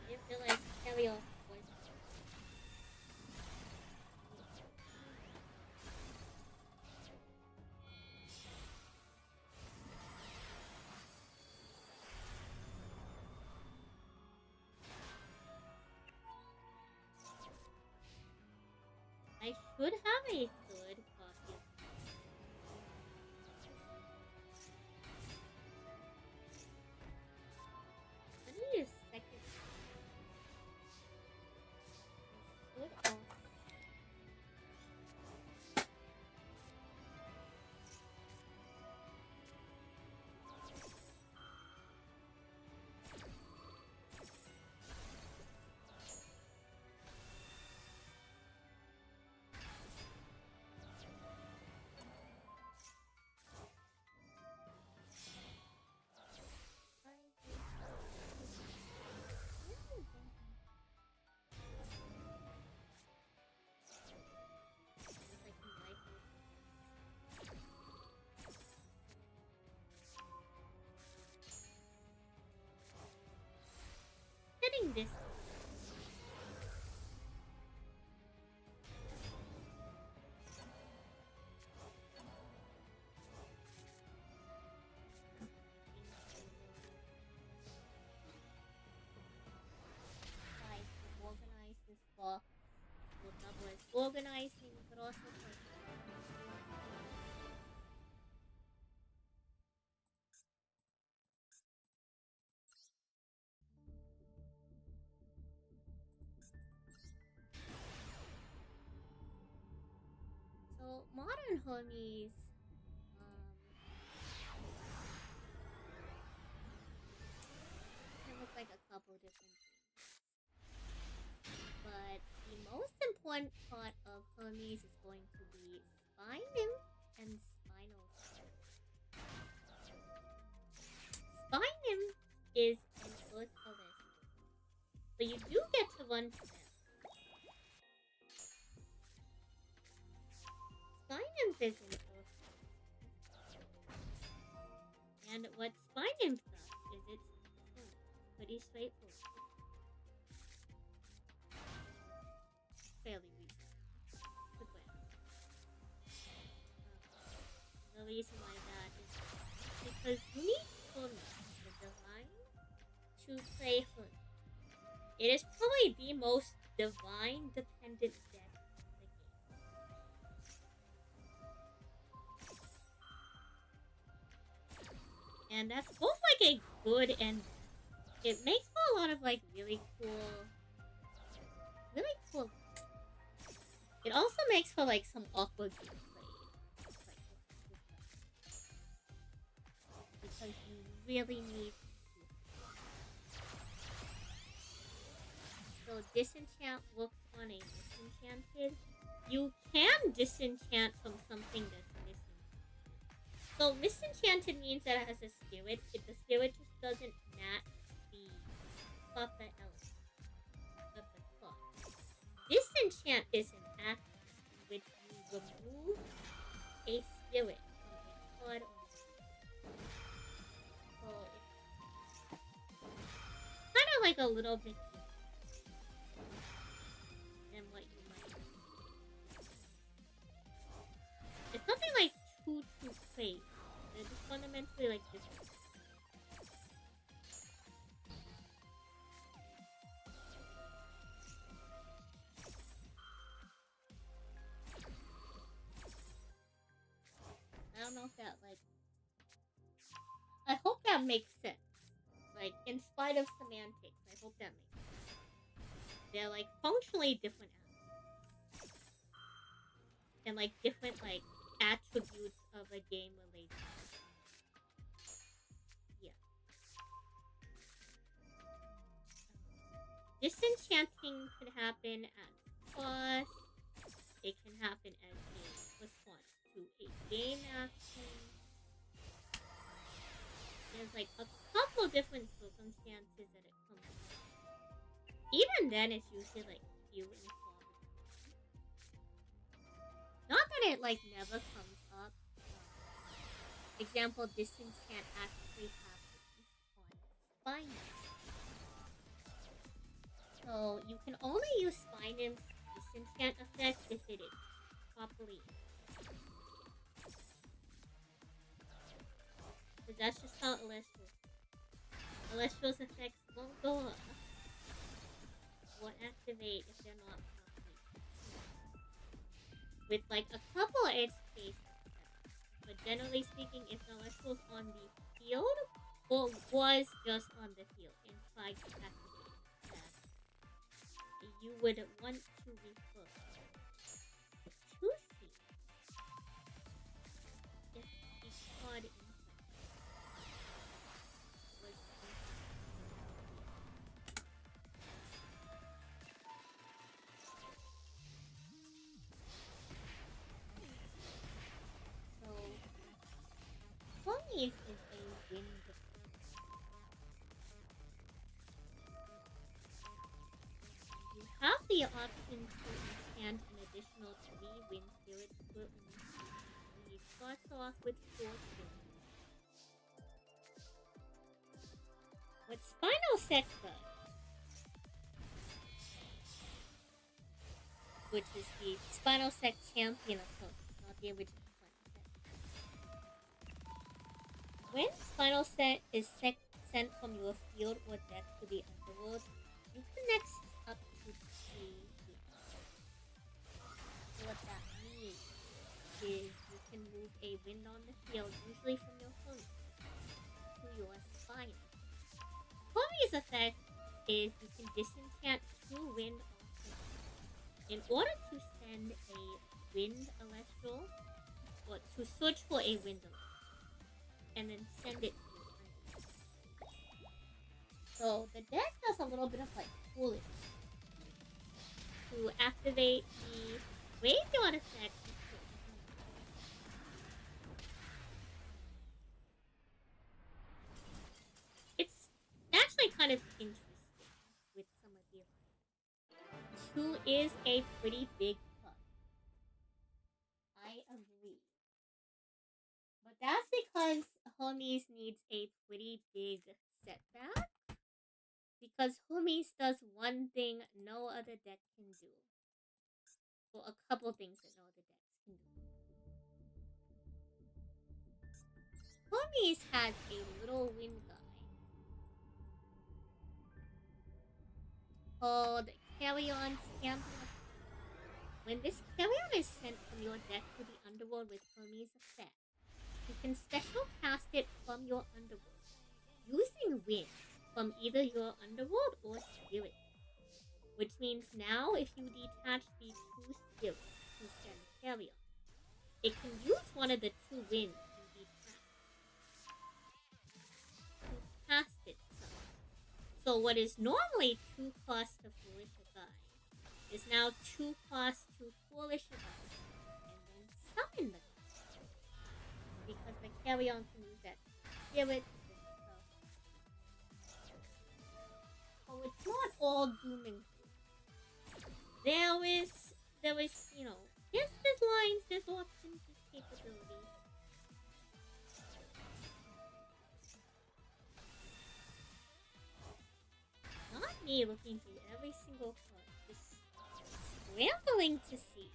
I didn't realize carry off was. I should have a third copy of I need a second. I should also. Getting this. Try to organize this box. We'll double as organizing, but also on Hermes, can look like a couple different things. But the most important part of Hermes is going to be Spine Nymph and Spinal Set. Spine Nymph is an Earth Celestial, but you do get to run spells. Spine Nymph is an Earth Celestial. And what Spine Nymph does is it's pretty straightforward. Fairly reasonable. Good glance. The reason why that is because you need Hermes, the divine, to play Hermes. It is probably the most divine dependent deck in the game. And that's both like a good and it makes for a lot of like really cool. It also makes for like some awkward gameplay. Because you really need to. So disenchant works on a disenchanted. You can disenchant from something that's misenchanted. So misenchanted means that it has a spirit. If the spirit just doesn't match the puppet element of the card. Disenchant is an action in which you remove a spirit from a card on the field. So it's kind of like a little bit different than what you might do. It's nothing like too crazy. It's just fundamentally like this. I don't know if that like. I hope that makes sense. Like, in spite of semantics, I hope that makes sense. They're like functionally different animals. And like different like attributes of a game related. Yeah. Disenchanting can happen at cost. It can happen as a response to a game action. There's like a couple different circumstances that it comes from. Even then, it's usually like few and far between. Not that it like never comes up. Example, disenchant actually happens on Spine Nymph. So you can only use Spine Nymph's disenchant effect if it is properly. Because that's just how Celestial's effects won't go up. Won't activate if they're not properly. With like a couple edge cases. But generally speaking, if Celestial's on the field, or was just on the field and tried to activate that, you would want to refer to see if the card Hermes is a wind. You have the option to enchant an additional 3 wind spirits per and it starts off with 4 spirits. What Spinal Set does, which is the Spinal Set champion approach, not the original. When Spinal Set is sent from your field or deck to the underworld, you can next up to 3 winds. So what that means is you can move a wind on the field, usually from your home, to your Spine. Hermes' effect is you can disenchant 2 wind off the field. In order to send a wind celestial or to search for a window and then send it to you. So the deck does a little bit of like cooling to activate the graveyard effect. It's actually kind of interesting with some of the effects. 2 is a pretty big cut. I agree. But that's because Hermes needs a pretty big setback. Because Hermes does one thing no other deck can do. Well, a couple things that no other decks can do. Hermes has a little wind guy called Carry-On Champion. When this Carry-On is sent from your deck to the underworld with Hermes effect, you can special cast it from your underworld, using wind from either your underworld or spirit. Which means now if you detach the 2 spirits to send Carry-On, it can use one of the 2 winds you detach to cast it some. So what is normally 2 costs to foolish a guy is now 2 costs to foolish a guy and then summon the guy. Because the Carry-On can use that spirit. So it's not all doom and gloom. There is, you know, yes, there's lines, there's options, there's capability. Not me looking through every single card, just scrambling to see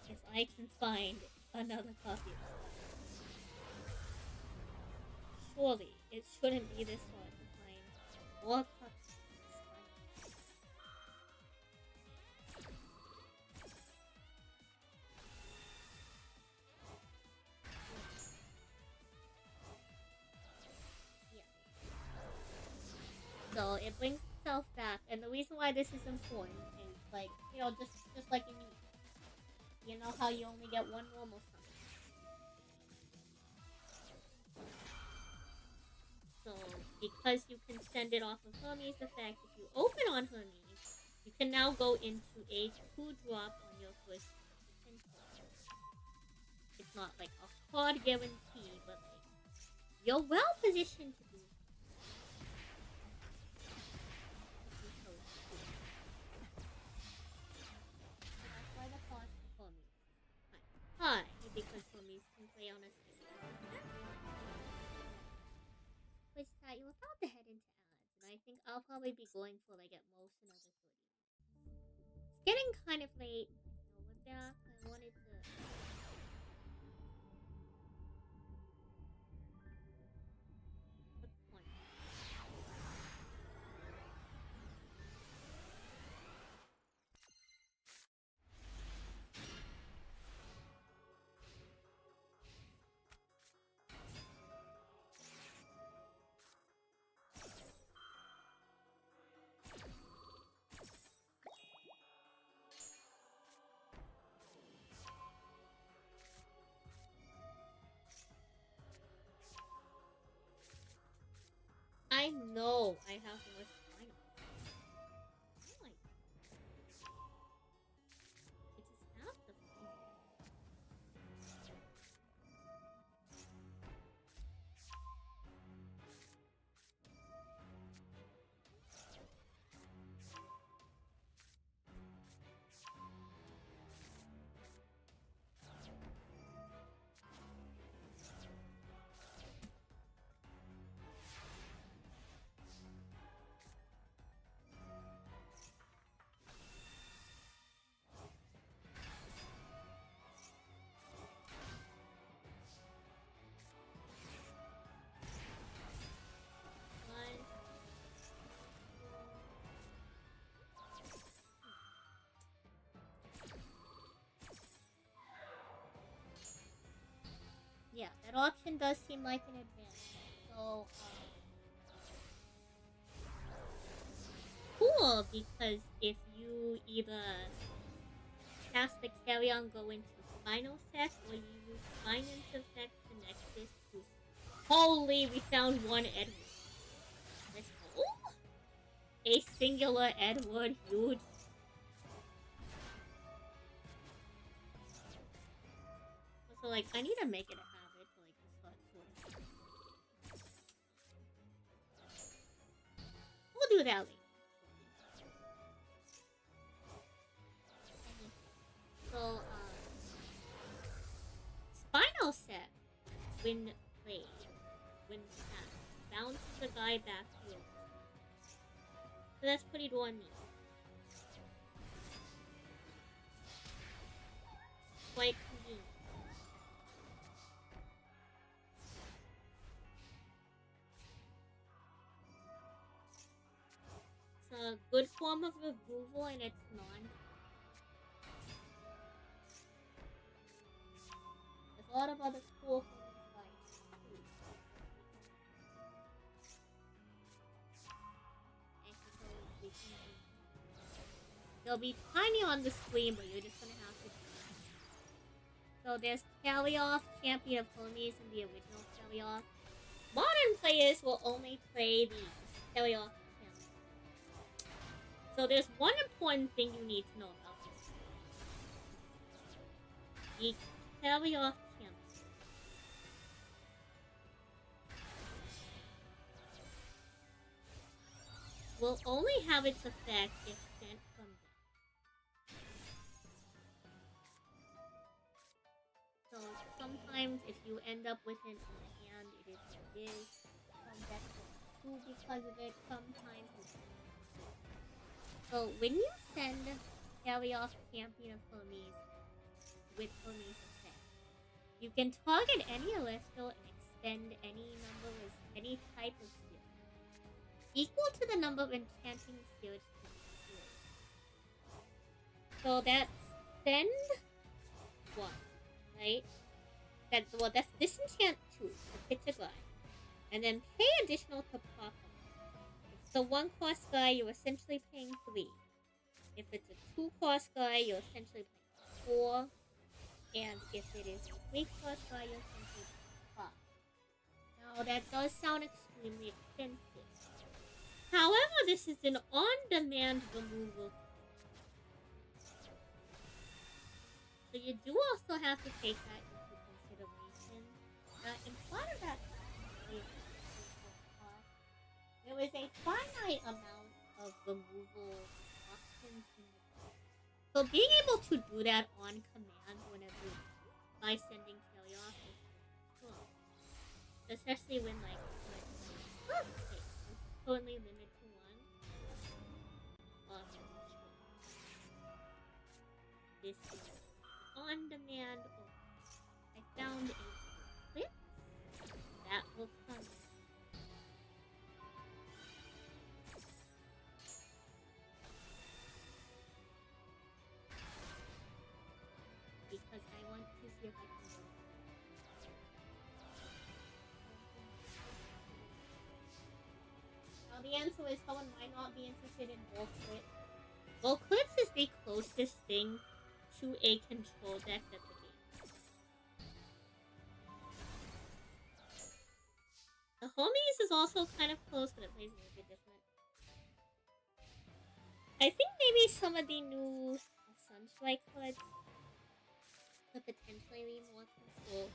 if I can find another copy of it. Surely, it shouldn't be this hard to find more copies. So it brings itself back, and the reason why this is important is like, you know, just like in you know how you only get one normal summon. So because you can send it off of Hermes effect, if you open on Hermes, you can now go into a 2-drop on your first potential. It's not like a hard guarantee, but like you're well positioned to do. High, because Hermes can play on a stage. Which that you're about to head into ads, and I think I'll probably be going for like at most another 30 minutes. It's getting kind of late, you know, with that. I wanted to. Good point. I know I have more spinal. Oh, it is half the fun. Yeah, that option does seem like an advantage. So, cool, because if you either cast the Carry-On, go into Spinal Set, or you use Finance Effect to Nexus to... Holy, we found one Edward. Let's go. A singular Edward, huge. Also, like, I need to make it a habit to, like, just start sorting. We'll do that later. So, Spinal Set, when played, when cast, bounces the guy back to your... So that's pretty neat. Quite convenient. It's a good form of removal and it's non. There's a lot of other cool things like they'll be tiny on the screen, but you're just gonna have to do it. So there's Kalioth, Champion of Hermes, and the original Kalioth. Modern players will only play the Kalioth. So there's one important thing you need to know about this. The Kalioth champion will only have its effect if sent from deck. So sometimes if you end up with it in the hand, it is what it is. Some decks will do because of it, sometimes it's... So when you send Kalioth Champion of Hermes with Hermes effect, you can target any Celestial and expend any type of skill equal to the number of enchanting skills to be skilled. So that's send 1, right? That's disenchant 2 to pitch a guy, and then pay additional to pop him. So 1-cost guy, you're essentially paying 3. If it's a 2-cost guy, you're essentially paying 4. And if it is a 3-cost guy, you're essentially paying 5. Now that does sound extremely expensive. However, this is an on-demand removal. So you do also have to take that into consideration. In part of that there is a finite amount of removal options in the game. So being able to do that on command whenever by sending Kalioth is strong. Especially when like okay, it's currently limited to 1. This is on demand. I found a clip that will come. Because I want to see if I can do it. Now the answer is someone might not be interested in Bulk Clips. Bulk Clips is the closest thing to a control deck that the game has. The Hermes is also kind of close, but it plays a little bit different. I think maybe some of the new Sunstrike cards could potentially be more control.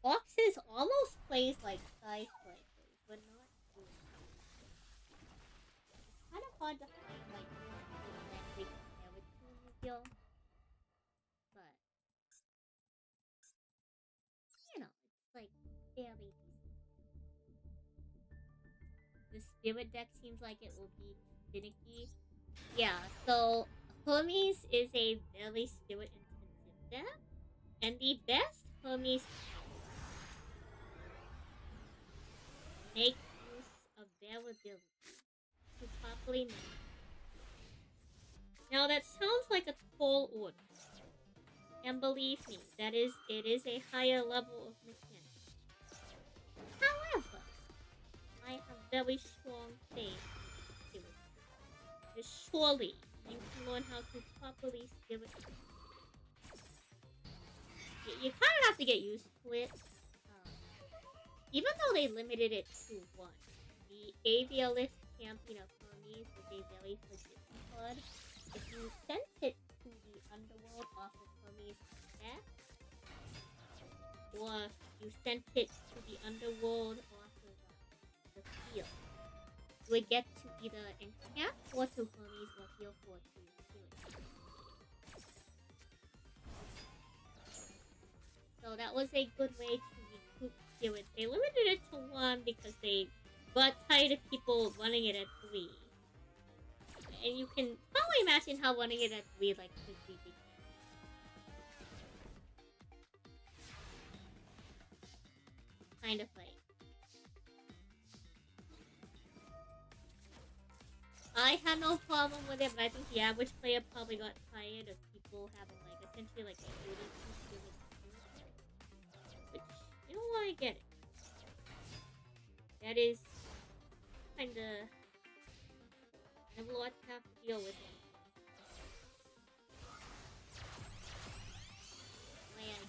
Foxes almost plays like Sky Strike plays, but not really. It's kind of hard to find like directly compare with Yu-Gi-Oh! But you know, it's like fairly decent. The Spirit deck seems like it will be finicky. Yeah, so Hermes is a very spirit intensive deck, and the best Hermes make use of their ability to properly manage. Now that sounds like a tall order, and believe me, it is a higher level of mechanics. However, I have very strong faith in it. Surely you can learn how to properly skill it. You kind of have to get used to it. Even though they limited it to 1, the AVList Champion of Hermes is a very forgiving card. If you sent it to the Underworld off of Hermes' deck, or you sent it to the Underworld off of the field, you would get to either enchant or to Hermes or heal 4 to your spirit. So that was a good way to recoup spirits. They limited it to 1 because they got tired of people running it at 3. And you can probably imagine how running it at 3 like quickly became. Kind of like. I had no problem with it, but I think the average player probably got tired of people having like essentially like a 32 spirit. Which, you know what, I get it. That is kinda a lot to have to deal with. Man.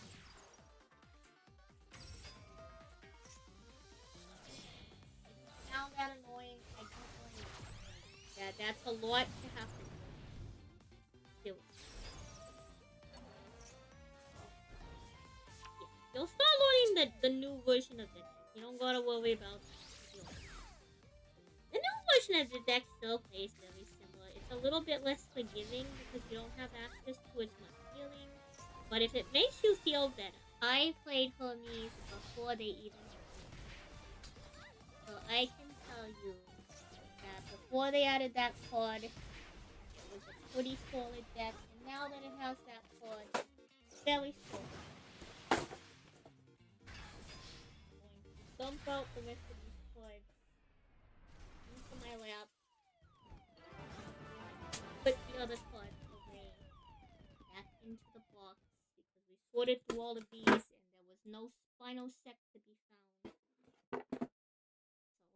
It's now that annoying, I don't really like that. That's a lot to have to deal with. Yeah. You'll start learning the new version of the deck. You don't gotta worry about it. The new version of the deck still plays very similar. It's a little bit less forgiving because you don't have access to as much healing. But if it makes you feel better, I played Hermes before they even so I can tell you that before they added that card, it was a pretty solid deck, and now that it has that card, it's very solid. I'm going to dump out the rest of these cards into my lap. Put the other cards away back into the box because we sorted through all of these and there was no final sec to be found.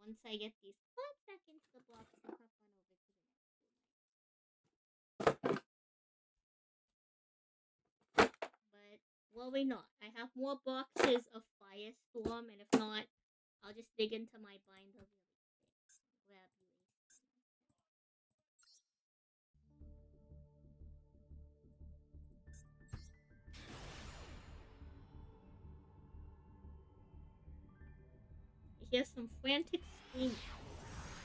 So once I get these cards back into the box, I'll hop on over to the next one. But worry not. I have more boxes of Firestorm, and if not, I'll just dig into my binder really quick. Grab you a hear some frantic screaming.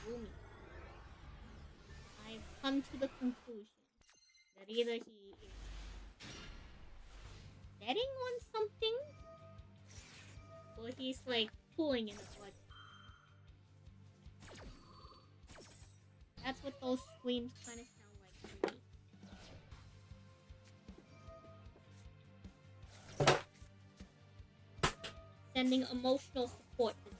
Booming. I've come to the conclusion that either he is betting on something, or he's like pulling in the blood. That's what those screams kind of sound like to me. Sending emotional support to them.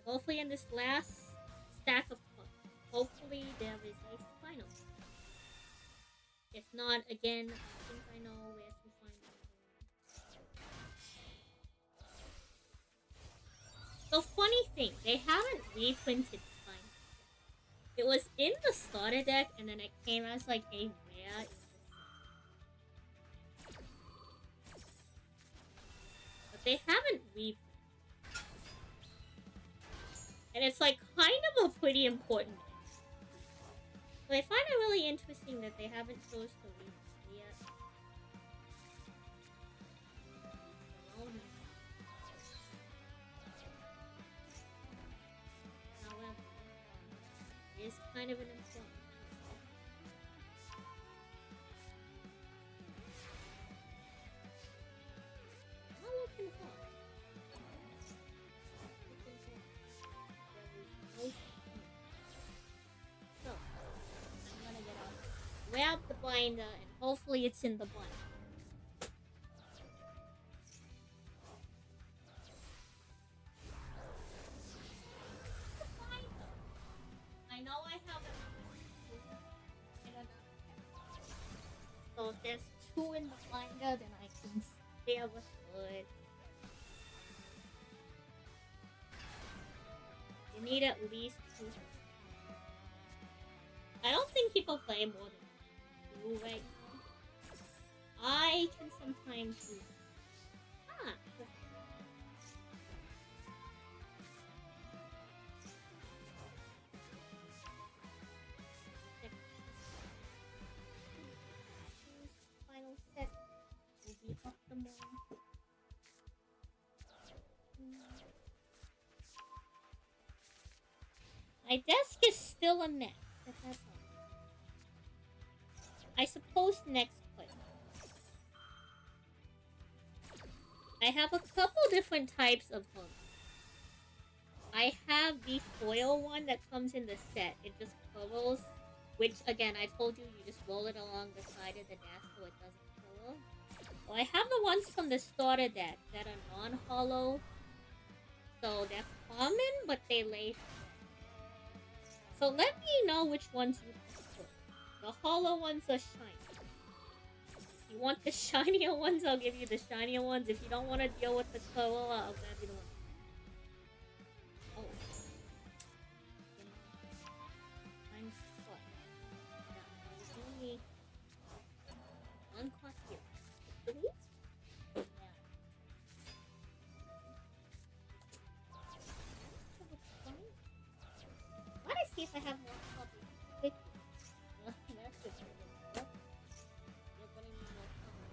Hopefully in this last stack of cards, hopefully there is a final. If not, again, I think I know where to find it. The funny thing, they haven't reprinted final. It was in the starter deck and then it came as like a rare in the set. But they haven't reprinted. And it's like kind of a pretty important thing. But I find it really interesting that they haven't chose to read it yet. However, it is kind of an important I'm looking for. So, I'm gonna get out, grab the binder, and hopefully it's in the butt. I know I have another. So if there's 2 in the binder, then I can spare what's good. You need at least 2. I don't think people play more than 2 right now. I can sometimes do. Ah. Final set will be optimal. My desk is still a mess. That's all. I suppose next play. I have a couple different types of hooks. I have the foil one that comes in the set. It just curls, which again I told you just roll it along the side of the desk so it doesn't curl. Well, I have the ones from the starter deck that are non-hollow. So they're common, but they lay. So let me know which ones you prefer. The hollow ones are shiny. If you want the shinier ones, I'll give you the shinier ones. If you don't want to deal with the curl, I'll grab you the one. Oh. I'm stuck. There's only one clock here. Please? Yeah. Why don't I see if I have more copies? Quick. That's good. You're gonna need more copies.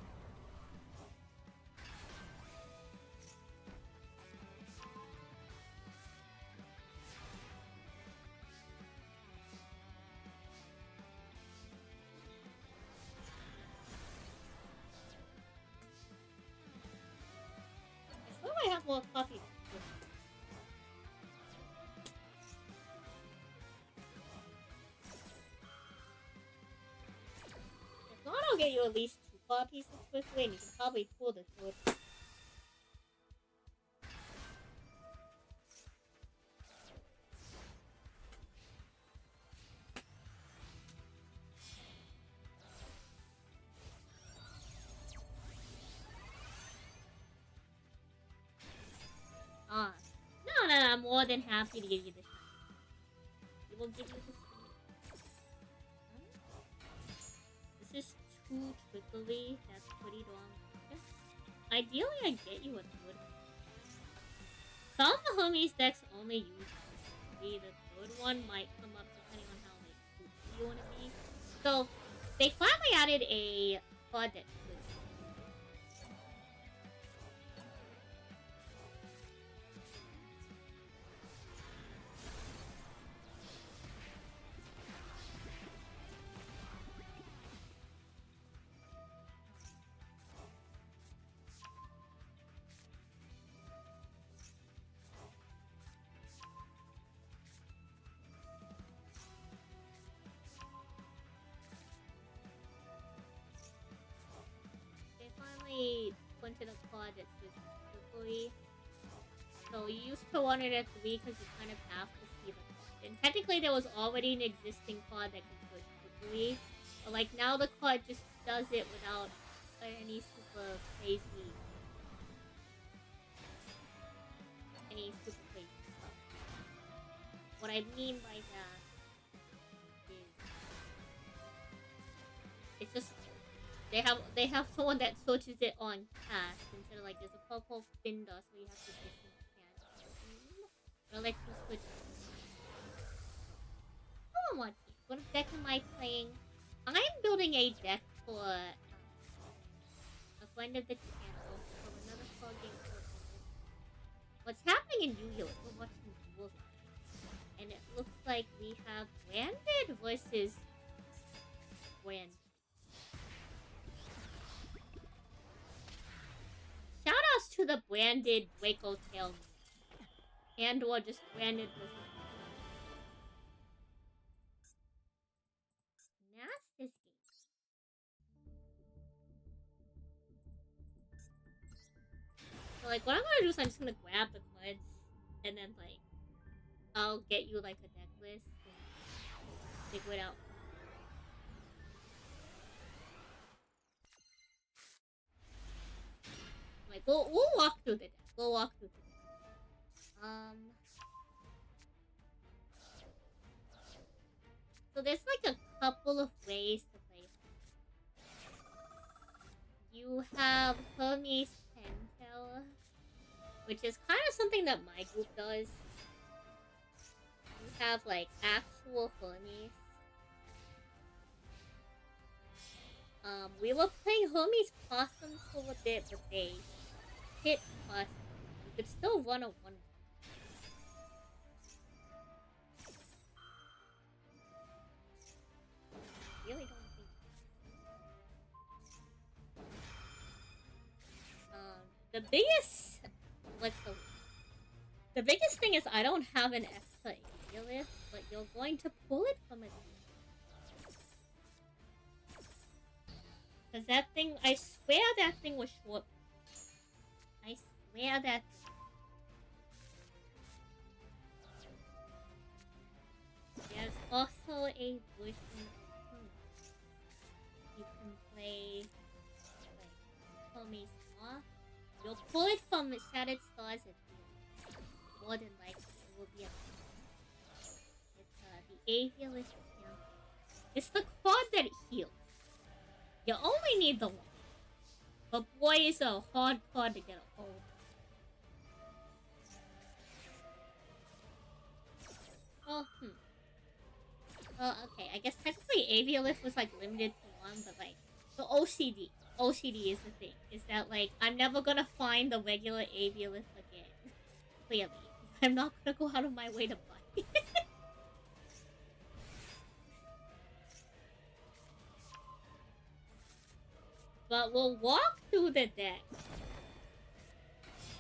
I swear I have more copies. If not, I'll get you at least 2 copies quickly, and you can probably pull the third. Ah. No, I'm more than happy to give you the shine. We will give you the shine. This is too twiggly. That's pretty long. Ideally, I get you a third. Some of the homies decks only use three. The third one might come up depending on how like spooky you want to be. So they finally added a card that printed a card that says quickly. So you used to want it at 3 because you kind of have to see the card. And technically there was already an existing card that can search quickly. But like now the card just does it without any super crazy stuff. What I mean by that is it's just they have someone that searches it on cast instead of like there's a purple spin dust where you have to listen to cast. Or like you switch. Come on, what deck am I playing? I'm building a deck for a friend of the channel from another card game. What's happening in Yu-Gi-Oh! We're watching Duel, and it looks like we have Branded versus Brand. Shoutouts to the Branded Waco Tail and or just Branded versus Nast this game. So, like, what I'm gonna do is I'm just gonna grab the cards and then, like, I'll get you, like, a deck list and figure it out. Like, we'll walk through the deck. We'll walk through the deck. So there's, like, a couple of ways to play. You have Hermes Pentel, which is kind of something that my group does. You have, like, actual Hermes. We were playing Hermes Possums for a bit, but they hit Possum. You could still run a 1. Really don't think. The biggest. The biggest thing is I don't have an extra Aeolith, but you're going to pull it from it. Because that thing, I swear that thing was short. I swear that. There's also a version of you can play like Hermes Law. You'll pull it from Shattered Stars at you. More than likely, it will be a. It's the Avialist Champion. It's the card that heals. You only need the one. But boy, it's a hard card to get a hold of. Oh, okay. I guess technically Avialith was like limited to one, but like the OCD. OCD is the thing. Is that like I'm never gonna find the regular Avialith again. Clearly. I'm not gonna go out of my way to buy it. But we'll walk through the deck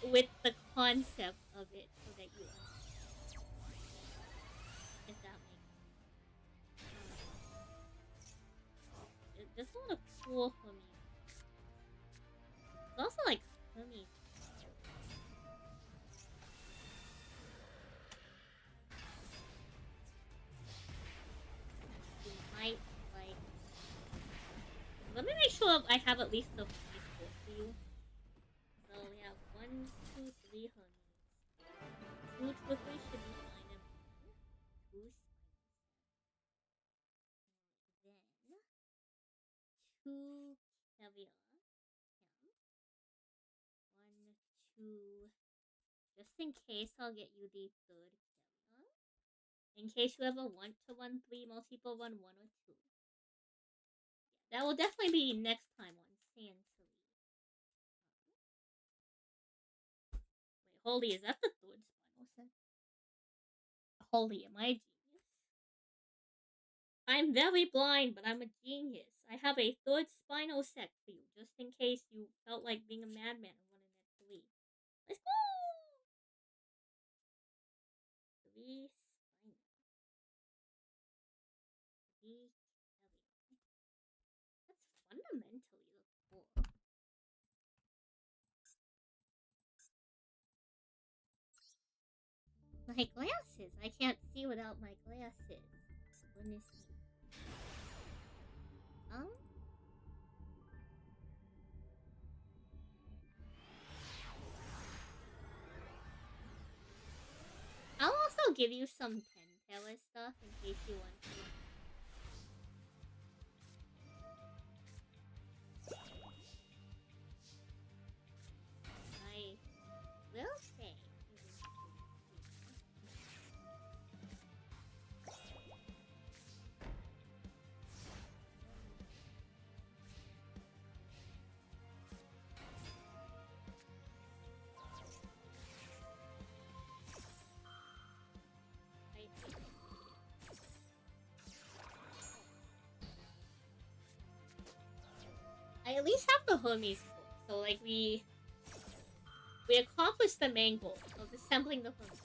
with the concept of it so that you understand. If that makes sense. This is a lot of cool for me. It's also like for me. You might like. Let me make sure I have at least the Hermes for you. So we have 1, 2, 3 Hermes. 2 Triplets should be fine and 2 Spiders. Then 2 Caviar. 1, 2. Just in case, I'll get you the 3rd Caviar. In case you ever want to run 3, most people run 1 or 2. Yeah, that will definitely be next time on Sand Sleeve. Wait, holy, is that the 3rd Spinal set? Holy, am I a genius? I'm very blind, but I'm a genius. I have a 3rd Spinal set for you, just in case you felt like being a madman and running at 3. Let's go! 3 Spinal. 3 Caviar. That's fundamentally the core. My glasses! I can't see without my glasses. Goodness me. I'll also give you some Pentella stuff in case you want to. I will say. I at least have the Hermes book, so like we accomplished the main goal of assembling the Hermes.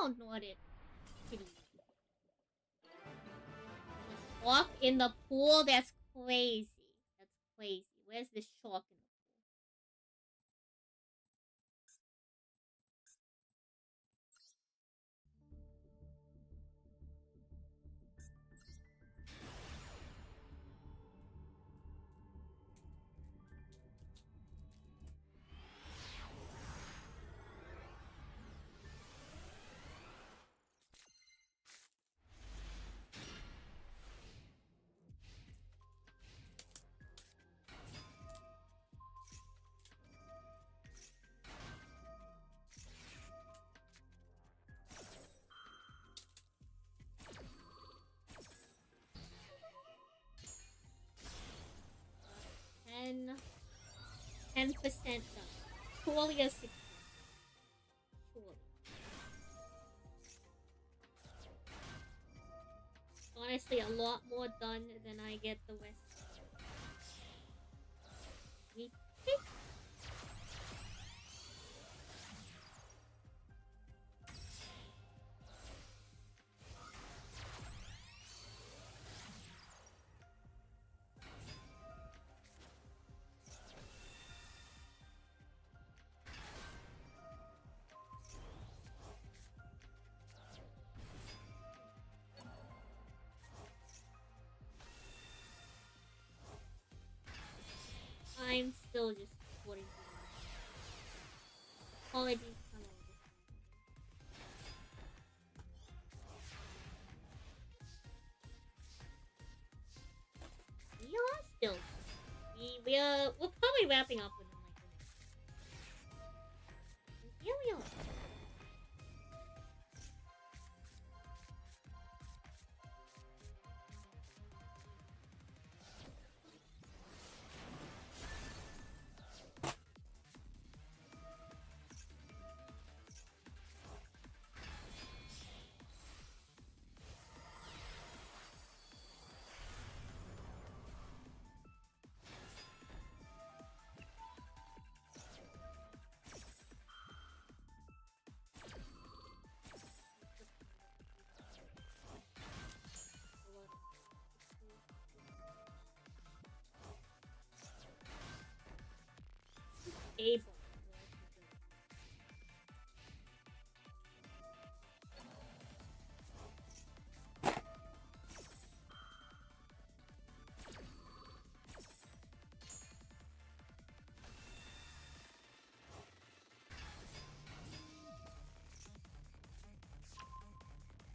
how Nordic kitty. The shark in the pool? That's crazy. That's crazy. Where's the shark in the pool? And 10% done. Surely a 60. Surely. Honestly, a lot more done than I get the rest. We pick. I'm still just supporting you. Apologies, hello. We are still. We're probably wrapping up within like the next. And here we are. Able.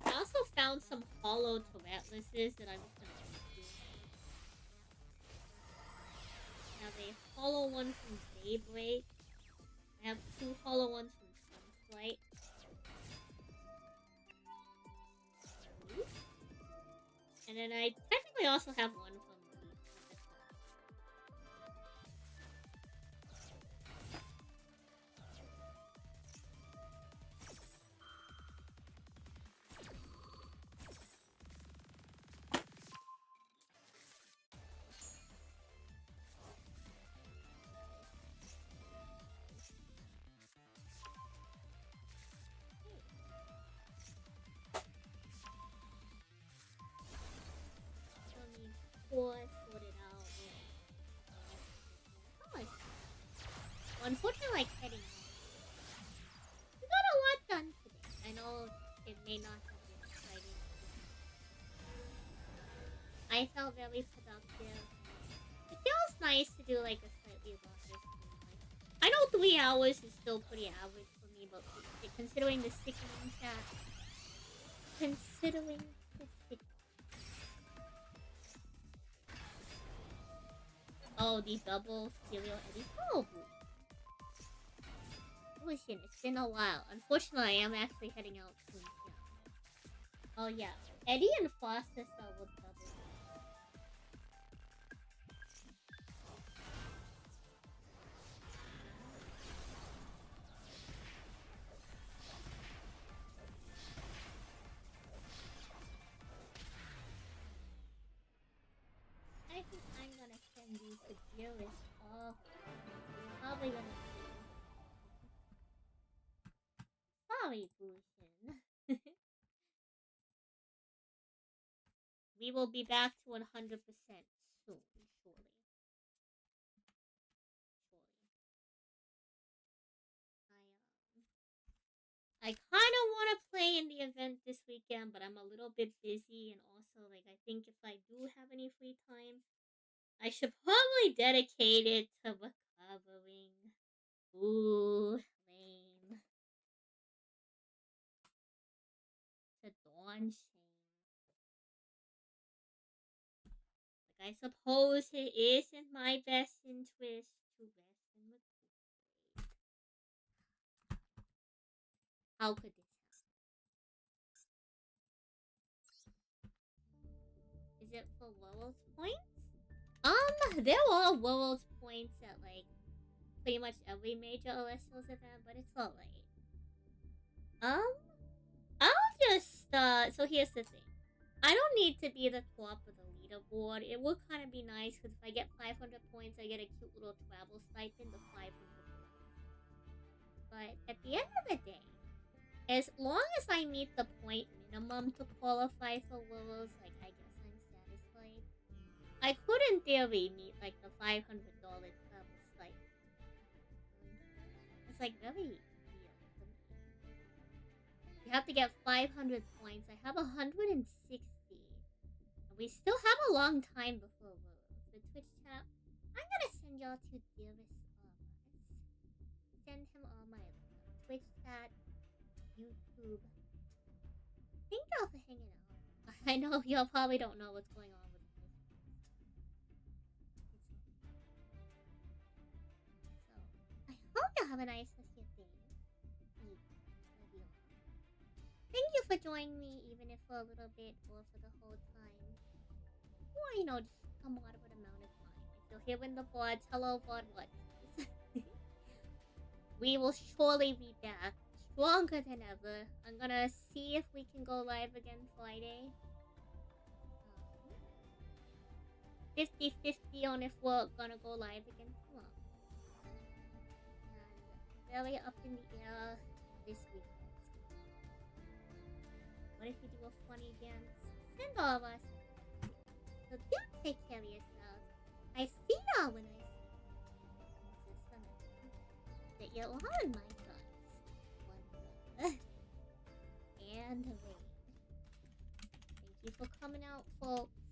I also found some hollow Toratluses that I'm just gonna do. I have a hollow one from Daybreak. I have 2 hollow ones from Sunflight. And then I technically also have one from Sort it out. Unfortunately, like heading out. We got a lot done today. I know it may not have been exciting. I felt very productive. It feels nice to do like a slightly longer stream. Like, I know 3 hours is still pretty average for me, but considering the sickening chat, considering the sickening. Oh, the double serial Eddie. Oh, listen, it's been a while. Unfortunately, I am actually heading out soon. Yeah. Oh yeah, Eddie and Foster will double. I think I'm gonna send these to Dearest. Oh, probably gonna. Sorry, Bushin. We will be back to 100% soon, surely. Surely. I kind of want to play in the event this weekend, but I'm a little bit busy, and also, like, I think if I do have any free time, I should probably dedicate it to recovering. Ooh, lame. To Dawn Shame. Like, I suppose it is in my best interest to rest and recuperate. How could this happen? Is it for World's points? There are World's points at, like, pretty much every major OSL's event, but it's alright. I'll just, so here's the thing. I don't need to be the top of the leaderboard. It would kind of be nice, because if I get 500 points, I get a cute little travel stipend of 500 points. But at the end of the day, as long as I meet the point minimum to qualify for Worlds, like, I guess I'm satisfied. I could, in theory, meet, like, the $500 travel stipend. It's, like, very weird for me. You have to get 500 points. I have 160. And we still have a long time before Worlds. The Twitch chat, I'm gonna send y'all to dearest Omas. Send him all my love. Twitch chat, YouTube. Thank y'all for hanging out. I know y'all probably don't know what's going on with this. So, I hope y'all have a nice rest of your day. Thank you for joining me, even if for a little bit or for the whole time. Or, you know, just a moderate amount of time. If you're hearing the VOD, hello VOD, what? We will surely be back, stronger than ever. I'm gonna see if we can go live again Friday. 50-50 on if we're gonna go live again tomorrow. And very up in the air this weekend. What if we do a funny dance? Send all of us. So do take care of yourselves. I see y'all when I see you. Just remember that you're all in my thoughts. One and rain. Thank you for coming out, folks.